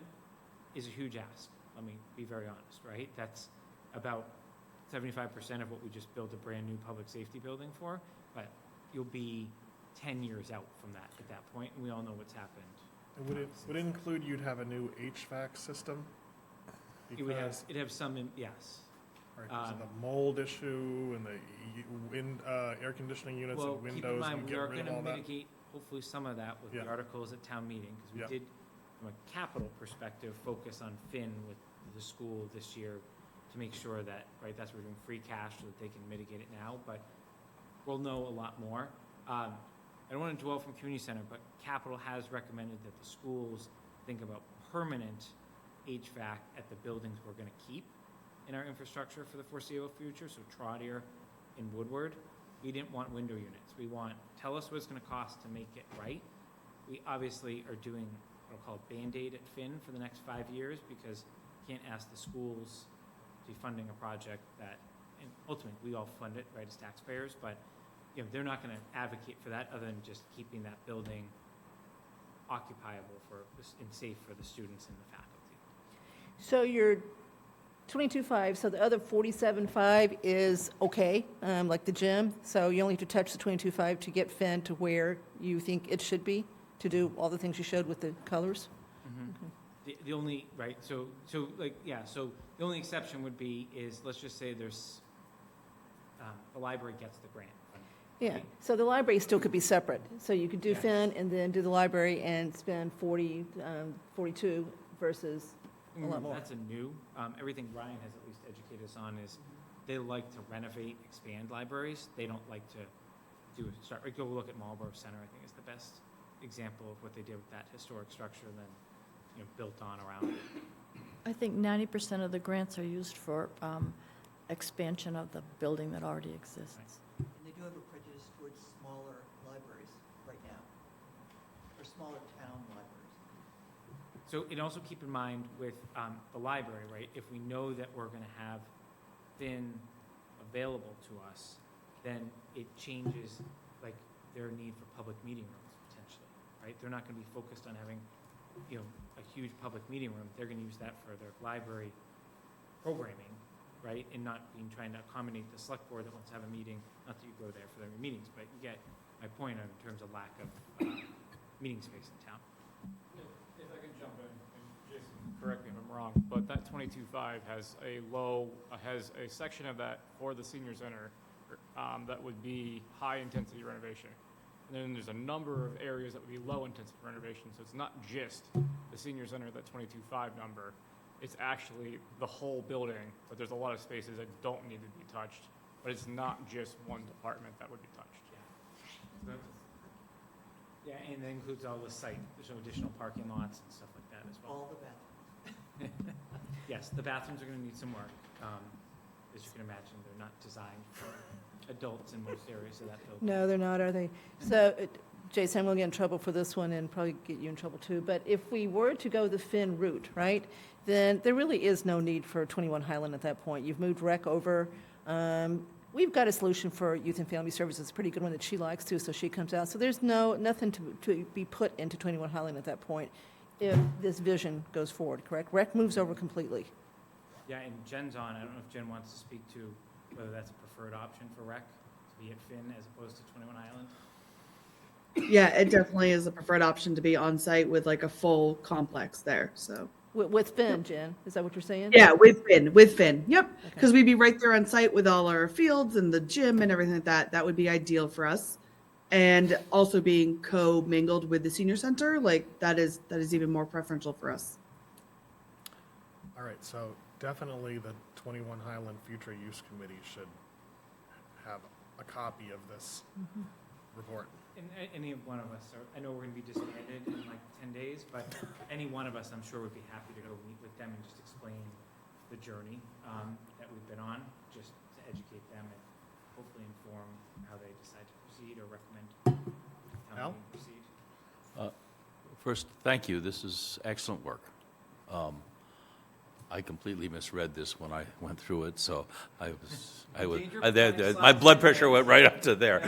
is a huge ask. Let me be very honest, right? That's about 75% of what we just built a brand new public safety building for, but you'll be 10 years out from that at that point, and we all know what's happened. And would it include you'd have a new HVAC system? It'd have some, yes. Right, because of the mold issue and the air conditioning units and windows. Keep in mind, and we get are rid of going all to that. mitigate hopefully some of that with the articles at town meeting, because we did, from a capital perspective, focus on Finn with the school this year to make sure that, right, that's where we're doing free cash so that they can mitigate it now, but we'll know a lot more. I don't want to dwell from community center, but capital has recommended that the schools think about permanent HVAC at the buildings we're going to keep in our infrastructure for the foreseeable future, so Trotter and Woodward. We didn't want window units. We want, tell us what it's going to cost to make it right. We obviously are doing what I'll call Band-Aid at Finn for the next 5 years, because you can't ask the schools to be funding a project that, and ultimately we all fund it, right, as taxpayers, but you know, they're not going to advocate for that other than just keeping that building occupiable and safe for the students and the faculty. So your 22.5, so the other 47.5 is okay, like the gym, so you only have to touch the 22.5 to get Finn to where you think it should be, to do all the things you showed with the colors? The only, right, so like, yeah, so the only exception would be is, let's just say there's, the library gets the grant. Yeah, so the library still could be separate. So you could do Finn and then do the library and spend 42 versus a lot more. That's a new, everything Ryan has at least educated us on is they like to renovate, expand libraries. They don't like to go look at Marlborough Center, I think is the best example of what they did with that historic structure, then, you know, built on around it. I think 90% of the grants are used for expansion of the building that already exists. And they do have a prejudice towards smaller libraries right now, or smaller town libraries. So, and also keep in mind with the library, right, if we know that we're going to have Finn available to us, then it changes, like, their need for public meeting rooms, potentially, right? They're not going to be focused on having, you know, a huge public meeting room. They're going to use that for their library programming, right, and not trying to accommodate the select board that wants to have a meeting. Not that you go there for their meetings, but you get my point in terms of lack of meeting space in town. If I can jump in, and Jason, correct me if I'm wrong, but that 22.5 has has a section of that for the senior center that would be high-intensity renovation. And then there's a number of areas that would be low-intensity renovation, so it's not just the senior center, that 22.5 number. It's actually the whole building, but there's a lot of spaces that don't need to be touched. But it's not just one department that would be touched. Yeah, and that includes all the site, there's no additional parking lots and stuff like that as well. All the bathrooms. Yes, the bathrooms are gonna need some work. As you can imagine, they're not designed for adults in most areas of that building. No, they're not, are they? So, Jason, I'm going to get in trouble for this one and probably get you in trouble too, but if we were to go the Finn route, right, then there really is no need for 21 Highland at that point. You've moved rec over. We've got a solution for youth and family services, a pretty good one that she likes too, so she comes out. So there's nothing to be put into 21 Highland at that point if this vision goes forward, correct? Rec moves over completely. Yeah, and Jen's on, I don't know if Jen wants to speak to whether that's a preferred option for rec, to be at Finn as opposed to 21 Island. Yeah, it definitely is a preferred option to be on site with like a full complex there. So With Finn, Jen, is that what you're saying? yeah, with Finn, yep. Okay. Because we'd be right there on site with all our fields and the gym and everything like that. That would be ideal for us. And also being co-mingled with the senior center, like that is even more preferential for us. All right, so definitely the 21 Highland Future Use Committee should have a copy of this report. And any one of us, I know we're going to be disbanded in like 10 days, but any one of us, I'm sure, would be happy to go meet with them and just explain the journey that we've been on, just to educate them and hopefully inform how they decide to proceed or recommend how Al? they proceed. First, thank you. This is excellent work. I completely misread this when I went through it, so my blood pressure went right up to there.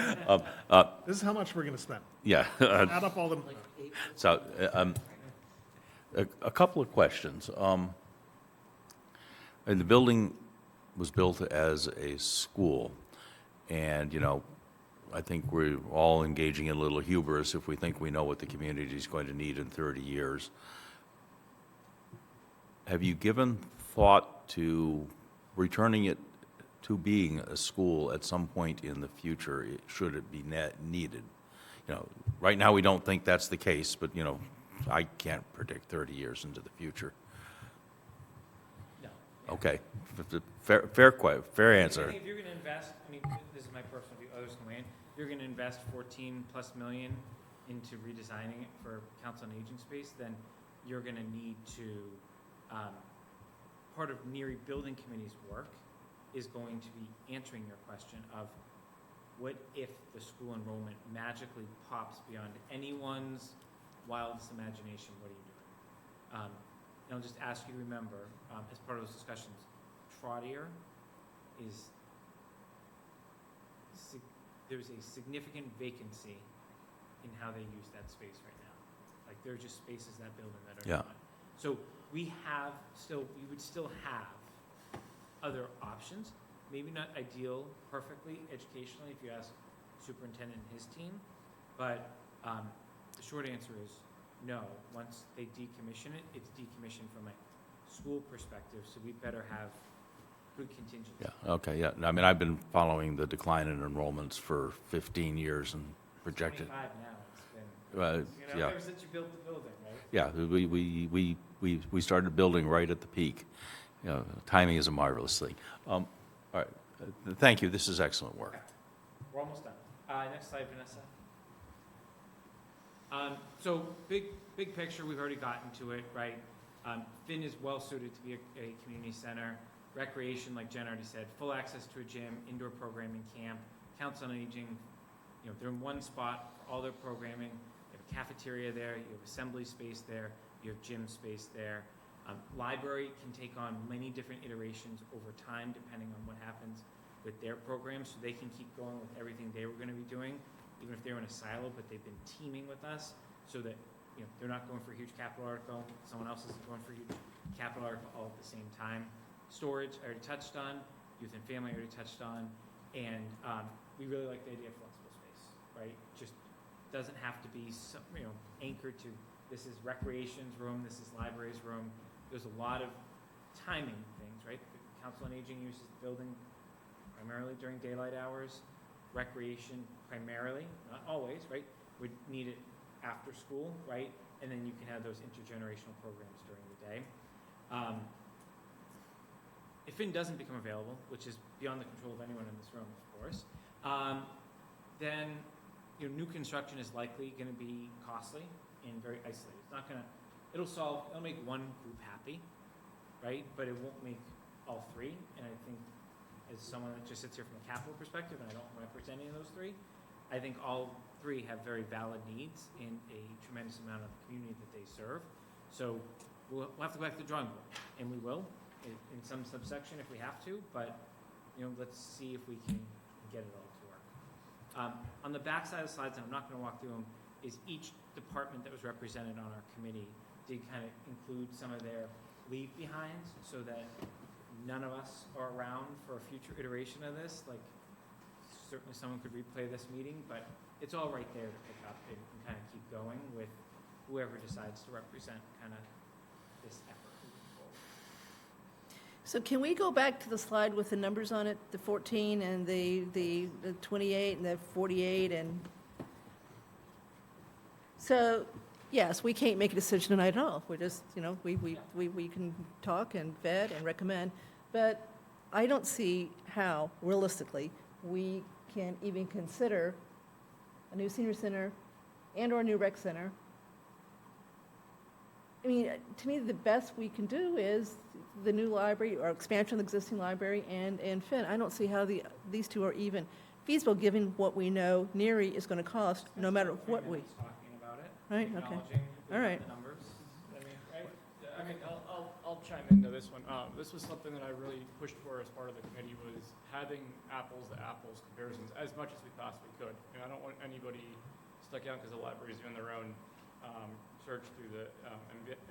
This is how much we're going to spend. Yeah. Add up all the. So, a couple of questions. And the building was built as a school, and, you know, I think we're all engaging in a little hubris if we think we know what the community is going to need in 30 years. Have you given thought to returning it to being a school at some point in the future, should it be needed? You know, right now we don't think that's the case, but, you know, I can't predict 30 years into the future. No. Okay, fair answer. If you're going to invest, I mean, this is my personal view, others can weigh in, if you're going to invest $14+ million into redesigning it for council on aging space, then you're going to need to, part of NERI Building Committee's work is going to be answering your question of what if the school enrollment magically pops beyond anyone's wildest imagination, what are you doing? And I'll just ask you to remember, as part of those discussions, Trotter is, there's a significant vacancy in how they use that space right now. Like, there are just spaces in that building that are gone. So we would still have other options, maybe not ideal perfectly educationally if you ask superintendent and his team, but the short answer is no. Once they decommission it, it's decommissioned from a school perspective, so we better have good contingency. Yeah, okay, yeah. I mean, I've been following the decline in enrollments for 15 years and projected. 25 now, it's been, yeah. ever since you built the building, right? Yeah, we started building right at the peak. You know, timing is a marvelous thing. All right, thank you. This is excellent work. Okay. We're almost done. Next slide, Vanessa. So big picture, we've already gotten to it, right? Finn is well suited to be a community center. Recreation, like Jen already said, full access to a gym, indoor programming camp, council on aging. You know, they're in one spot for all their programming. You have a cafeteria there, you have assembly space there, you have gym space there. Library can take on many different iterations over time depending on what happens with their programs, so they can keep going with everything they were going to be doing, even if they're in a silo, but they've been teaming with us so that, you know, they're not going for a huge capital article, someone else is going for a huge capital article all at the same time. Storage, I already touched on. Youth and family, I already touched on. And we really like the idea of flexible space. right? Just doesn't have to be, anchored to, this is recreation's room, this is library's room. There's a lot of timing things, right? The Council on Aging uses the building primarily during daylight hours, recreation primarily, not always, right? Would need it after school, right? And then you can have those intergenerational programs during the day. If Finn doesn't become available, which is beyond the control of anyone in this room, of course, then new construction is likely going to be costly and very isolated. It's not going to, it'll make one group happy, right? But it won't make all three. And I think, as someone that just sits here from a capital perspective, and I don't represent any of those three, I think all three have very valid needs in a tremendous amount of the community that they serve. So we'll have to go back to the drawing board, and we will in some subsection if we have to. But let's see if we can get it all to work. On the back side of the slides, and I'm not going to walk through them, is each department that was represented on our committee did kind of include some of their leave behinds so that none of us are around for a future iteration of this. Like, certainly someone could replay this meeting, but it's all right there to pick up and kind of keep going with whoever decides to represent kind of this effort moving forward. So can we go back to the slide with the numbers on it, the 14 and the 28 and the 48 and... So, yes, we can't make a decision tonight at all. We're just, we can talk and vet and recommend, but I don't see how, realistically, we can even consider a new senior center and/or a new rec center. I mean, to me, the best we can do is the new library or expansion of the existing library and Finn. I don't see how these two are even feasible, given what we know NERI is going to cost, no matter what we... Talking about it, Right, okay. acknowledging All right. the numbers. I'll chime into this one. This was something that I really pushed for as part of the committee, was having apples to apples comparisons as much as we possibly could. I don't want anybody stuck out because the library is doing their own search through the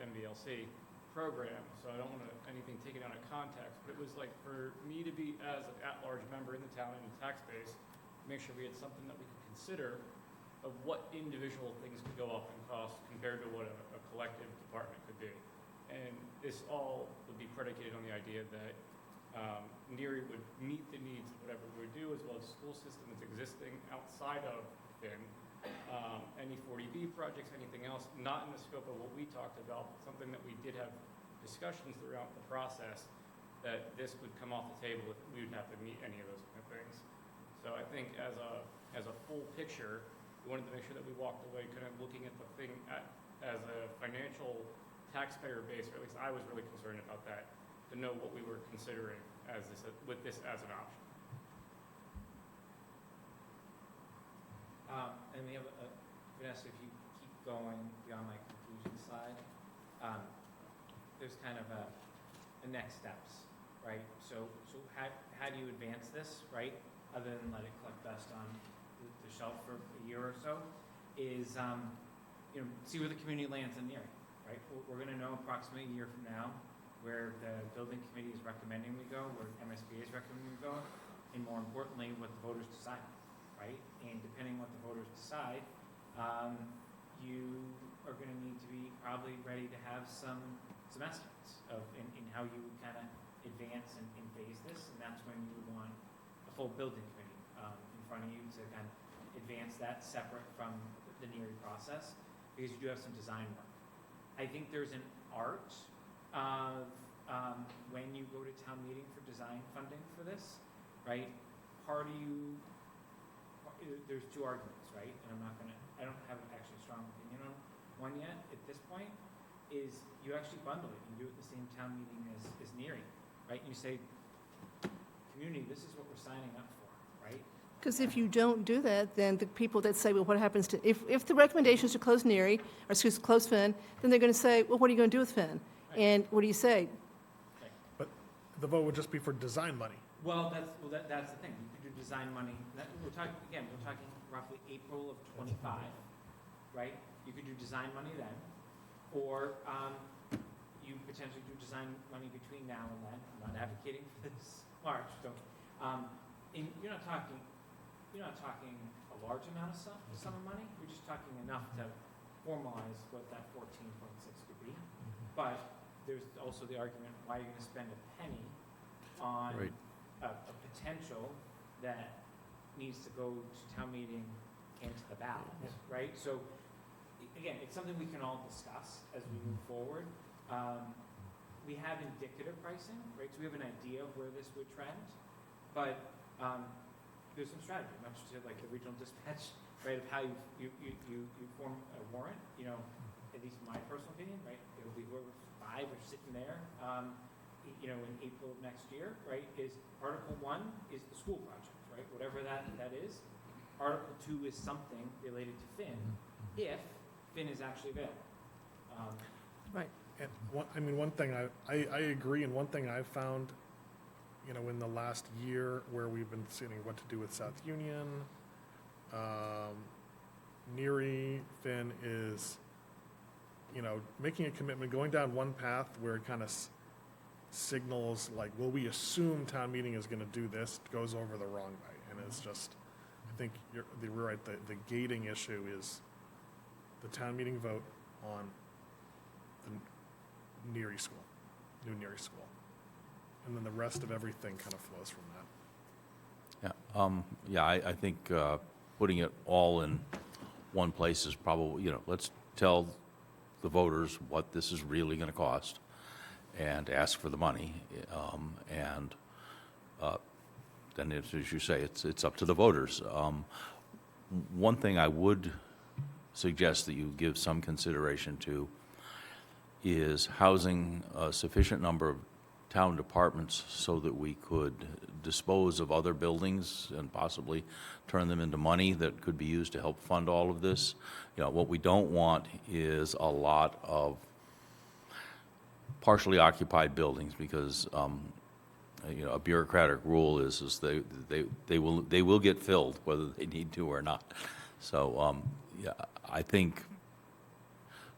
MBLC program, so I don't want anything taken out of context. But it was like for me to be as an at-large member in the town and the tax base, make sure we had something that we could consider of what individual things could go up in cost compared to what a collective department could be. And this all would be predicated on the idea that NERI would meet the needs of whatever we would do, as well as school system that's existing outside of Finn. Any 40B projects, anything else, not in the scope of what we talked about, but something that we did have discussions throughout the process, that this would come off the table if we would have to meet any of those kind of things. So I think as a full picture, we wanted to make sure that we walked away kind of looking at the thing as a financial taxpayer base, or at least I was really concerned about that, to know what we were considering as this, with this as an option. And we have Vanessa, if you keep going beyond my conclusion slide, there's kind of a next steps, right? So how do you advance this, right? Other than let it collect dust on the shelf for a year or so, is see where the community lands in NERI, right? We're going to know approximately a year from now where the building committee is recommending we go, where MSBA is recommending we go, and more importantly, what the voters decide, right? And depending on what the voters decide, you are going to need to be probably ready to have some estimates of in how you would kind of advance and phase this, and that's when you would want a full building committee in front of you to kind of advance that separate from the NERI process, because you do have some design work. I think there's an art of when you go to town meeting for design funding for this, right? There's two arguments, right? And I don't have actually a strong opinion on one yet at this point, is you actually bundle it and do it at the same town meeting as NERI, right? You say, community, this is what we're signing up for, right? Because if you don't do that, then the people that say, well, what happens to, if the recommendation is to close NERI, or excuse me, close Finn, then they're going to say, well, what are you going to do with Finn? Right. And what do you say? But the vote would just be for design money. Well, that's the thing. You could do design money. We're talking roughly April of 25, right? You could do design money then, or you potentially do design money between now and then. I'm not advocating for this March, and you're not talking you're not talking a large amount of summer money, you're just talking enough to formalize what that 14.6 could be. But there's also the argument, why are you gonna spend a penny on Right. a potential that needs to go to town meeting and to the ballot, right? So, again, it's something we can all discuss as we move forward. We have indicative pricing, right? So we have an idea of where this would trend, but there's some strategy, much to like the regional dispatch, right? Of how you form a warrant. You know, at least in my personal opinion, right? It'll be whoever's 5 or sitting there, you know, in April of next year, right? Is Article 1 is the school project, right? Whatever that is. Article 2 is something related to Finn, if Finn is actually available. Right. And one thing I agree, and one thing I've found, you know, in the last year where we've been seeing what to do with South Union, Neary, Finn is, you know, making a commitment, going down one path where it kind of signals like, well, we assume town meeting is going to do this, goes over the wrong way. And it's just, I think you're right, the gating issue is the town meeting vote on the Neary School, new Neary School. And then the rest of everything kind of flows from that. Yeah, I think putting it all in one place is probably, you know, let's tell the voters what this is really going to cost and ask for the money. And then, as you say, it's up to the voters. One thing I would suggest that you give some consideration to is housing a sufficient number of town departments so that we could dispose of other buildings and possibly turn them into money that could be used to help fund all of this. You know, what we don't want is a lot of partially occupied buildings because, you know, a bureaucratic rule is they will get filled whether they need to or not. So, yeah, I think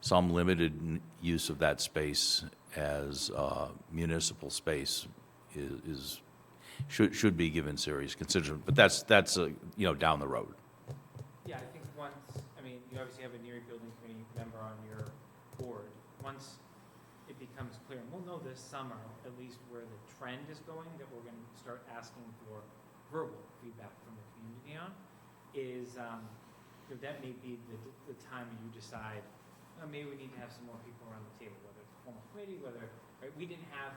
some limited use of that space as municipal space should be given serious consideration. But that's you know, down the road. Yeah, I think once, I mean, you obviously have a Neary Building Committee member on your board. Once it becomes clear, and we'll know this summer at least where the trend is going, that we're going to start asking for verbal feedback from the community on, is that may be the time you decide, maybe we need to have some more people around the table, whether it's a formal committee, whether, right, we didn't have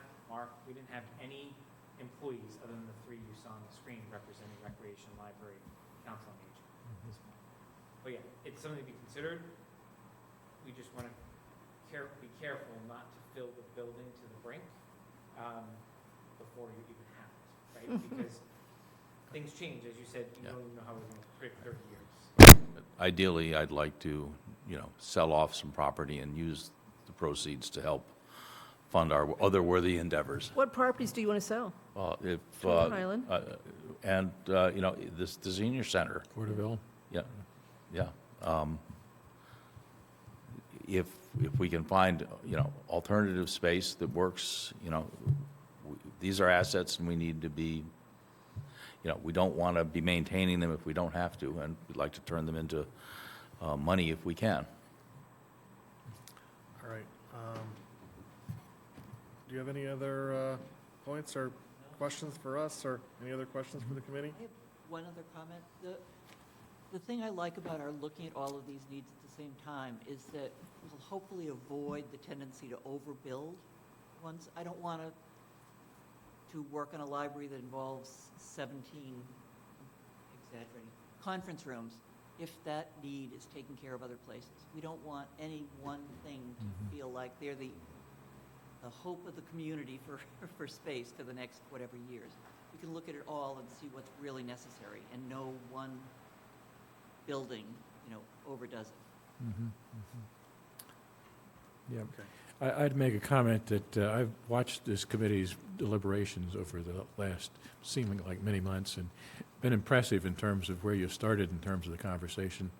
any employees other than the 3 you saw on the screen representing Recreation, Library, Council on Aging at this point. But yeah, it's something to be considered. We just want to be careful not to fill the building to the brink before you even have it, right? Because things change, as you said, you don't even know how we're going to predict 30 years. Ideally, I'd like to, you know, sell off some property and use the proceeds to help fund our other worthy endeavors. What properties do you want to sell? Well, if Northern Ireland? and you know, the senior center. Porterville? Yeah, yeah. If we can find, you know, alternative space that works, you know, these are assets and we need to be, you know, we don't want to be maintaining them if we don't have to, and we'd like to turn them into money if we can. All right. Do you have any other points or questions for us, or any other questions for the committee? I have one other comment. The thing I like about our looking at all of these needs at the same time is that we'll hopefully avoid the tendency to overbuild ones. I don't want to work on a library that involves 17, exaggerating, conference rooms if that need is taken care of other places. We don't want any one thing to feel like they're the hope of the community for space for the next whatever years. We can look at it all and see what's really necessary, and no one building, you know, overdoes it. Yeah. I'd make a comment that I've watched this committee's deliberations over the last, seeming like many months, and been impressive in terms of where you started in terms of the conversation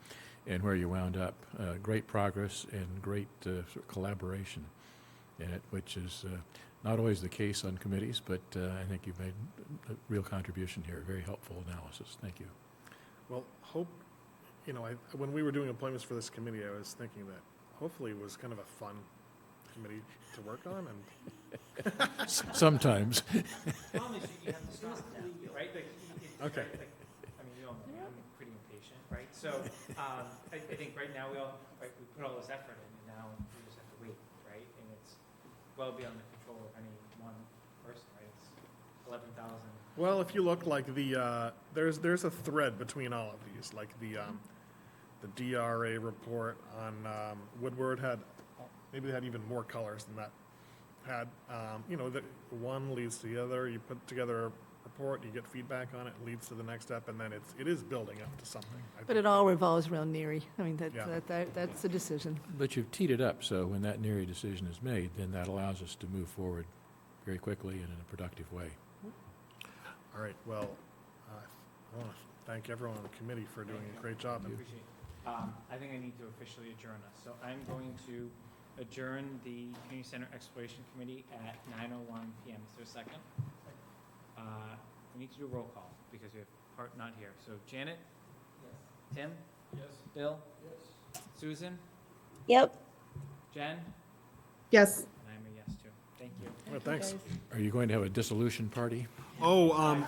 and where you wound up. Great progress and great sort of collaboration in it, which is not always the case on committees, but I think you've made a real contribution here. Very helpful analysis. Thank you. Well, when we were doing appointments for this committee, I was thinking that hopefully it was kind of a fun committee to work on, and Sometimes. Problem is you have to stop now, right? Okay. I mean, you all know me, I'm pretty impatient, right? So, I think right now we put all this effort in, and now we just have to wait, right? And it's well beyond the control of any one person, right? It's 11,000. well, if you look like there's a thread between all of these, like the DRA report on Woodward maybe they had even more colors than that had. The one leads to the other. You put together a report, you get feedback on it, leads to the next step, and then it is building up to something. But it all revolves around NERI. I mean, Yeah. that's the decision. But you've teed it up, so when that NERI decision is made, then that allows us to move forward very quickly and in a productive way. All right, well, I want to thank everyone on the committee for doing a great job. I appreciate it. I think I need to officially adjourn us. So I'm going to adjourn the Community Center Exploration Committee at 9:01 PM. Is there a second? We need to do a roll call because we have Part not here. So Janet? Yes. Tim? Yes. Bill? Yes. Susan? Yep. Jen? Yes. And I'm a yes too. Thank you. Well, thanks. Are you going to have a dissolution party? Oh,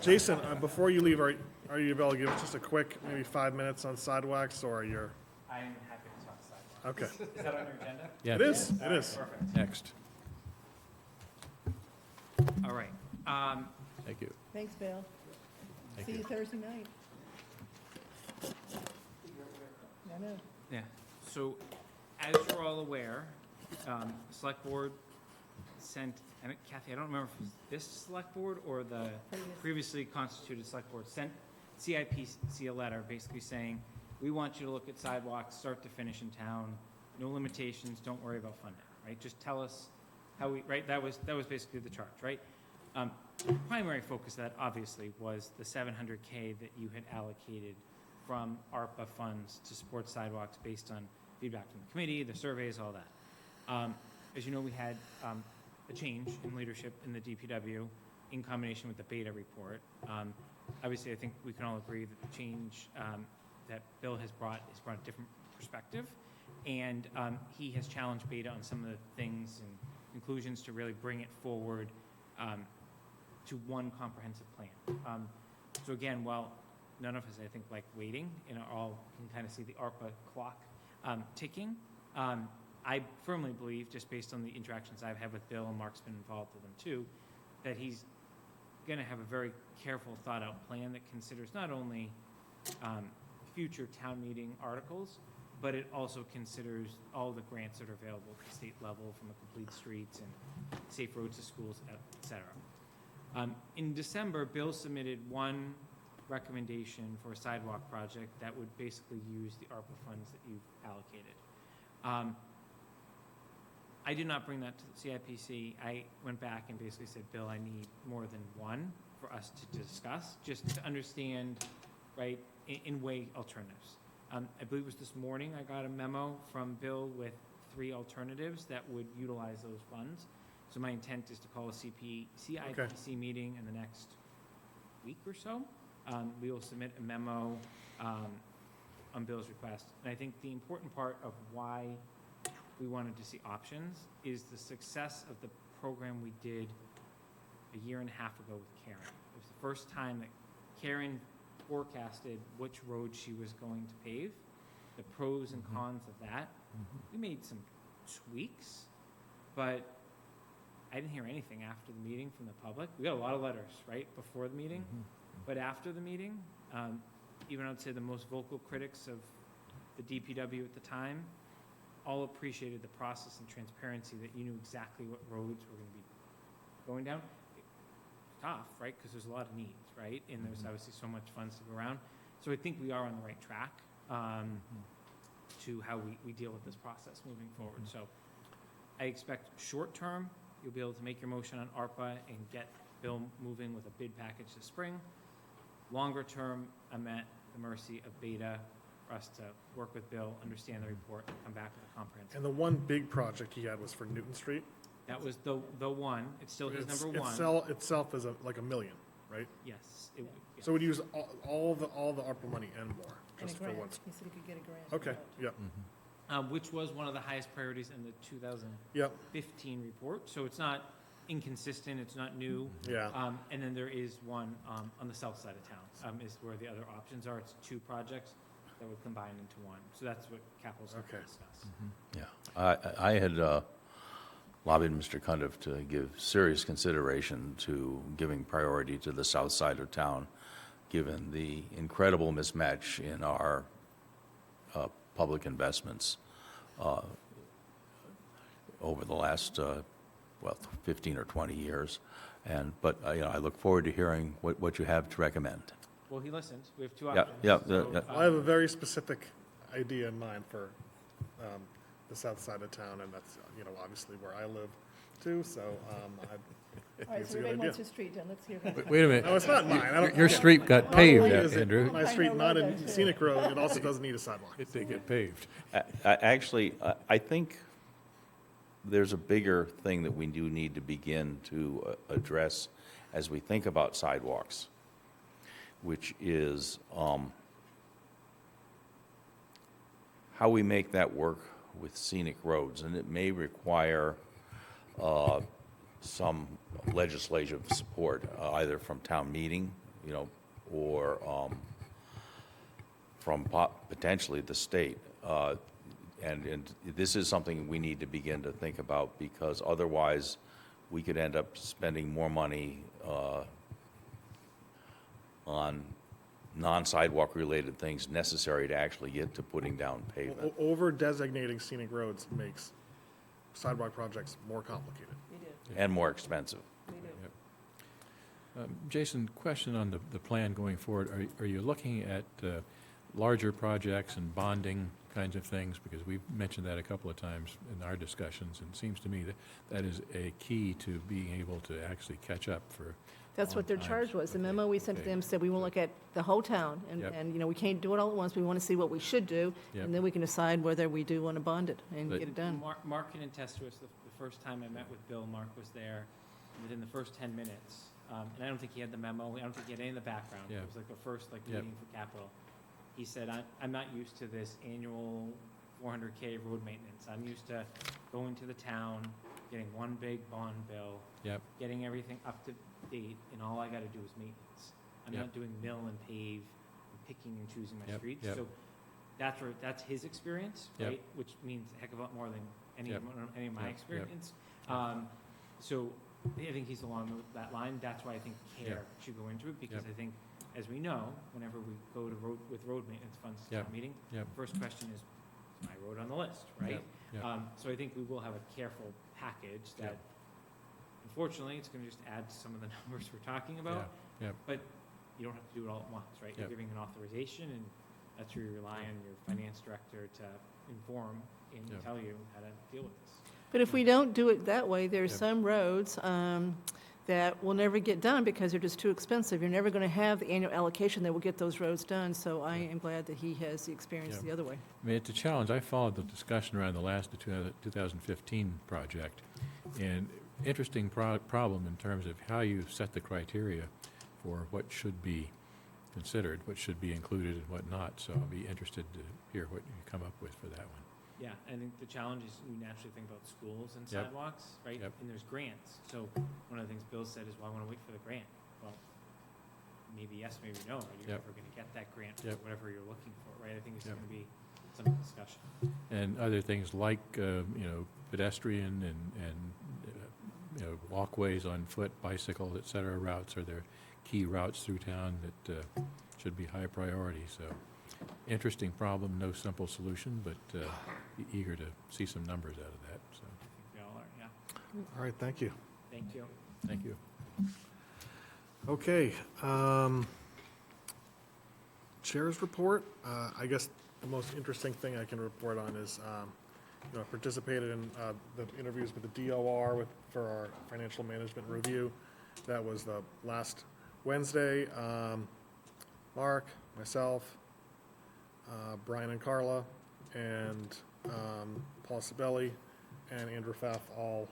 Jason, before you leave, are you able to give us just a quick, maybe 5 minutes on sidewalks, or you're? I am happy to talk sidewalks. Okay. Is that on your agenda? Yeah. It is, it is. Perfect. Next. All right. Thank you. Thanks, Bill. Thank See you. you Thursday night. I know. Yeah, so as you're all aware, Select Board sent, and Kathy, I don't remember if it was this Select Board or the previously constituted Select Board, sent CIPC a letter basically saying, we want you to look at sidewalks, start to finish in town, no limitations, don't worry about funding, right? Just tell us how right? That was basically the charge, right? The primary focus of that obviously was the $700K that you had allocated from ARPA funds to support sidewalks based on feedback from the committee, the surveys, all that. As you know, we had a change in leadership in the DPW in combination with the beta report. Obviously, I think we can all agree that the change that Bill has brought a different perspective, and he has challenged beta on some of the things and conclusions to really bring it forward to one comprehensive plan. So again, while none of us, I think, like waiting, and all can kind of see the ARPA clock ticking, I firmly believe, just based on the interactions I've had with Bill, and Mark's been involved with him too, that he's going to have a very careful, thought-out plan that considers not only future town meeting articles, but it also considers all the grants that are available at the state level from the Complete Streets and Safe Roads to Schools, et cetera. In December, Bill submitted one recommendation for a sidewalk project that would basically use the ARPA funds that you've allocated. I did not bring that to the CIPC. I went back and basically said, Bill, I need more than one for us to discuss, just to understand, right, in way alternatives. I believe it was this morning I got a memo from Bill with 3 alternatives that would utilize those funds. So my intent is to call a CIPC meeting in the next week or so. We will submit a memo on Bill's request. And I think the important part of why we wanted to see options is the success of the program we did a year and a half ago with Karen. It was the first time that Karen forecasted which road she was going to pave, the pros and cons of that. We made some tweaks, but I didn't hear anything after the meeting from the public. We got a lot of letters, right, before the meeting, but after the meeting, even I would say the most vocal critics of the DPW at the time all appreciated the process and transparency that you knew exactly what roads were going to be going down. It's tough, right, because there's a lot of needs, right, and there's obviously so much funds to go around. So I think we are on the right track to how we deal with this process moving forward. So I expect short term, you'll be able to make your motion on ARPA and get Bill moving with a bid package this spring. Longer term, I'm at the mercy of beta for us to work with Bill, understand the report, and come back with a comprehensive. And the one big project he had was for Newton Street. That was the one. It's still his number one. Itself is like $1 million. right? Yes. It would, yeah. So we'd use all the ARPA money and more, And a just for grant. once. He said he could get a grant. Okay, yep, Which was one of the highest priorities in the 2015 yep, report. So it's not inconsistent, it's not new. yeah. And then there is one on the south side of town, is where the other options are. It's two projects that would combine into one. So that's what capital's going to Okay. discuss. Yeah, I had lobbied Mr. Cundiff to give serious consideration to giving priority to the south side of town, given the incredible mismatch in our public investments over the last, 15 or 20 years. But I look forward to hearing what you have to recommend. Well, he listened. We have two Yeah, options. yeah, So, yeah. I have a very specific idea in mind for the south side of town, and that's, obviously where I live too, so I All think right, it's so a good everybody idea. wants your street done. Let's hear about it. Wait a minute. No, it's not mine. I don't- Your street got Not paved, only is it Andrew. my street, not a scenic road, it also doesn't need a sidewalk. If they get paved. Actually, I think there's a bigger thing that we do need to begin to address as we think about sidewalks, which is how we make that work with scenic roads. And it may require some legislative support, either from town meeting, or from potentially the state. And this is something we need to begin to think about, because otherwise we could end up spending more money on non-sidewalk related things necessary to actually get to putting down pavement. Over designating scenic roads makes sidewalk projects more complicated. And more expensive. Jason, question on the plan going forward. Are you looking at larger projects and bonding kinds of things? Because we've mentioned that a couple of times in our discussions, and it seems to me that is a key to being able to actually catch up for. That's what their on charge time. was. The memo we sent to Okay. them said we want to look at the whole town, Yep. and we can't do it all at once. We want to see what we should do, Yep. and then we can decide whether we do want to bond it and But- get it done. Mark can attest to us, the first time I met with Bill, Mark was there within the first 10 minutes. And I don't think he had the memo, I don't think he had any of the background. Yeah. It was like the first Yep. meeting for capital. He said, I'm not used to this annual 400K road maintenance. I'm used to going to the town, getting one big bond bill, Yep. getting everything up to date, and all I got to do is maintenance. I'm Yep. not doing mill and pave, and picking and choosing my Yep, streets. yep. So that's his experience, Yep. right? Which means a heck of a lot more than any Yep. of my Yep, yep. experience. So I think he's along that line. That's why I think care should go into it, because Yep. I think, as we know, whenever we go to road maintenance funds to Yep. town meeting, Yep. the first question is my road on the list, right? Yep. Yep. So I think we will have a careful package that, Yep. unfortunately, it's going to just add to some of the numbers we're talking about. Yeah. Yep. But you don't have to do it all at once, right? You're Yep. giving an authorization, and that's where you rely on your finance director to inform and Yep. tell you how to deal with this. But if we don't do it that way, there's Yep. some roads that will never get done because they're just too expensive. You're never going to have the annual allocation that will get those roads done, so I am glad that he has the experience Yep. the other way. I mean, it's a challenge. I followed the discussion around the last 2015 project, and interesting problem in terms of how you set the criteria for what should be considered, what should be included and what not. So I'll be interested to hear what you come up with for that one. Yeah, I think the challenge is we naturally think about schools and Yep. sidewalks, right? Yep. And there's grants. So one of the things Bill said is, well, I want to wait for the grant. Well, maybe yes, maybe no. Are you Yep. ever going to get that grant for Yep. whatever you're looking for, right? I think it's Yep. going to be some discussion. And other things like, pedestrian and walkways on foot, bicycle, et cetera, routes are there key routes through town that should be high priority. So interesting problem, no simple solution, but eager to see some numbers out of that. So I think we all are, yeah. All right, thank you. Thank you. thank you. Okay, Chair's report. I guess the most interesting thing I can report on is, I participated in the interviews with the DOR for our financial management review. That was the last Wednesday. Mark, myself, Brian and Carla, and Paul Sabelli, and Andrew Pfaff all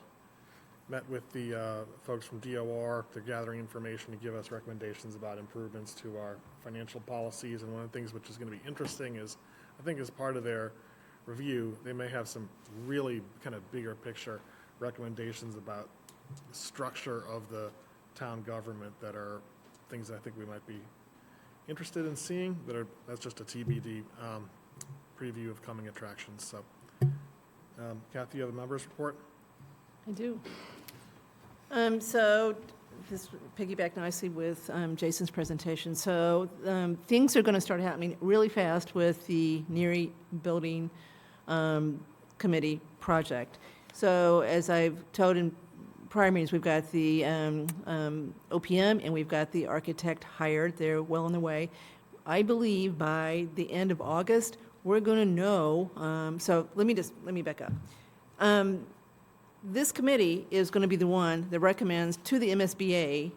met with the folks from DOR. They're gathering information to give us recommendations about improvements to our financial policies. And one of the things which is going to be interesting is, I think as part of their review, they may have some really kind of bigger picture recommendations about the structure of the town government that are things that I think we might be interested in seeing. That's just a TBD preview of coming attractions. So, Kathy, you have a members report? I do. So this piggyback nicely with Jason's presentation. So things are going to start happening really fast with the Neary Building Committee project. So as I've told in prior meetings, we've got the OPM and we've got the architect hired. They're well on their way. I believe by the end of August, we're going to know. So let me back up. This committee is going to be the one that recommends to the MSBA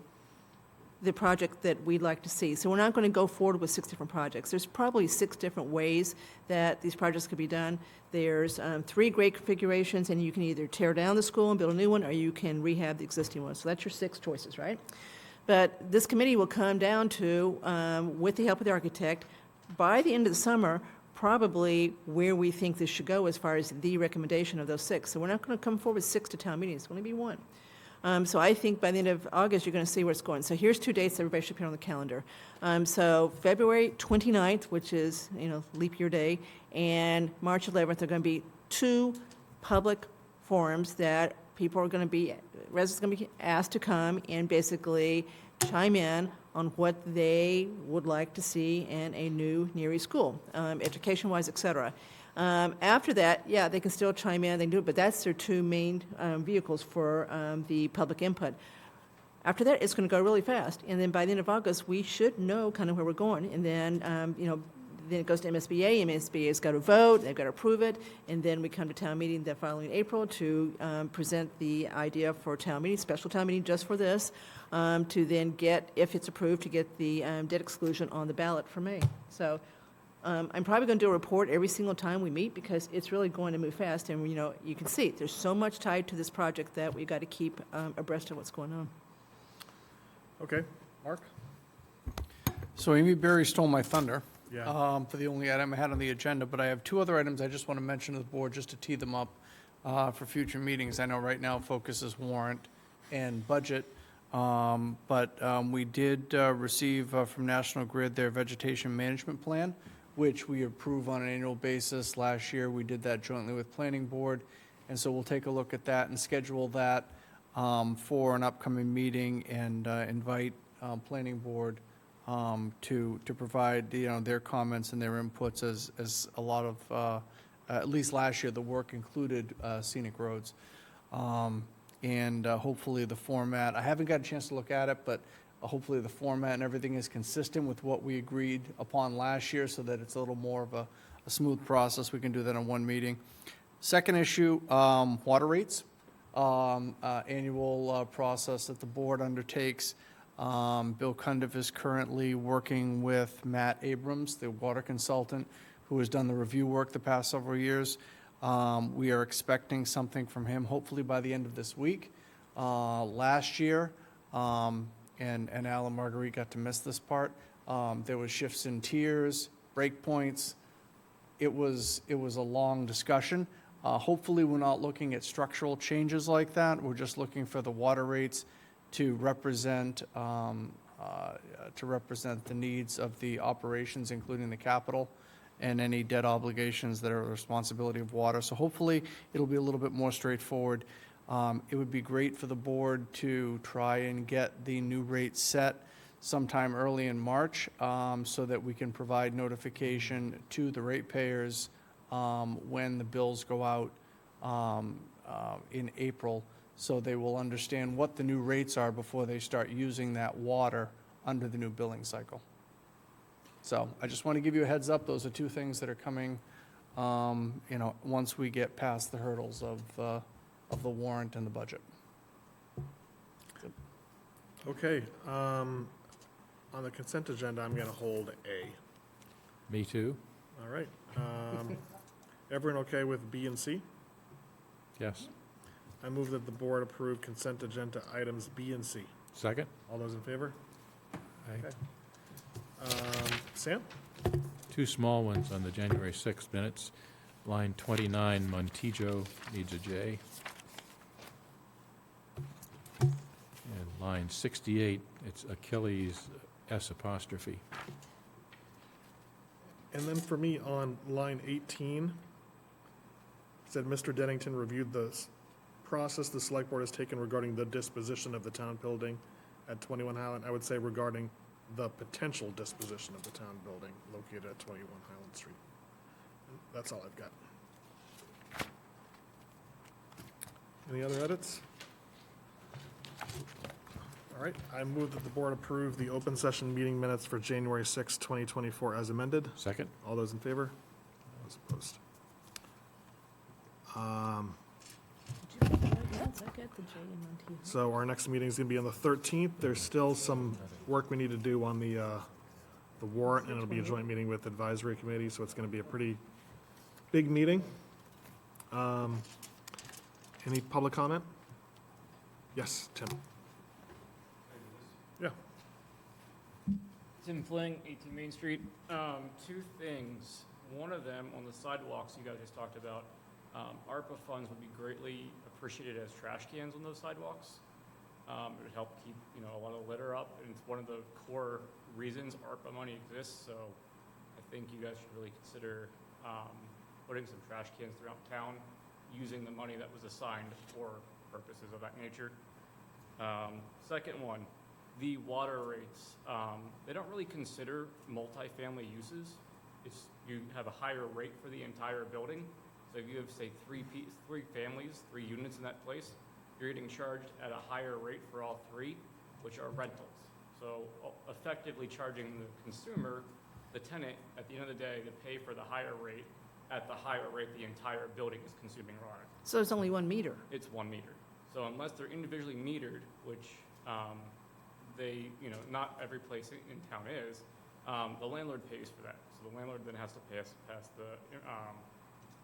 the project that we'd like to see. So we're not going to go forward with 6 different projects. There's probably 6 different ways that these projects could be done. There's 3 grade configurations, and you can either tear down the school and build a new one, or you can rehab the existing one. So that's your 6 choices, right? But this committee will come down to, with the help of the architect, by the end of the summer, probably where we think this should go as far as the recommendation of those 6. So we're not going to come forward with 6 to town meetings. It's going to be 1. So I think by the end of August, you're going to see where it's going. So here's 2 dates everybody should put on the calendar. So February 29th, which is, leap year day, and March 11th are going to be 2 public forums that residents are going to be asked to come and basically chime in on what they would like to see in a new Neary school, education-wise, et cetera. After that, yeah, they can still chime in, they can do it, but that's their 2 main vehicles for the public input. After that, it's going to go really fast, and then by the end of August, we should know kind of where we're going, and then, then it goes to MSBA, MSBA's got to vote, they've got to approve it, and then we come to town meeting the following April to present the idea for town meeting, special town meeting just for this, to then get, if it's approved, to get the debt exclusion on the ballot for May. So I'm probably going to do a report every single time we meet because it's really going to move fast. And, you can see there's so much tied to this project that we've got to keep abreast of what's going on. Okay, Mark? So Amy Berry stole my thunder. Yeah. For the only item I had on the agenda, but I have 2 other items I just want to mention to the board just to tee them up for future meetings. I know right now focus is warrant and budget, but we did receive from National Grid their vegetation management plan, which we approve on an annual basis. Last year, we did that jointly with Planning Board, and so we'll take a look at that and schedule that for an upcoming meeting and invite Planning Board to provide their comments and their inputs as a lot of at least last year the work included scenic roads, and hopefully the format, I haven't got a chance to look at it, but hopefully the format and everything is consistent with what we agreed upon last year so that it's a little more of a smooth process. We can do that in 1 meeting. Second issue, water rates, annual process that the board undertakes. Bill Cundiff is currently working with Matt Abrams, the water consultant, who has done the review work the past several years. We are expecting something from him hopefully by the end of this week. Last year, and Alan Marguerite got to miss this part, there was shifts in tiers, breakpoints. It was a long discussion. Hopefully we're not looking at structural changes like that. We're just looking for the water rates to represent the needs of the operations, including the capital and any debt obligations that are the responsibility of water. So hopefully it'll be a little bit more straightforward. It would be great for the board to try and get the new rate set sometime early in March so that we can provide notification to the ratepayers when the bills go out in April, so they will understand what the new rates are before they start using that water under the new billing cycle. So I just want to give you a heads up. Those are 2 things that are coming, once we get past the hurdles of the warrant and the budget. Okay, on the consent agenda, I'm going to hold A. Me too. All right. Everyone okay with B and C? Yes. I move that the board approve consent agenda items B and C. Second? All those in favor? Aye. Okay. Sam? Two small ones on the January 6th minutes. Line 29, Montijo needs a J. And line 68, it's Achilles S apostrophe. And then for me, on line 18, it said Mr. Dennington reviewed the process the select board has taken regarding the disposition of the town building at 21 Highland. I would say regarding the potential disposition of the town building located at 21 Highland Street. And that's all I've got. Any other edits? All right, I move that the board approve the open session meeting minutes for January 6, 2024 as amended. Second? All those in favor? All those opposed? So our next meeting is going to be on the 13th. There's still some work we need to do on the warrant, and it'll be a joint meeting with advisory committee, so it's going to be a pretty big meeting. Any public comment? Yes, Tim. Yeah. Tim Fling, 18 Main Street. Two things. One of them, on the sidewalks you guys just talked about, ARPA funds would be greatly appreciated as trash cans on those sidewalks. It would help keep, a lot of litter up, and it's one of the core reasons ARPA money exists, so I think you guys should really consider putting some trash cans throughout town, using the money that was assigned for purposes of that nature. Second one, the water rates. They don't really consider multifamily uses. You have a higher rate for the entire building. So if you have, say, three families, 3 units in that place, you're getting charged at a higher rate for all 3, which are rentals. So effectively charging the consumer, the tenant, at the end of the day, to pay for the higher rate. At the higher rate, the entire building is consuming water. So it's only 1 meter. It's 1 meter. So unless they're individually metered, which they, not every place in town is, the landlord pays for that. So the landlord then has to pass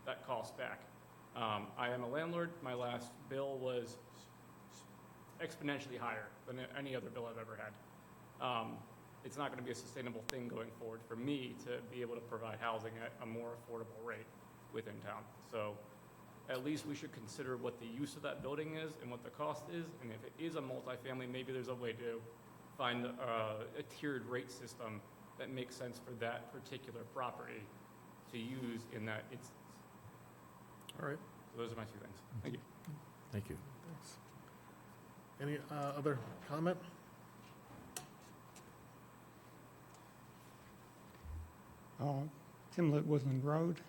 that cost back. I am a landlord. My last bill was exponentially higher than any other bill I've ever had. It's not going to be a sustainable thing going forward for me to be able to provide housing at a more affordable rate within town. So at least we should consider what the use of that building is and what the cost is. And if it is a multifamily, maybe there's a way to find a tiered rate system that makes sense for that particular property to use in that instance. All right. So those are my 2 things. Thank you. Thank you. Thanks. Any other comment? Tim Lit Woodland Road.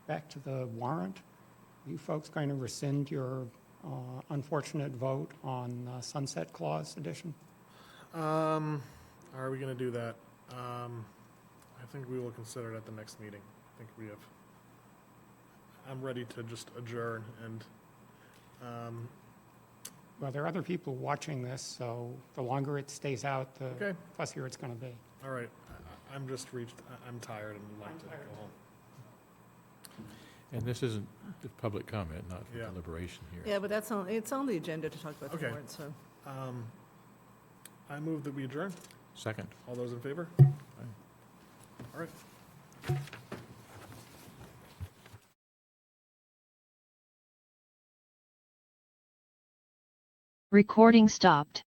Back to the warrant. Are you folks going to rescind your unfortunate vote on Sunset Clause edition? Are we going to do that? I think we will consider it at the next meeting. I think we have. I'm ready to just adjourn and. Well, there are other people watching this, so the longer it stays out, the fussier it's going to be. All right. I'm just I'm tired and would like to go home. And this isn't the public comment, not for Yeah. deliberation here. Yeah, but it's on the agenda to talk about the Okay. warrant, so. I move that we adjourn. Second. All those in favor? All right. Recording stopped.